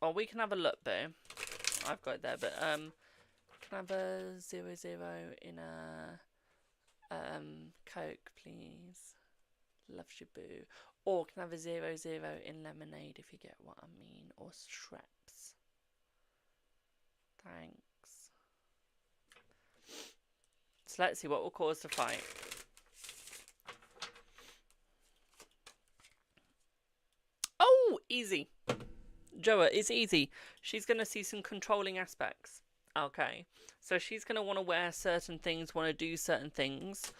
S1: Oh, we can have a look, boo. I've got it there, but can I have a 00 in a Coke, please? Loves you, boo. Or can I have a 00 in lemonade, if you get what I mean, or Schweppes. Thanks. So let's see what will cause the fight. Oh, easy. Joa, it's easy. She's going to see some controlling aspects. Okay. So she's going to want to wear certain things, want to do certain things,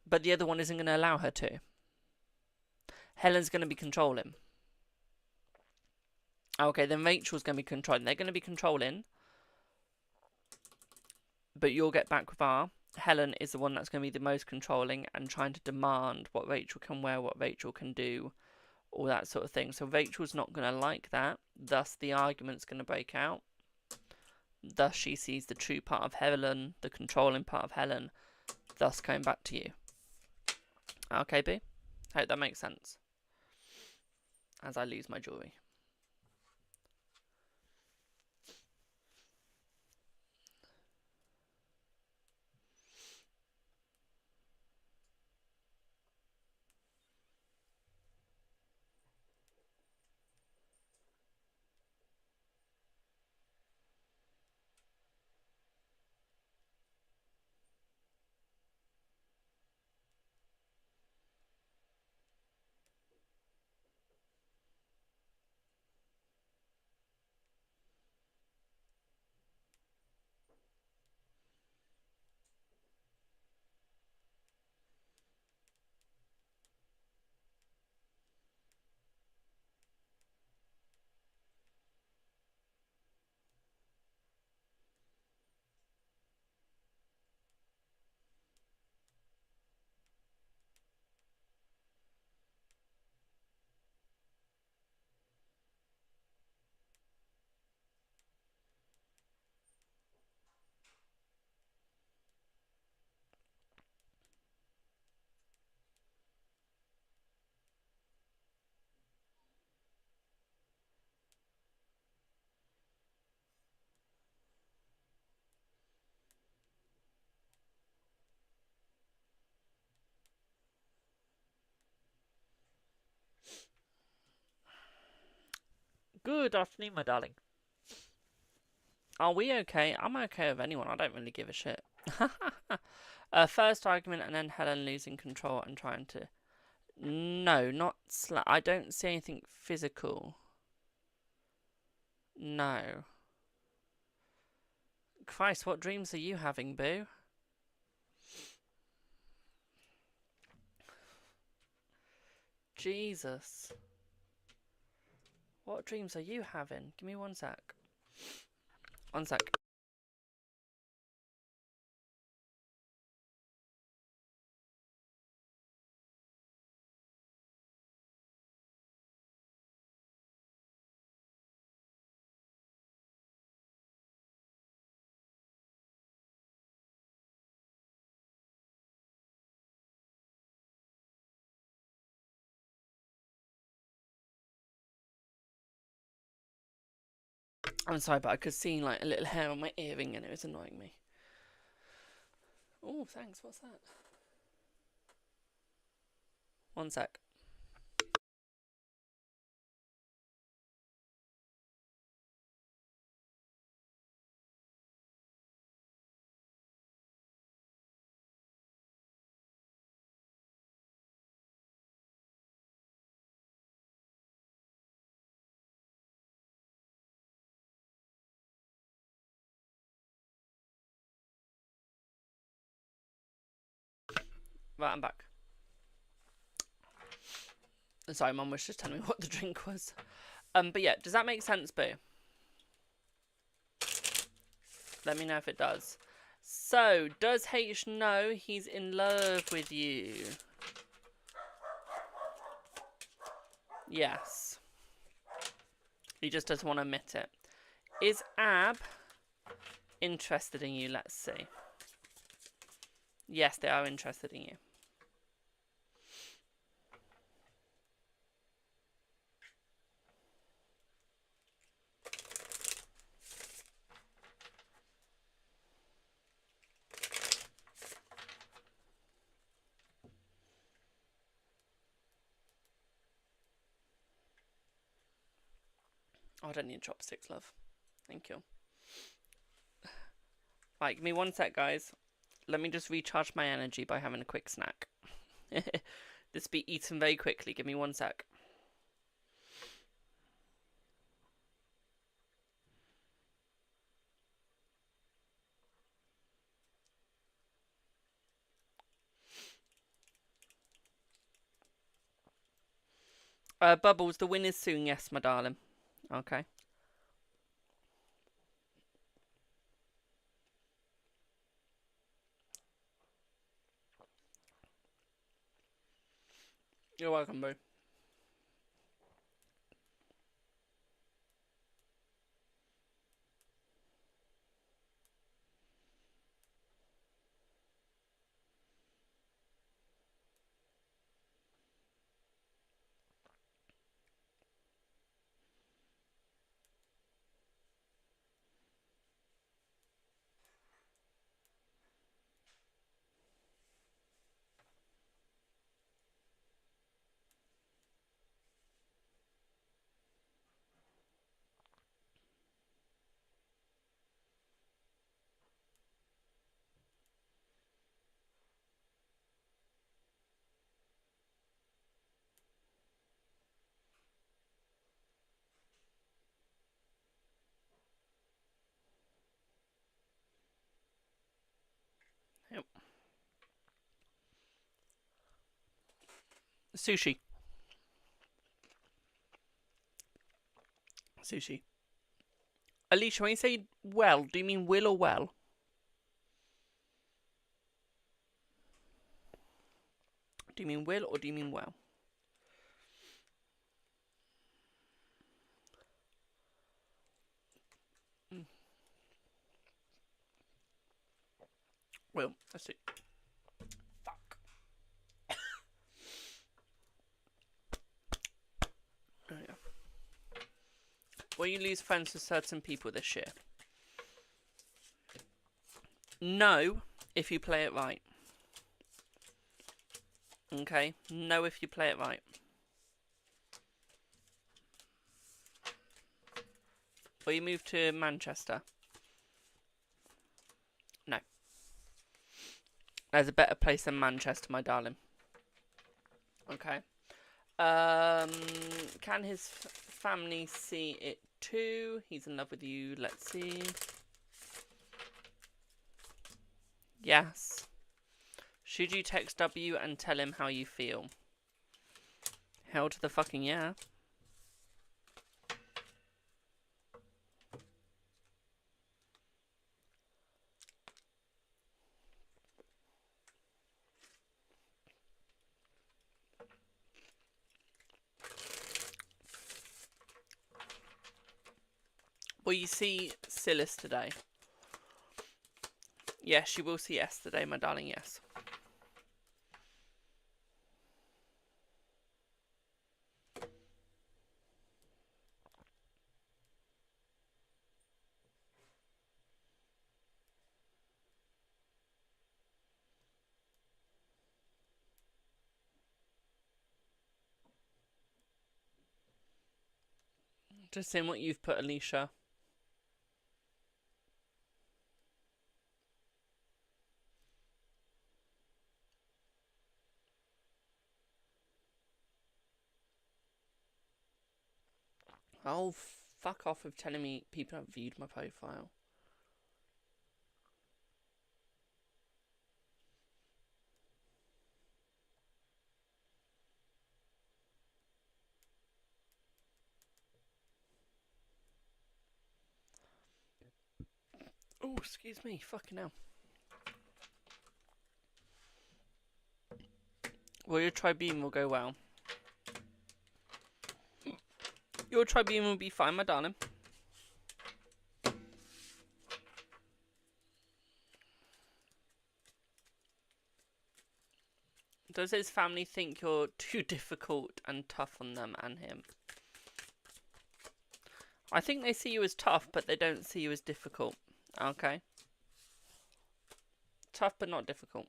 S1: but the other one isn't going to allow her to. Helen's going to be controlling. Okay, then Rachel's going to be controlling. They're going to be controlling, but you'll get back with R. Helen is the one that's going to be the most controlling and trying to demand what Rachel can wear, what Rachel can do, all that sort of thing. So Rachel's not going to like that. Thus, the argument's going to break out. Thus, she sees the true part of Helen, the controlling part of Helen, thus coming back to you. Okay, B? Hope that makes sense. As I lose my jewellery. Good afternoon, my darling. Are we okay? I'm okay with anyone. I don't really give a shit. First argument and then Helen losing control and trying to... No, not I don't see anything physical. No. Christ, what dreams are you having, boo? Jesus. What dreams are you having? Give me 1 sec. 1 sec. I'm sorry, but I could see like a little hair on my earring and it was annoying me. Oh, thanks. What's that? One sec. Right, I'm back. Sorry, Mum was just telling me what the drink was. But yeah, does that make sense, Boo? Let me know if it does. So, does H know he's in love with you? Yes. He just doesn't want to admit it. Is Ab interested in you? Let's see. Yes, they are interested in you. Oh, I don't need chopsticks, love. Thank you. Right, give me one sec, guys. Let me just recharge my energy by having a quick snack. This be eaten very quickly. Give me one sec. Bubbles, the win is soon, yes, my darling. Okay. You're welcome, boo. Yep. Sushi. Sushi. Alicia, when you say well, do you mean will or well? Do you mean will or do you mean well? Well, let's see. Fuck. Oh, yeah. Will you lose friends with certain people this year? No, if you play it right. Okay? No, if you play it right. Will you move to Manchester? No. There's a better place than Manchester, my darling. Okay. Can his family see it too? He's in love with you. Let's see. Yes. Should you text W and tell him how you feel? Hell to the fucking yeah. Will you see Silas today? Yes, you will see S today, my darling, yes. Just seeing what you've put, Alicia. Oh, fuck off with telling me people have viewed my profile. Oh, excuse me, fucking hell. Well, your tribune will go well. Your tribune will be fine, my darling. Does his family think you're too difficult and tough on them and him? I think they see you as tough, but they don't see you as difficult. Okay. Tough, but not difficult.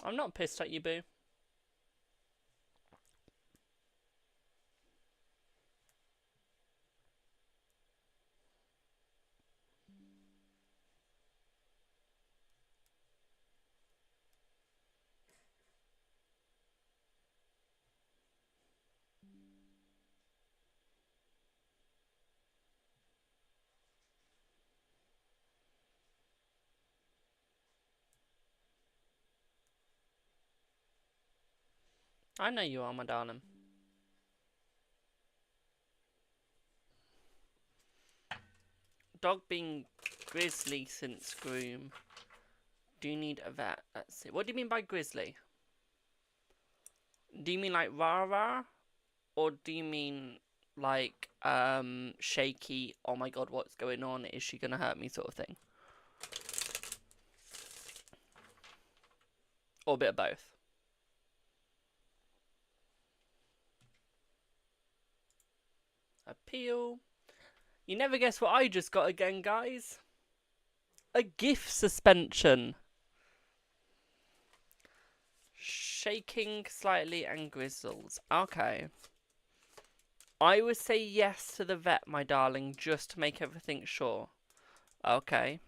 S1: I'm not pissed at you, boo. I know you are, my darling. Dog being grizzly since groom. Do you need a vet? Let's see. What do you mean by grizzly? Do you mean like rah-rah? Or do you mean like shaky, oh my god, what's going on? Is she gonna hurt me sort of thing? Or a bit of both. Appeal. You never guess what I just got again, guys. A gift suspension. Shaking slightly and grizzles. Okay. I would say yes to the vet, my darling, just to make everything sure. Okay.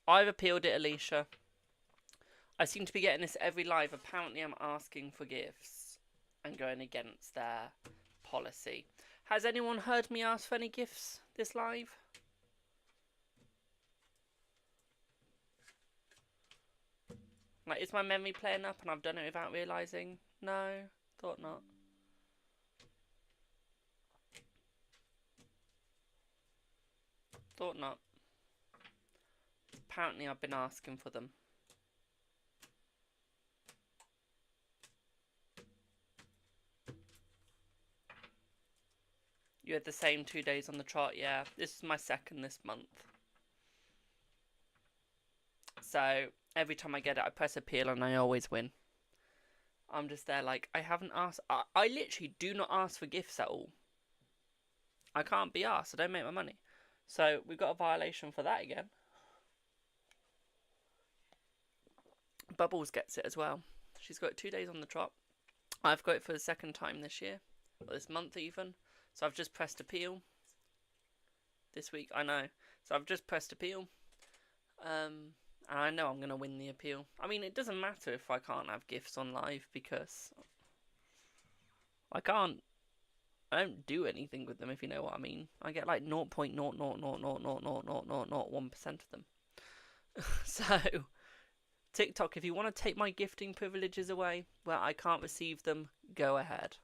S1: I've appealed it, Alicia. I seem to be getting this every live. Apparently I'm asking for gifts and going against their policy. Has anyone heard me ask for any gifts this live? Like, is my memory playing up and I've done it without realising? No, thought not. Thought not. Apparently I've been asking for them. You had the same 2 days on the trot, yeah. This is my second this month. So, every time I get it, I press appeal and I always win. I'm just there like, I haven't asked... I literally do not ask for gifts at all. I can't be asked, I don't make my money. So, we've got a violation for that again. Bubbles gets it as well. She's got it 2 days on the trot. I've got it for the second time this year. Or this month even. So I've just pressed appeal. This week, I know. So I've just pressed appeal. And I know I'm going to win the appeal. I mean, it doesn't matter if I can't have gifts on live because I don't do anything with them, if you know what I mean. I get like 0.000000001% of them. So, TikTok, if you want to take my gifting privileges away where I can't receive them, go ahead.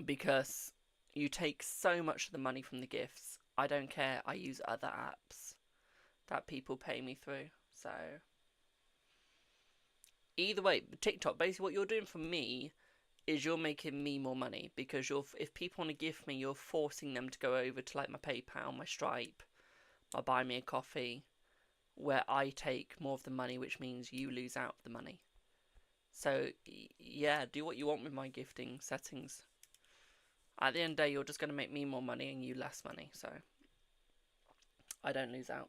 S1: Because you take so much of the money from the gifts. I don't care. I use other apps that people pay me through. So, either way, TikTok, basically what you're doing for me is you're making me more money. Because if people want to gift me, you're forcing them to go over to like my PayPal, my Stripe, my Buy Me a Coffee, where I take more of the money, which means you lose out the money. So, yeah, do what you want with my gifting settings. At the end of the day, you're just going to make me more money and you less money, so I don't lose out.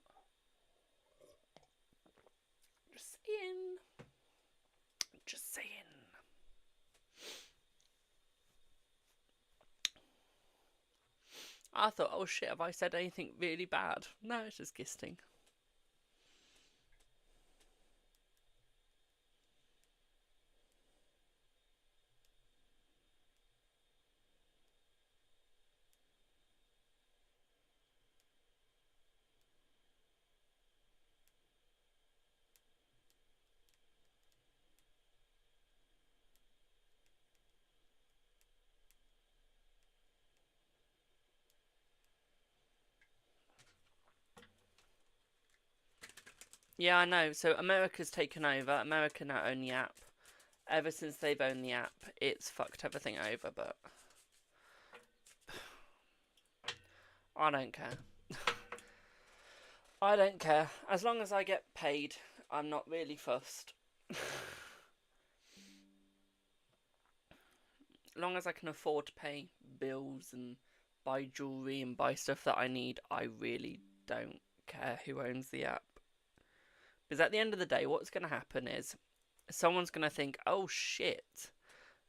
S1: Just saying. Just saying. I thought, oh shit, have I said anything really bad? No, it's just gisting. Yeah, I know. So America's taken over. America now own the app. Ever since they've owned the app, it's fucked everything over, but I don't care. I don't care. As long as I get paid, I'm not really fussed. As long as I can afford to pay bills and buy jewellery and buy stuff that I need, I really don't care who owns the app. Because at the end of the day, what's going to happen is someone's going to think, oh shit,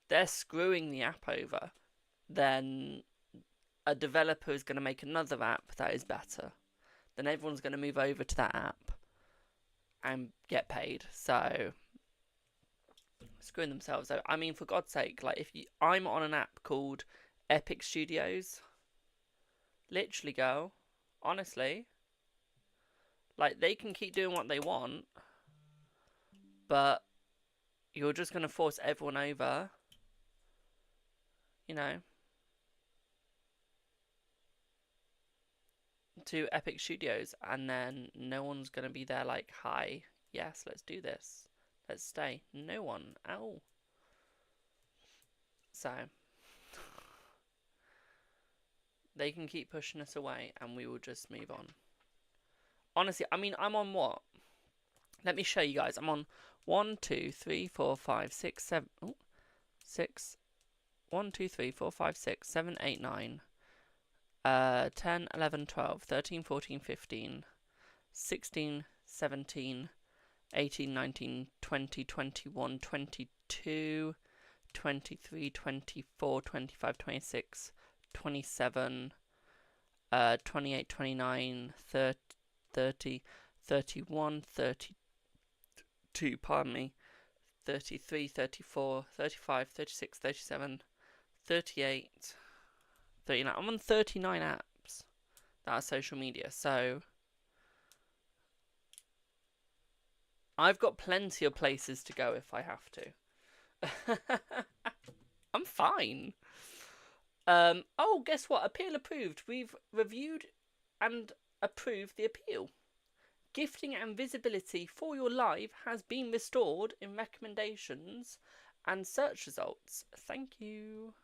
S1: they're screwing the app over. Then a developer is going to make another app that is better. Then everyone's going to move over to that app and get paid. So, screwing themselves out. I mean, for God's sake, like, I'm on an app called Epic Studios. Literally, girl. Honestly. Like, they can keep doing what they want, but you're just going to force everyone over, you know, to Epic Studios, and then no one's going to be there like, hi, yes, let's do this. Let's stay. No one. Ow. So, they can keep pushing us away, and we will just move on. Honestly, I mean, I'm on what? Let me show you guys. I'm on 1, 2, 3, 4, 5, 6, 7. Oh, 6. 1, 2, 3, 4, 5, 6, 7, 8, 9. 10, 11, 12, 13, 14, 15, 16, 17, 18, 19, 20, 21, 22, 23, 24, 25, 26, 27, 28, 29, 30, 31, 32, pardon me, 33, 34, 35, 36, 37, 38, 39. I'm on 39 apps that are social media, so I've got plenty of places to go if I have to. I'm fine. Oh, guess what? Appeal approved. We've reviewed and approved the appeal. Gifting and visibility for your live has been restored in recommendations and search results. Thank you.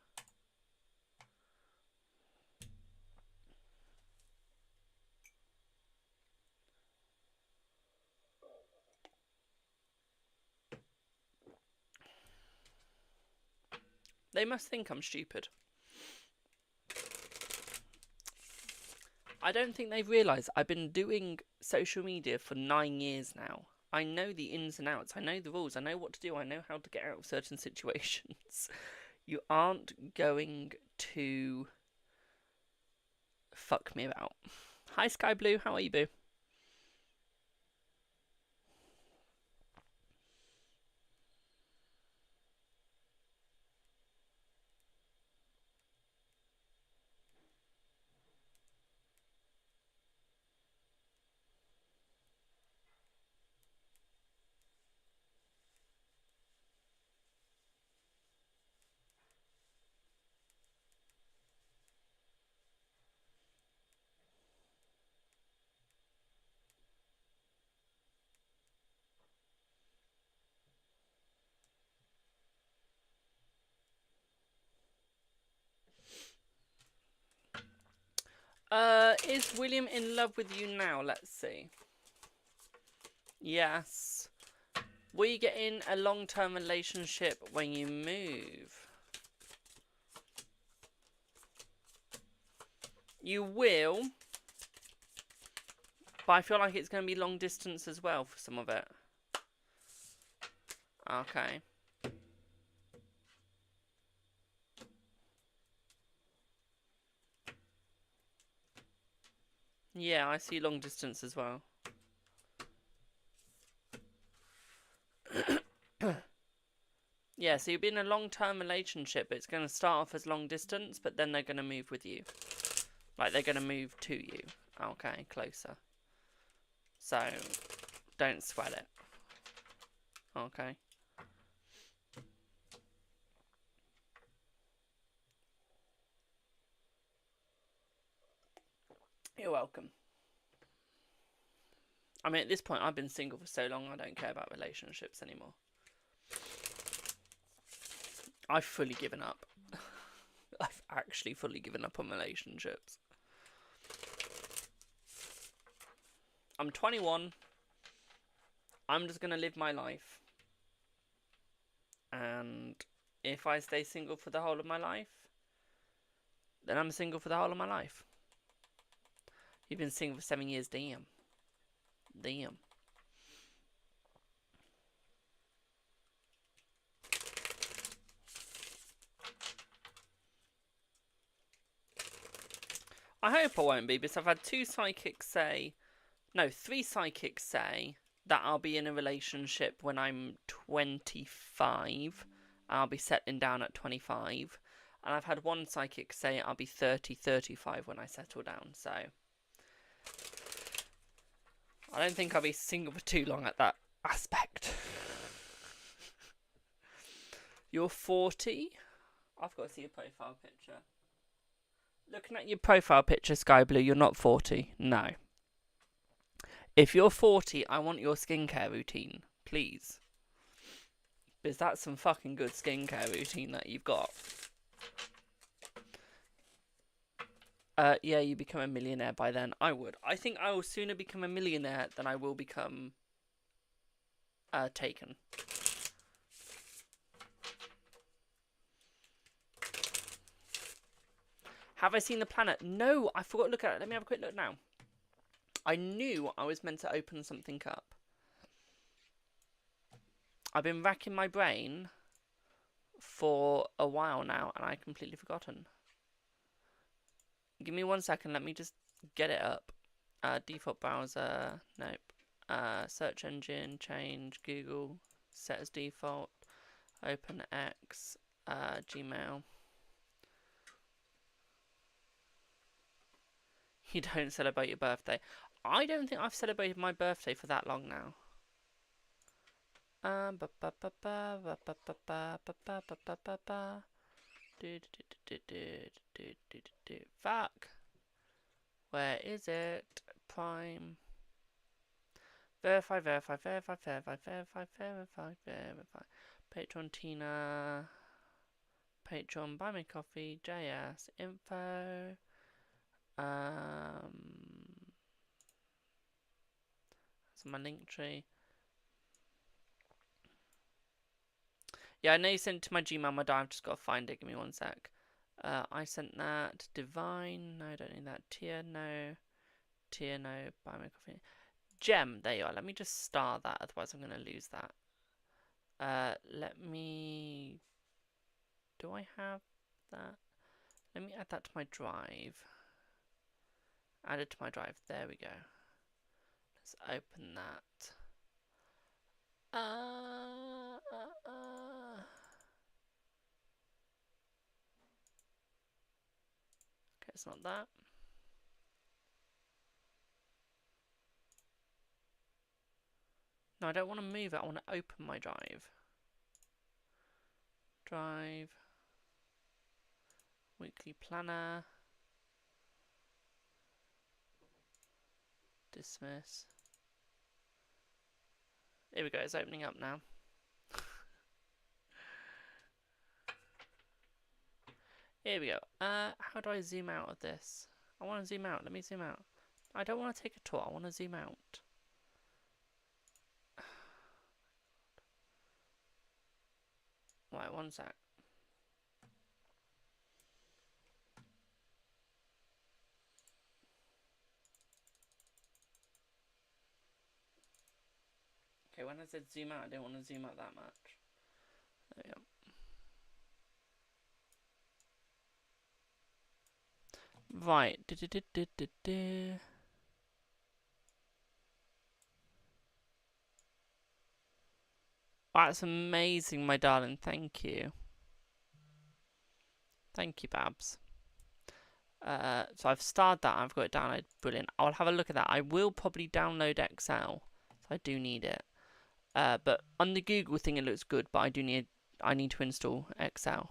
S1: They must think I'm stupid. I don't think they've realised I've been doing social media for 9 years now. I know the ins and outs. I know the rules. I know what to do. I know how to get out of certain situations. You aren't going to fuck me about. Hi, Sky Blue. How are you, boo? Is William in love with you now? Let's see. Yes. We get in a long-term relationship when you move. You will, but I feel like it's going to be long distance as well for some of it. Okay. Yeah, I see long distance as well. Yeah, so you'll be in a long-term relationship, but it's going to start off as long distance, but then they're going to move with you. Like, they're going to move to you. Okay, closer. So, don't sweat it. Okay. You're welcome. I mean, at this point, I've been single for so long, I don't care about relationships anymore. I've fully given up. I've actually fully given up on relationships. I'm 21. I'm just going to live my life. And if I stay single for the whole of my life, then I'm single for the whole of my life. You've been single for 7 years, damn. Damn. I hope I won't be, because I've had 3 psychics say that I'll be in a relationship when I'm 25. I'll be settling down at 25. And I've had 1 psychic say I'll be 30, 35 when I settle down, so I don't think I'll be single for too long at that aspect. You're 40? I've got to see your profile picture. Looking at your profile picture, Sky Blue, you're not 40. No. If you're 40, I want your skincare routine, please. Because that's some fucking good skincare routine that you've got. Yeah, you become a millionaire by then. I would. I think I will sooner become a millionaire than I will become taken. Have I seen the planet? No, I forgot to look at it. Let me have a quick look now. I knew I was meant to open something up. I've been racking my brain for a while now, and I've completely forgotten. Give me 1 second. Let me just get it up. Default browser. Nope. Search engine. Change. Google. Set as default. Open X. Gmail. You don't celebrate your birthday. I don't think I've celebrated my birthday for that long now. Fuck. Where is it? Prime. Verify. Patreon Tina. Patreon Buy Me Coffee. JS Info. That's my link tree. Yeah, I know you sent it to my Gmail, my I've just got to find it. Give me 1 sec. I sent that. Divine. No, I don't need that. Tier, no. Tier, no. Buy Me Coffee. Gem. There you are. Let me just star that, otherwise I'm going to lose that. Let me... Do I have that? Let me add that to my drive. Add it to my drive. There we go. Let's open that. Okay, it's not that. No, I don't want to move it. I want to open my drive. Drive. Weekly planner. Dismiss. Here we go. It's opening up now. Here we go. How do I zoom out of this? I want to zoom out. Let me zoom out. I don't want to take a tour. I want to zoom out. Right, 1 sec. when I said zoom out, I didn't want to zoom out that much. There we go. Right. That's amazing, my darling. Thank you. Thank you, Babs. So I've started that. I've got it downloaded. Brilliant. I'll have a look at that. I will probably download Excel. So I do need it. But on the Google thing, it looks good. But I need to install Excel.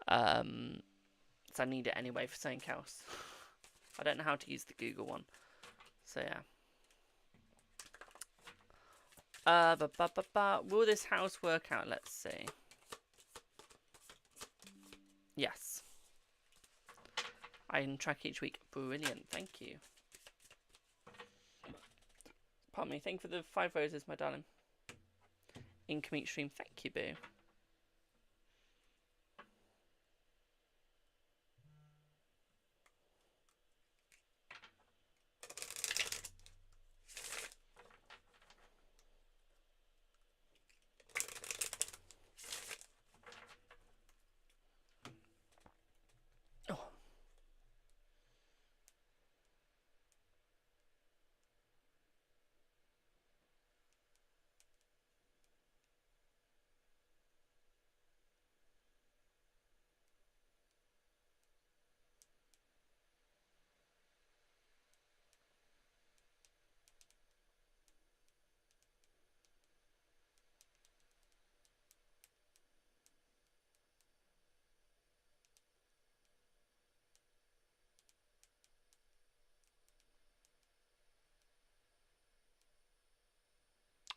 S1: So I need it anyway for something else. I don't know how to use the Google one. So yeah. Will this house work out? Let's see. Yes. I can track each week. Brilliant. Thank you. Pardon me. Thank you for the 5 roses, my darling. Incoming stream. Thank you, boo.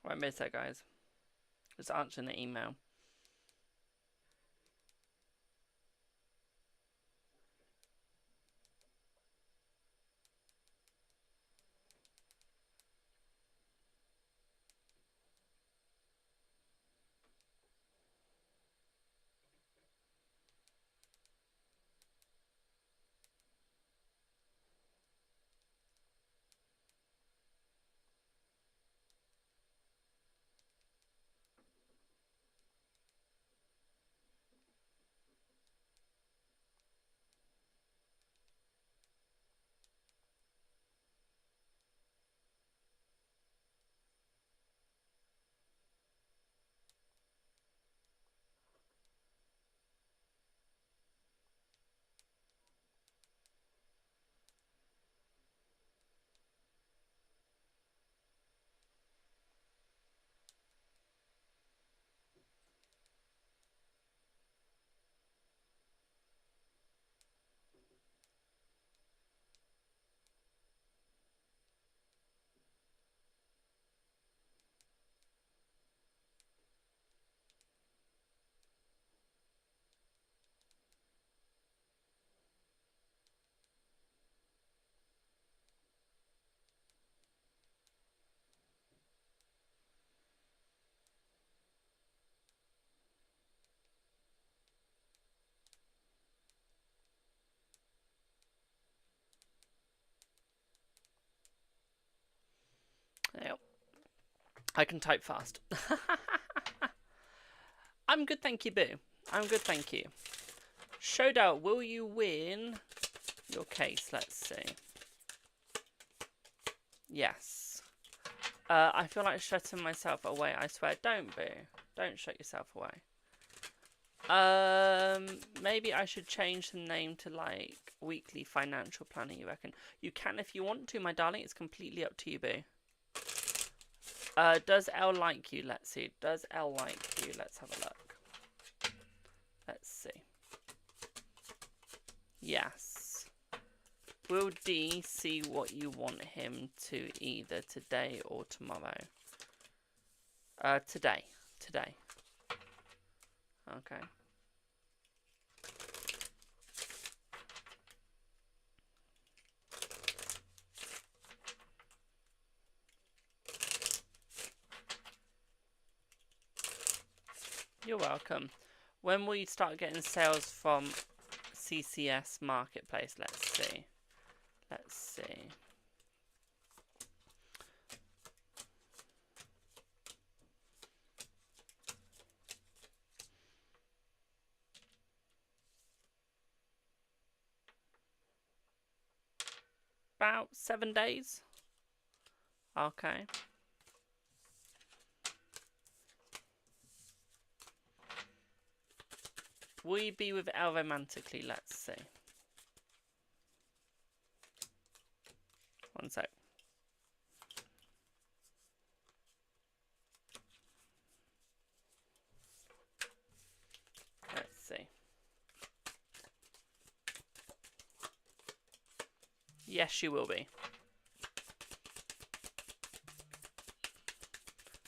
S1: Right, missed that, guys. Just answering the email. Yep. I can type fast. I'm good, thank you, boo. I'm good, thank you. Showdown, will you win your case? Let's see. Yes. I feel like shutting myself away. I swear, don't, boo. Don't shut yourself away. Maybe I should change the name to, like, weekly financial planner, you reckon? You can if you want to, my darling. It's completely up to you, boo. Does L like you? Let's see. Does L like you? Let's have a look. Let's see. Yes. Will D see what you want him to either today or tomorrow? Today. Today. Okay. You're welcome. When will you start getting sales from CCS Marketplace? Let's see. Let's see. about 7 days. Okay. Will you be with Elle romantically? Let's see. One sec. Let's see. Yes, you will be.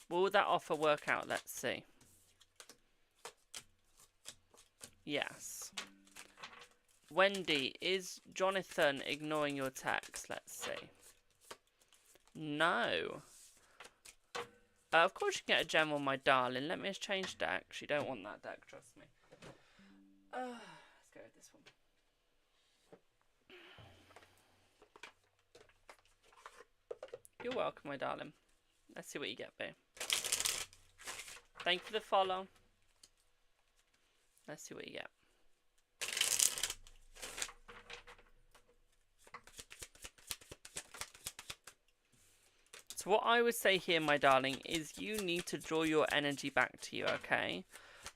S1: Will that offer work out? Let's see. Yes. Wendy, is Jonathan ignoring your text? Let's see. No. Of course you can get a gem on my darling. Let me just change decks. You don't want that deck, trust me. Let's go with this one. You're welcome, my darling. Let's see what you get, babe. Thank you for the follow. Let's see what you get. So what I would say here, my darling, is you need to draw your energy back to you, okay?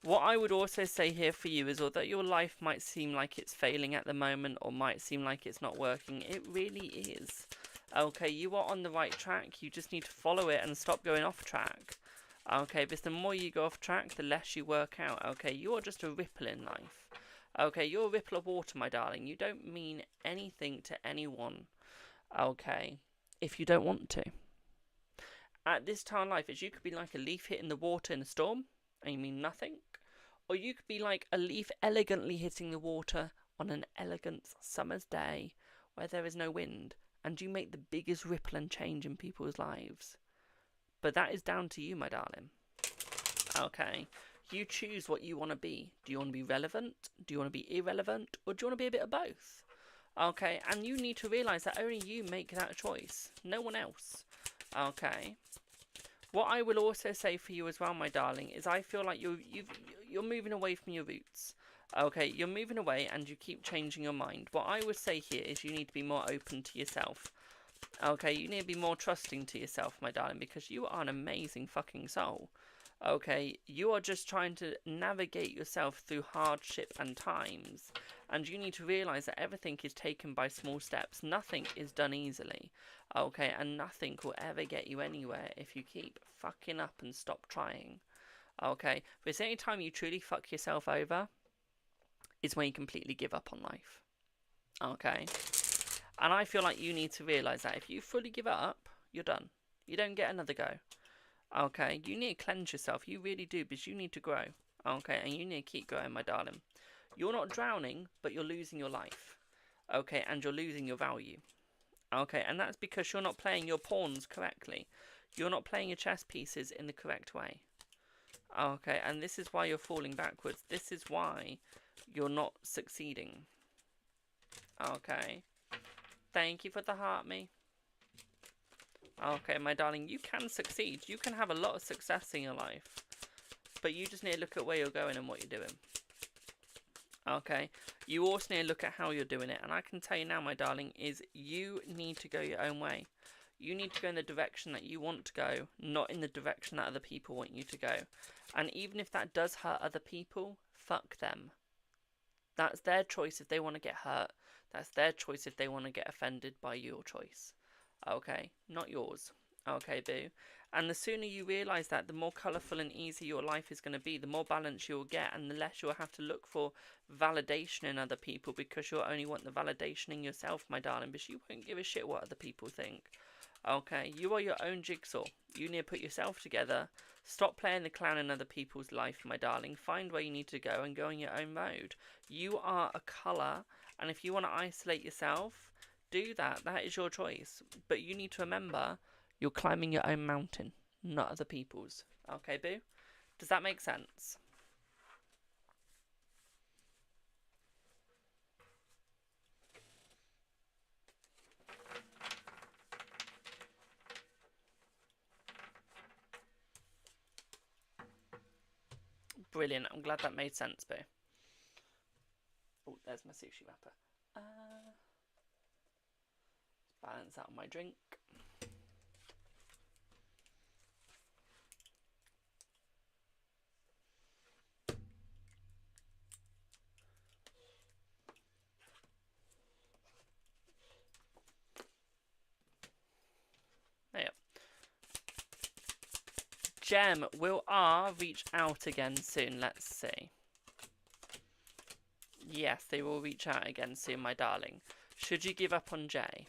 S1: What I would also say here for you is, although your life might seem like it's failing at the moment or might seem like it's not working, it really is. Okay, you are on the right track. You just need to follow it and stop going off track. Okay, because the more you go off track, the less you work out. Okay, you are just a ripple in life. Okay, you're a ripple of water, my darling. You don't mean anything to anyone. Okay, if you don't want to. At this time in life, as you could be like a leaf hitting the water in a storm, and you mean nothing. Or you could be like a leaf elegantly hitting the water on an elegant summer's day where there is no wind, and you make the biggest ripple and change in people's lives. But that is down to you, my darling. Okay, you choose what you want to be. Do you want to be relevant? Do you want to be irrelevant? Or do you want to be a bit of both? Okay, and you need to realise that only you make that choice. No one else. Okay. What I will also say for you as well, my darling, is I feel like you're moving away from your roots. Okay, you're moving away and you keep changing your mind. What I would say here is you need to be more open to yourself. Okay, you need to be more trusting to yourself, my darling, because you are an amazing fucking soul. Okay, you are just trying to navigate yourself through hardship and times. And you need to realise that everything is taken by small steps. Nothing is done easily. Okay, and nothing will ever get you anywhere if you keep fucking up and stop trying. Okay, but the only time you truly fuck yourself over is when you completely give up on life. Okay, and I feel like you need to realise that if you fully give up, you're done. You don't get another go. Okay, you need to cleanse yourself. You really do, because you need to grow. Okay, and you need to keep growing, my darling. You're not drowning, but you're losing your life. Okay, and you're losing your value. Okay, and that's because you're not playing your pawns correctly. You're not playing your chess pieces in the correct way. Okay, and this is why you're falling backwards. This is why you're not succeeding. Okay. Thank you for the heart, me. Okay, my darling, you can succeed. You can have a lot of success in your life. But you just need to look at where you're going and what you're doing. Okay, you also need to look at how you're doing it. And I can tell you now, my darling, is you need to go your own way. You need to go in the direction that you want to go, not in the direction that other people want you to go. And even if that does hurt other people, fuck them. That's their choice if they want to get hurt. That's their choice if they want to get offended by your choice. Okay, not yours. Okay, boo. And the sooner you realise that, the more colourful and easy your life is going to be, the more balance you'll get, and the less you'll have to look for validation in other people, because you'll only want the validation in yourself, my darling, because you won't give a shit what other people think. Okay, you are your own jigsaw. You need to put yourself together. Stop playing the clown in other people's life, my darling. Find where you need to go and go on your own road. You are a colour, and if you want to isolate yourself, do that. That is your choice. But you need to remember, you're climbing your own mountain, not other people's. Okay, boo? Does that make sense? Brilliant. I'm glad that made sense, boo. Oh, there's my sushi wrapper. Balance out my drink. There. Gem, will R reach out again soon? Let's see. Yes, they will reach out again soon, my darling. Should you give up on J?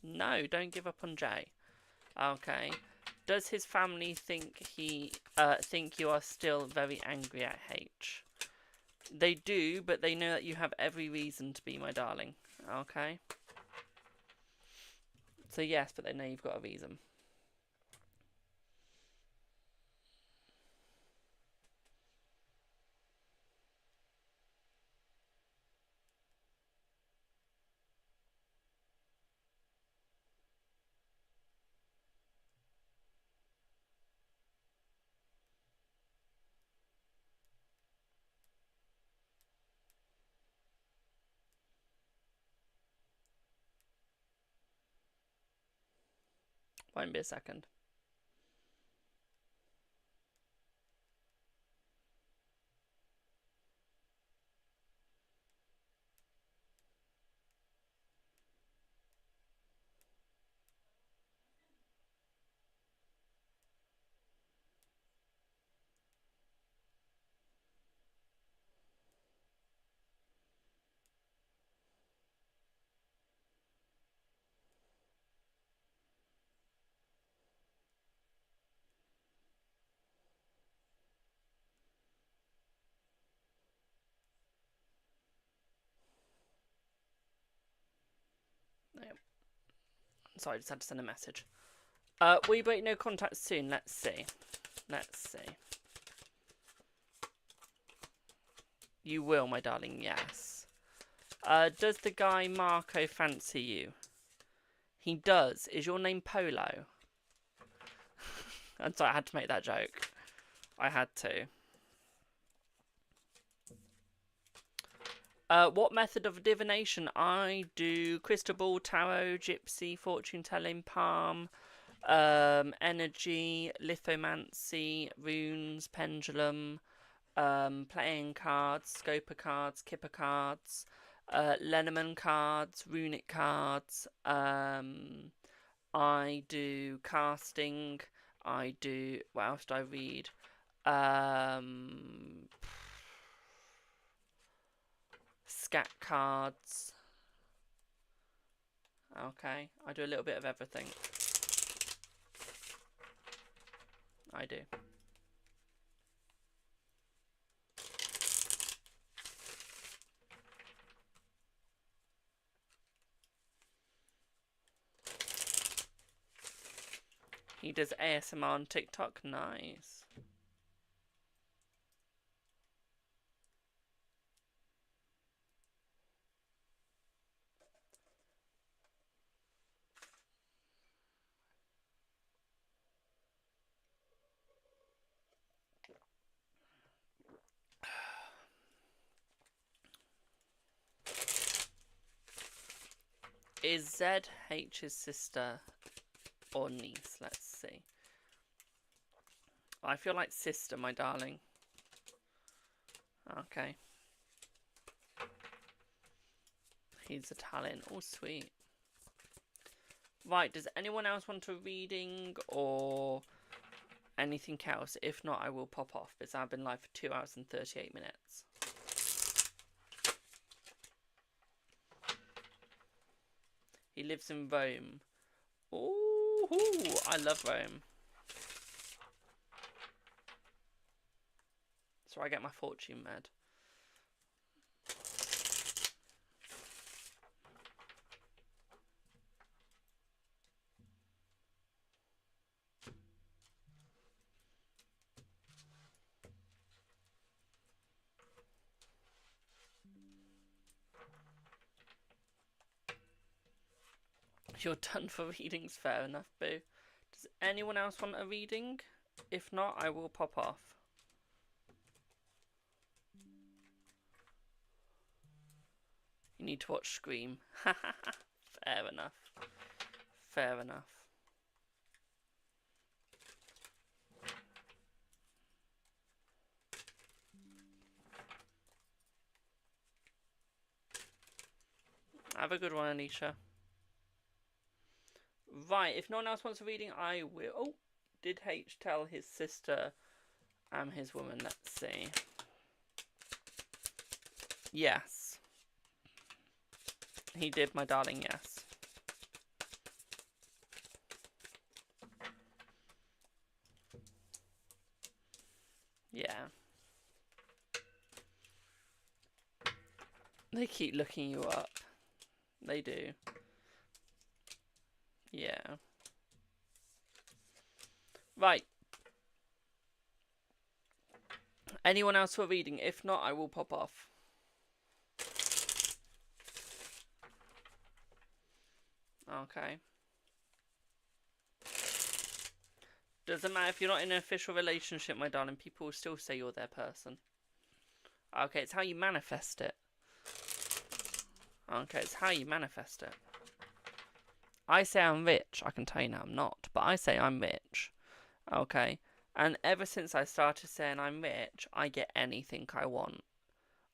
S1: No, don't give up on J. Okay. Does his family think you are still very angry at H? They do, but they know that you have every reason to be, my darling. Okay. So yes, but they know you've got a reason. Won't be a second. Yep. Sorry, I just had to send a message. Will you break no contact soon? Let's see. Let's see. You will, my darling, yes. Does the guy Marco fancy you? He does. Is your name Polo? I'm sorry, I had to make that joke. I had to. What method of divination? I do crystal ball, tarot, gypsy, fortune telling, palm, energy, lithomancy, runes, pendulum, playing cards, scoper cards, kipper cards, Lenormand cards, runic cards. I do casting. I do. What else do I read? Scat cards. Okay, I do a little bit of everything. I do. He does ASMR on TikTok. Nice. Is Z H's sister or niece? Let's see. I feel like sister, my darling. Okay. He's Italian. Oh, sweet. Right, does anyone else want a reading or anything else? If not, I will pop off because I've been live for 2 hours and 38 minutes. He lives in Rome. Ooh, I love Rome. So I get my fortune med. You're done for readings, fair enough, boo. Does anyone else want a reading? If not, I will pop off. You need to watch Scream. Fair enough. Fair enough. Have a good one, Anisha. Right, if no one else wants a reading, I will. Oh, did H tell his sister I'm his woman? Let's see. Yes. He did, my darling, yes. Yeah. They keep looking you up. They do. Yeah. Right. Anyone else for a reading? If not, I will pop off. Okay. Doesn't matter if you're not in an official relationship, my darling. People will still say you're their person. Okay, it's how you manifest it. Okay, it's how you manifest it. I say I'm rich. I can tell you now I'm not. But I say I'm rich. Okay. And ever since I started saying I'm rich, I get anything I want.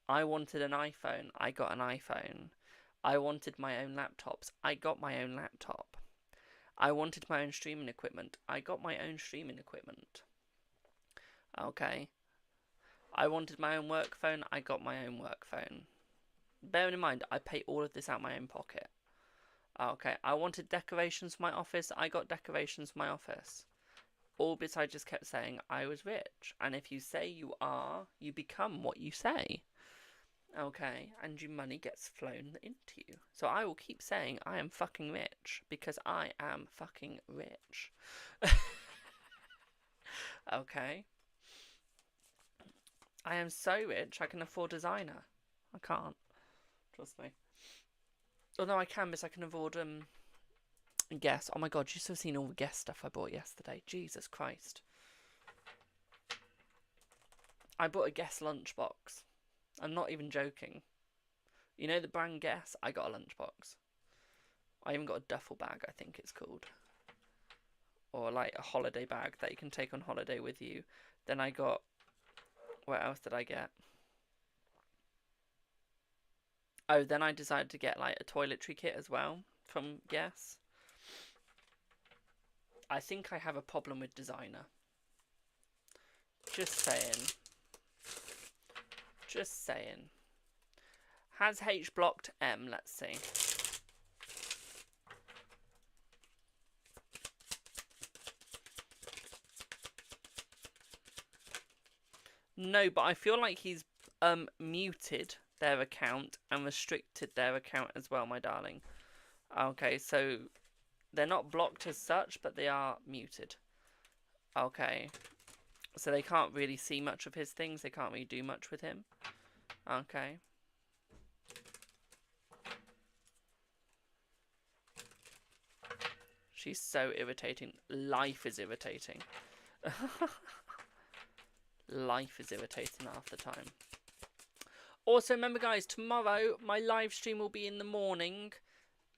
S1: I wanted an iPhone. I got an iPhone. I wanted my own laptops. I got my own laptop. I wanted my own streaming equipment. I got my own streaming equipment. Okay. I wanted my own work phone. I got my own work phone. Bearing in mind, I pay all of this out of my own pocket. Okay. I wanted decorations for my office. I got decorations for my office. All because I just kept saying I was rich. And if you say you are, you become what you say. Okay, and your money gets flown into you. So I will keep saying I am fucking rich because I am fucking rich. Okay. I am so rich I can afford designer. I can't. Trust me. Oh no, I can because I can afford Guess. Oh my god, you should have seen all the Guess stuff I bought yesterday. Jesus Christ. I bought a Guess lunchbox. I'm not even joking. You know the brand Guess? I got a lunchbox. I even got a duffel bag, I think it's called. Or like a holiday bag that you can take on holiday with you. Then I got... What else did I get? Oh, then I decided to get like a toiletry kit as well from Guess. I think I have a problem with designer. Just saying. Just saying. Has H blocked M? Let's see. No, but I feel like he's muted their account and restricted their account as well, my darling. Okay, so they're not blocked as such, but they are muted. Okay. So they can't really see much of his things. They can't really do much with him. Okay. She's so irritating. Life is irritating. Life is irritating half the time. Also, remember guys, tomorrow my live stream will be in the morning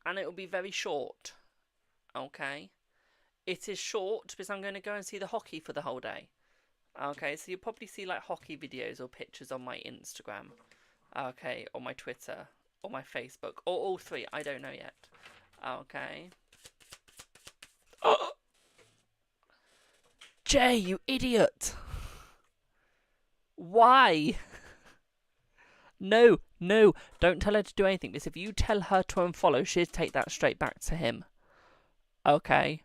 S1: and it will be very short. Okay. It is short because I'm going to go and see the hockey for the whole day. Okay, so you'll probably see like hockey videos or pictures on my Instagram. Okay, or my Twitter, or my Facebook, or all three. I don't know yet. Okay. Oh! Jay, you idiot! Why? No, no, don't tell her to do anything, because if you tell her to unfollow, she'll take that straight back to him. Okay?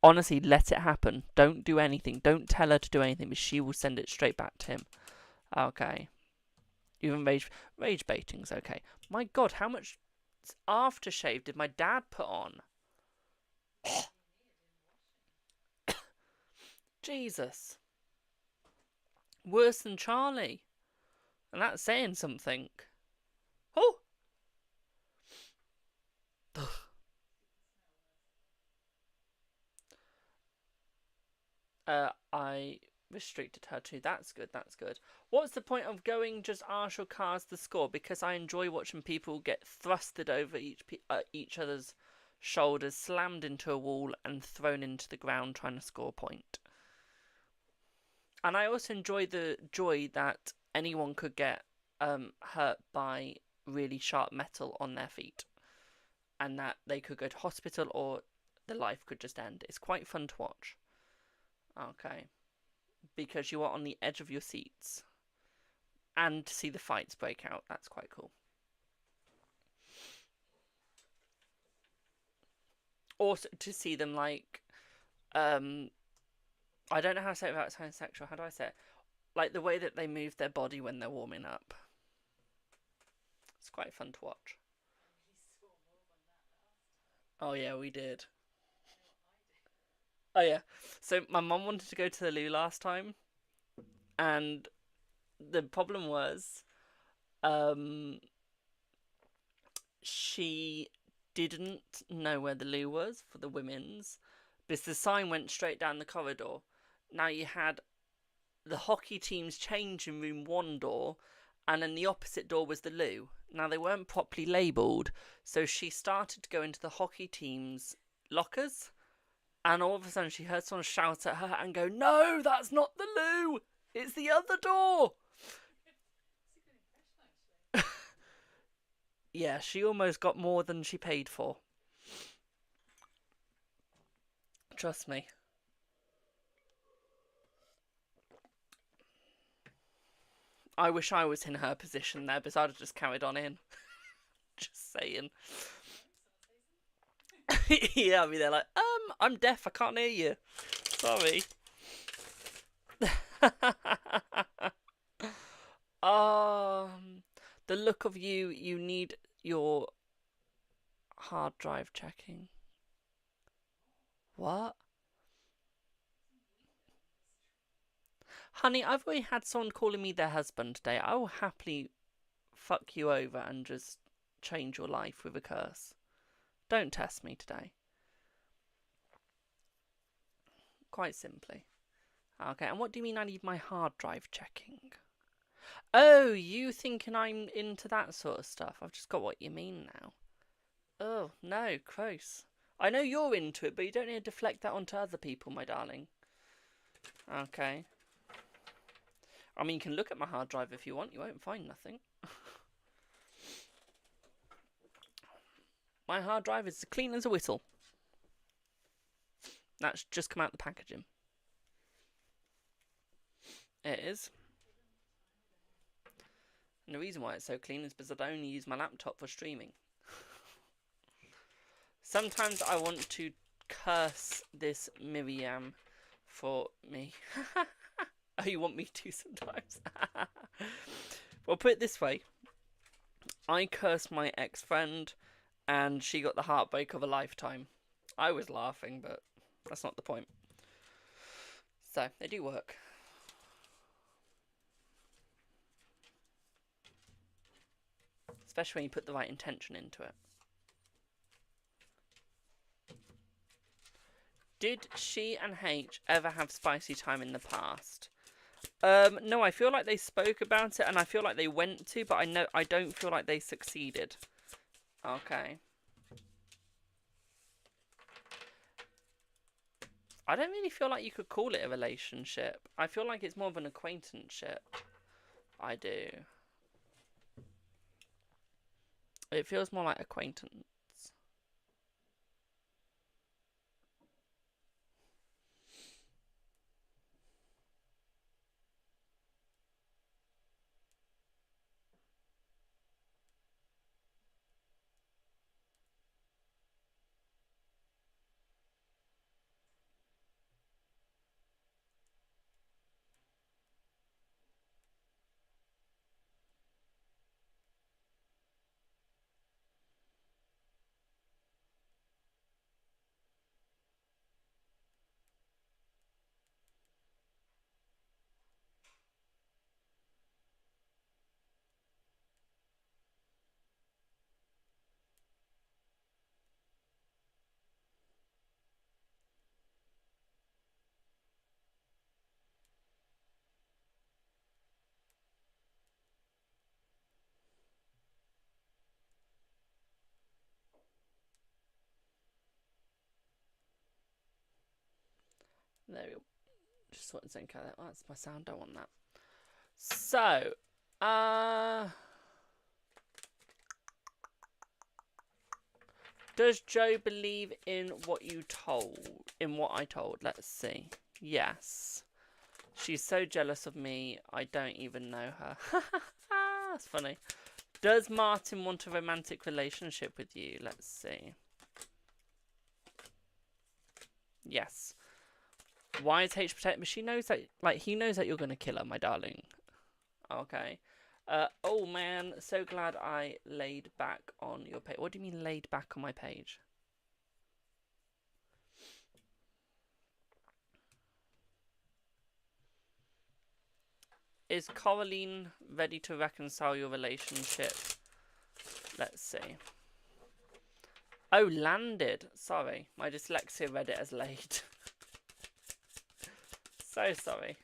S1: Honestly, let it happen. Don't do anything. Don't tell her to do anything, because she will send it straight back to him. Okay. Even rage baiting's okay. My god, how much aftershave did my dad put on? Jesus. Worse than Charlie. And that's saying something. Oh! I restricted her to. That's good, that's good. What's the point of going just Arsh or Cars the score? Because I enjoy watching people get thrusted over each other's shoulders, slammed into a wall, and thrown into the ground trying to score a point. And I also enjoy the joy that anyone could get hurt by really sharp metal on their feet, and that they could go to hospital or their life could just end. It's quite fun to watch. Okay. Because you are on the edge of your seats. And to see the fights break out. That's quite cool. Also to see them like I don't know how to say it without sounding sexual. How do I say it? Like the way that they move their body when they're warming up. It's quite fun to watch. Oh yeah, we did. Oh yeah. So my mum wanted to go to the loo last time, and the problem was, she didn't know where the loo was for the women's, because the sign went straight down the corridor. Now you had the hockey team's changing room one door, and then the opposite door was the loo. Now they weren't properly labelled, so she started to go into the hockey team's lockers, and all of a sudden she heard someone shout at her and go, "No, that's not the loo! It's the other door!" Yeah, she almost got more than she paid for. Trust me. I wish I was in her position there, because I'd have just carried on in. Just saying. Yeah, I mean, they're like, I'm deaf, I can't hear you. Sorry. The look of you, you need your hard drive checking. What? Honey, I've already had someone calling me their husband today. I will happily fuck you over and just change your life with a curse. Don't test me today. Quite simply. Okay, and what do you mean I need my hard drive checking? Oh, you thinking I'm into that sort of stuff? I've just got what you mean now. Oh, no, gross. I know you're into it, but you don't need to deflect that onto other people, my darling. Okay. I mean, you can look at my hard drive if you want. You won't find nothing. My hard drive is as clean as a whistle. That's just come out the packaging. It is. And the reason why it's so clean is because I only use my laptop for streaming. Sometimes I want to curse this Miriam for me. Oh, you want me to sometimes? Well, put it this way. I cursed my ex-friend, and she got the heartbreak of a lifetime. I was laughing, but that's not the point. So, they do work. Especially when you put the right intention into it. Did she and H ever have spicy time in the past? No, I feel like they spoke about it, and I feel like they went to, but I don't feel like they succeeded. Okay. I don't really feel like you could call it a relationship. I feel like it's more of an acquaintanceship. I do. It feels more like acquaintance. There we go. Just wanted to think of that. Oh, that's my sound. Don't want that. So, does Joe believe in what you told? In what I told? Let's see. Yes. She's so jealous of me, I don't even know her. That's funny. Does Martin want a romantic relationship with you? Let's see. Yes. Why is H protect me? She knows that, like, he knows that you're going to kill her, my darling. Okay. Oh man, so glad I laid back on your page. What do you mean laid back on my page? Is Coraline ready to reconcile your relationship? Let's see. Oh, landed. Sorry, my dyslexia read it as laid. So sorry.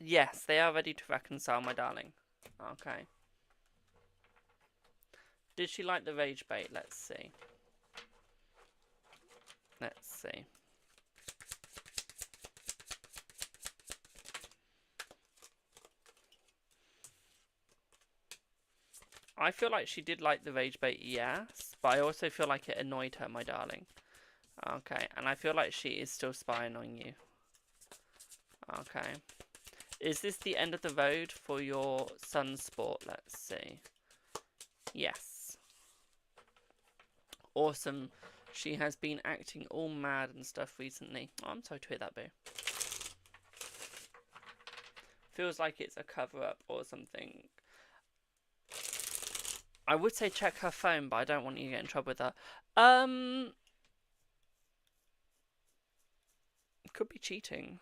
S1: Yes, they are ready to reconcile, my darling. Okay. Did she like the rage bait? Let's see. Let's see. I feel like she did like the rage bait, yes. But I also feel like it annoyed her, my darling. Okay, and I feel like she is still spying on you. Okay. Is this the end of the road for your son's sport? Let's see. Yes. Awesome. She has been acting all mad and stuff recently. Oh, I'm sorry to hear that, boo. Feels like it's a cover-up or something. I would say check her phone, but I don't want you to get in trouble with her. Could be cheating.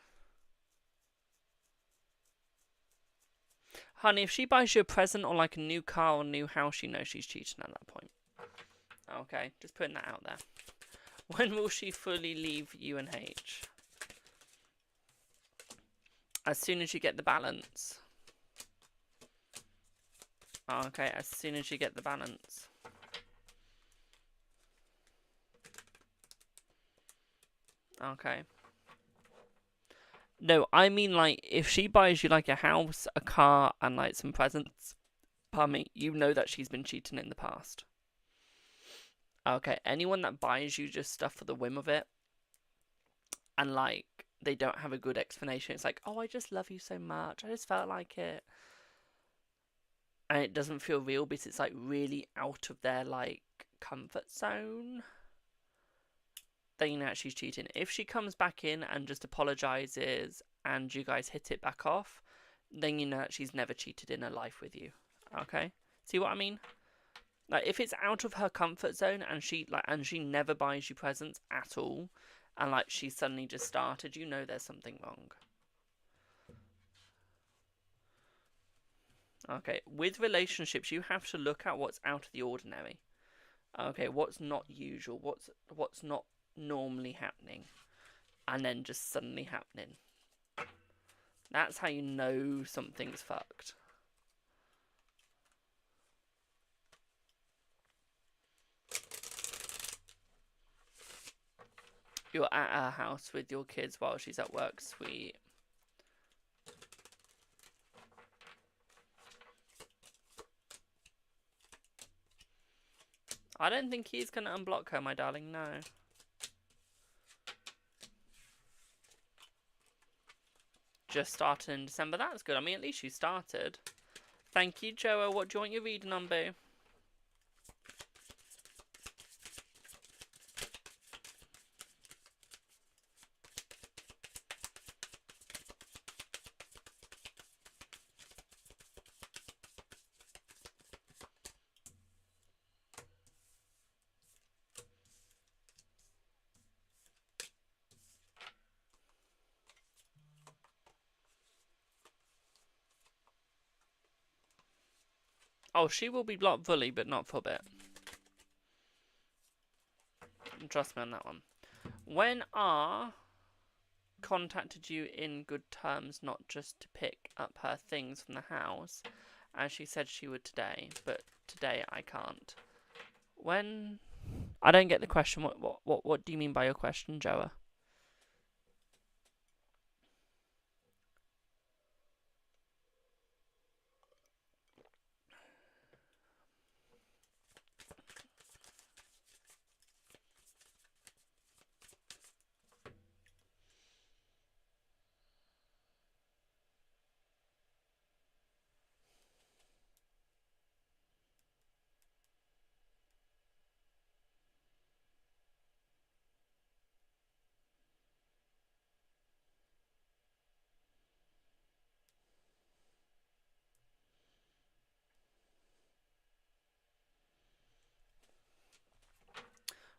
S1: Honey, if she buys you a present or like a new car or a new house, you know she's cheating at that point. Okay, just putting that out there. When will she fully leave you and H? As soon as you get the balance. Okay, as soon as you get the balance. Okay. No, I mean, like, if she buys you, like, a house, a car, and, like, some presents, pardon me, you know that she's been cheating in the past. Okay, anyone that buys you just stuff for the whim of it, and, like, they don't have a good explanation, it's like, oh, I just love you so much, I just felt like it. And it doesn't feel real because it's, like, really out of their, like, comfort zone. Then you know she's cheating. If she comes back in and just apologizes and you guys hit it back off, then you know that she's never cheated in her life with you. Okay? See what I mean? Like, if it's out of her comfort zone and she never buys you presents at all, and like she suddenly just started, you know there's something wrong. Okay, with relationships you have to look at what's out of the ordinary. Okay, what's not usual, what's not normally happening, and then just suddenly happening. That's how you know something's fucked. You're at her house with your kids while she's at work, sweet. I don't think he's going to unblock her, my darling, no. Just started in December, that's good. I mean, at least you started. Thank you, Joa. What do you want your reading on, boo? Oh, she will be blocked fully, but not for a bit. Trust me on that one. When are contacted you in good terms, not just to pick up her things from the house, as she said she would today, but today I can't. When... I don't get the question. What do you mean by your question, Joa?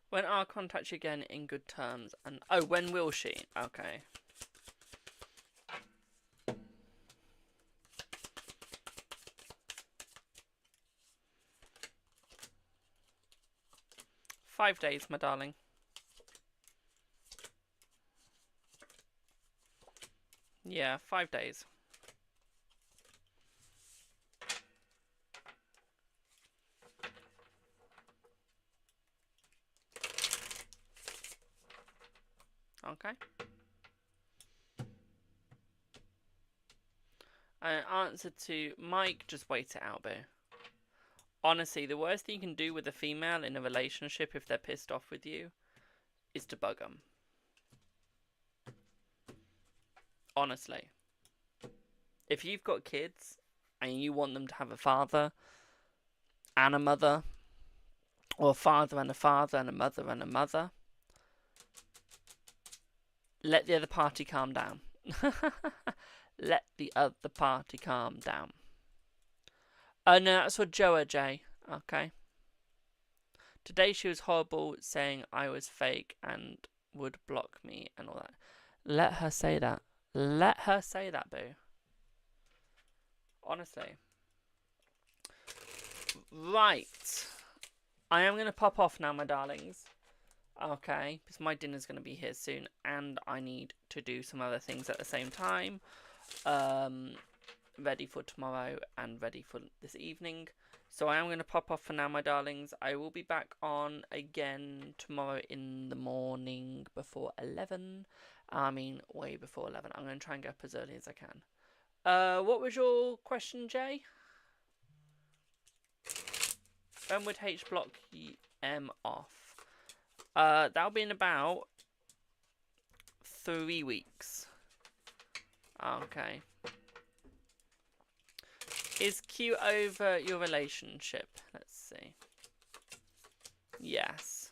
S1: When I'll contact you again in good terms. And oh, when will she? Okay. "5 days, my darling." Yeah, 5 days. Okay. And answer to Mike, just wait it out, boo. Honestly, the worst thing you can do with a female in a relationship if they're pissed off with you is to bug them. Honestly. If you've got kids and you want them to have a father and a mother, or a father and a father and a mother and a mother, let the other party calm down. Let the other party calm down. Oh no, that's for Joa J. Okay. Today she was horrible, saying I was fake and would block me and all that. Let her say that. Let her say that, boo. Honestly. Right. I am going to pop off now, my darlings. Okay, because my dinner's going to be here soon, and I need to do some other things at the same time. Ready for tomorrow and ready for this evening. So I am going to pop off for now, my darlings. I will be back on again tomorrow in the morning before 11. I mean, way before 11. I'm going to try and get up as early as I can. What was your question, Jay? When would H block M off? That'll be in about 3 weeks. Okay. Is Q over your relationship? Let's see. Yes.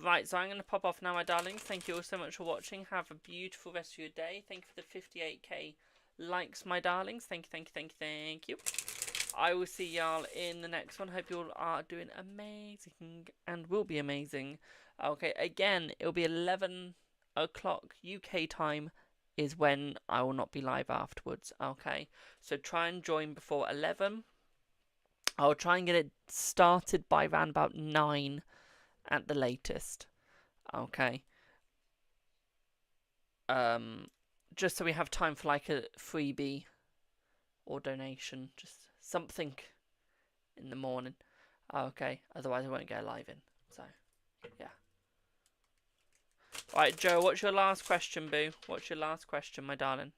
S1: Right, so I'm going to pop off now, my darlings. Thank you all so much for watching. Have a beautiful rest of your day. Thank you for the 58k likes, my darlings. Thank you, thank you, thank you, thank you. I will see y'all in the next one. Hope you all are doing amazing and will be amazing. Okay, again, it'll be 11 o'clock UK time is when I will not be live afterwards. Okay, so try and join before 11. I'll try and get it started by around about 9 at the latest. Okay. Just so we have time for like a freebie or donation, just something in the morning. Okay, otherwise I won't go live in. So, yeah. Alright, Joe, what's your last question, boo? What's your last question, my darling?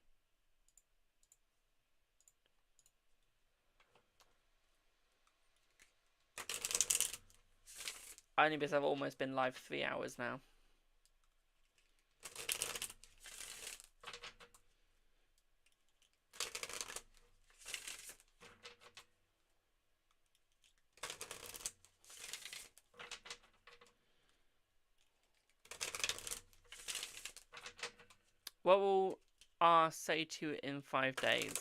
S1: Only because I've almost been live 3 hours now. What will R say to you in 5 days?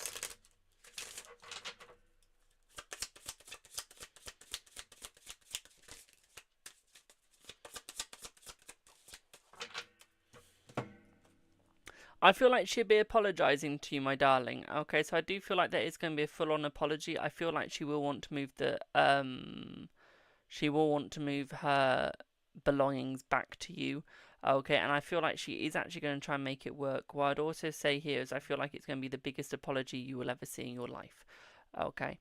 S1: I feel like she'll be apologising to you, my darling. Okay, so I do feel like there is going to be a full-on apology. I feel like she will want to move the she will want to move her belongings back to you. Okay, and I feel like she is actually going to try and make it work. What I'd also say here is I feel like it's going to be the biggest apology you will ever see in your life. Okay.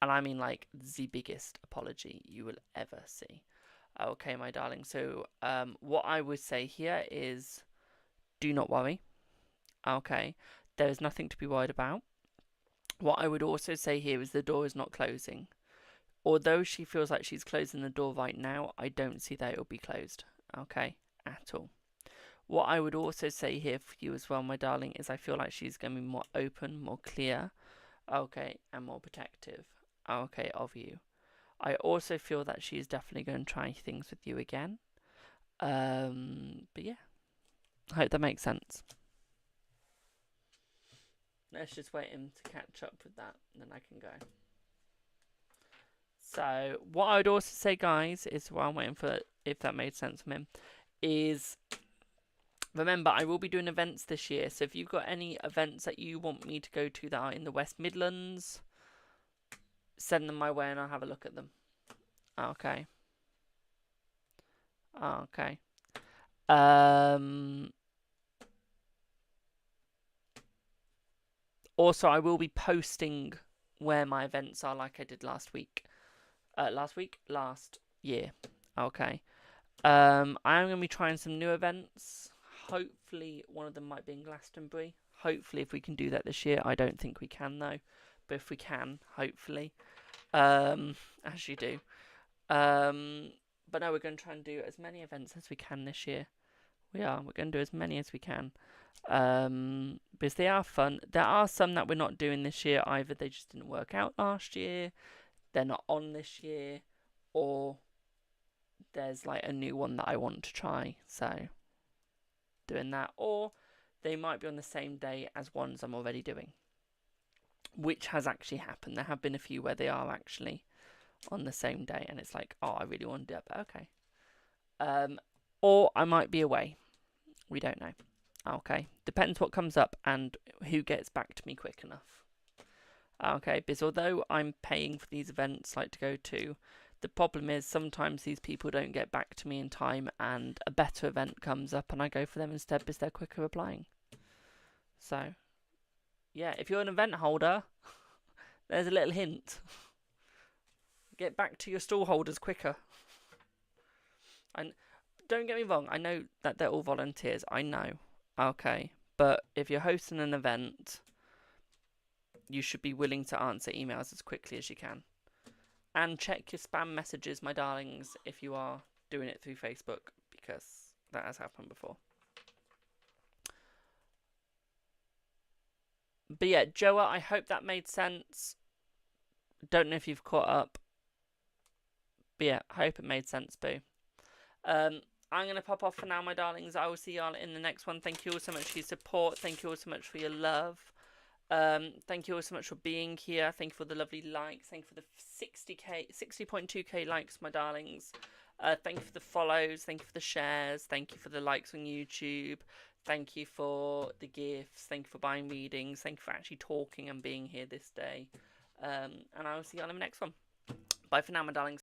S1: And I mean like the biggest apology you will ever see. Okay, my darling. So, what I would say here is do not worry. Okay. There is nothing to be worried about. What I would also say here is the door is not closing. Although she feels like she's closing the door right now, I don't see that it will be closed. Okay, at all. What I would also say here for you as well, my darling, is I feel like she's going to be more open, more clear, okay, and more protective, okay, of you. I also feel that she's definitely going to try things with you again. But yeah, I hope that makes sense. Let's just wait him to catch up with that, and then I can go. So, what I would also say, guys, is while I'm waiting for if that made sense from him, is remember, I will be doing events this year. So, if you've got any events that you want me to go to that are in the West Midlands, send them my way and I'll have a look at them. Okay. Okay. Also, I will be posting where my events are like I did last week. Last year. Okay. I am going to be trying some new events. Hopefully, one of them might be in Glastonbury. Hopefully, if we can do that this year. I don't think we can, though. But if we can, hopefully. As you do. But no, we're going to try and do as many events as we can this year. We are. We're going to do as many as we can. Because they are fun. There are some that we're not doing this year. Either they just didn't work out last year, they're not on this year, or there's like a new one that I want to try. So, doing that. Or they might be on the same day as ones I'm already doing. Which has actually happened. There have been a few where they are actually on the same day. And it's like, oh, I really want to do it, but okay. Or I might be away. We don't know. Okay. Depends what comes up and who gets back to me quick enough. Okay. Because although I'm paying for these events like to go to, the problem is sometimes these people don't get back to me in time and a better event comes up and I go for them instead because they're quicker replying. So, yeah, if you're an event holder, there's a little hint. Get back to your stall holders quicker. And don't get me wrong, I know that they're all volunteers. I know. Okay. But if you're hosting an event, you should be willing to answer emails as quickly as you can. And check your spam messages, my darlings, if you are doing it through Facebook, because that has happened before. But yeah, Joa, I hope that made sense. Don't know if you've caught up. But yeah, I hope it made sense, boo. I'm going to pop off for now, my darlings. I will see y'all in the next one. Thank you all so much for your support. Thank you all so much for your love. Thank you all so much for being here. Thank you for the lovely likes. Thank you for the 60.2k likes, my darlings. Thank you for the follows. Thank you for the shares. Thank you for the likes on YouTube. Thank you for the gifts. Thank you for buying readings. Thank you for actually talking and being here this day. And I will see you on the next one. Bye for now, my darlings.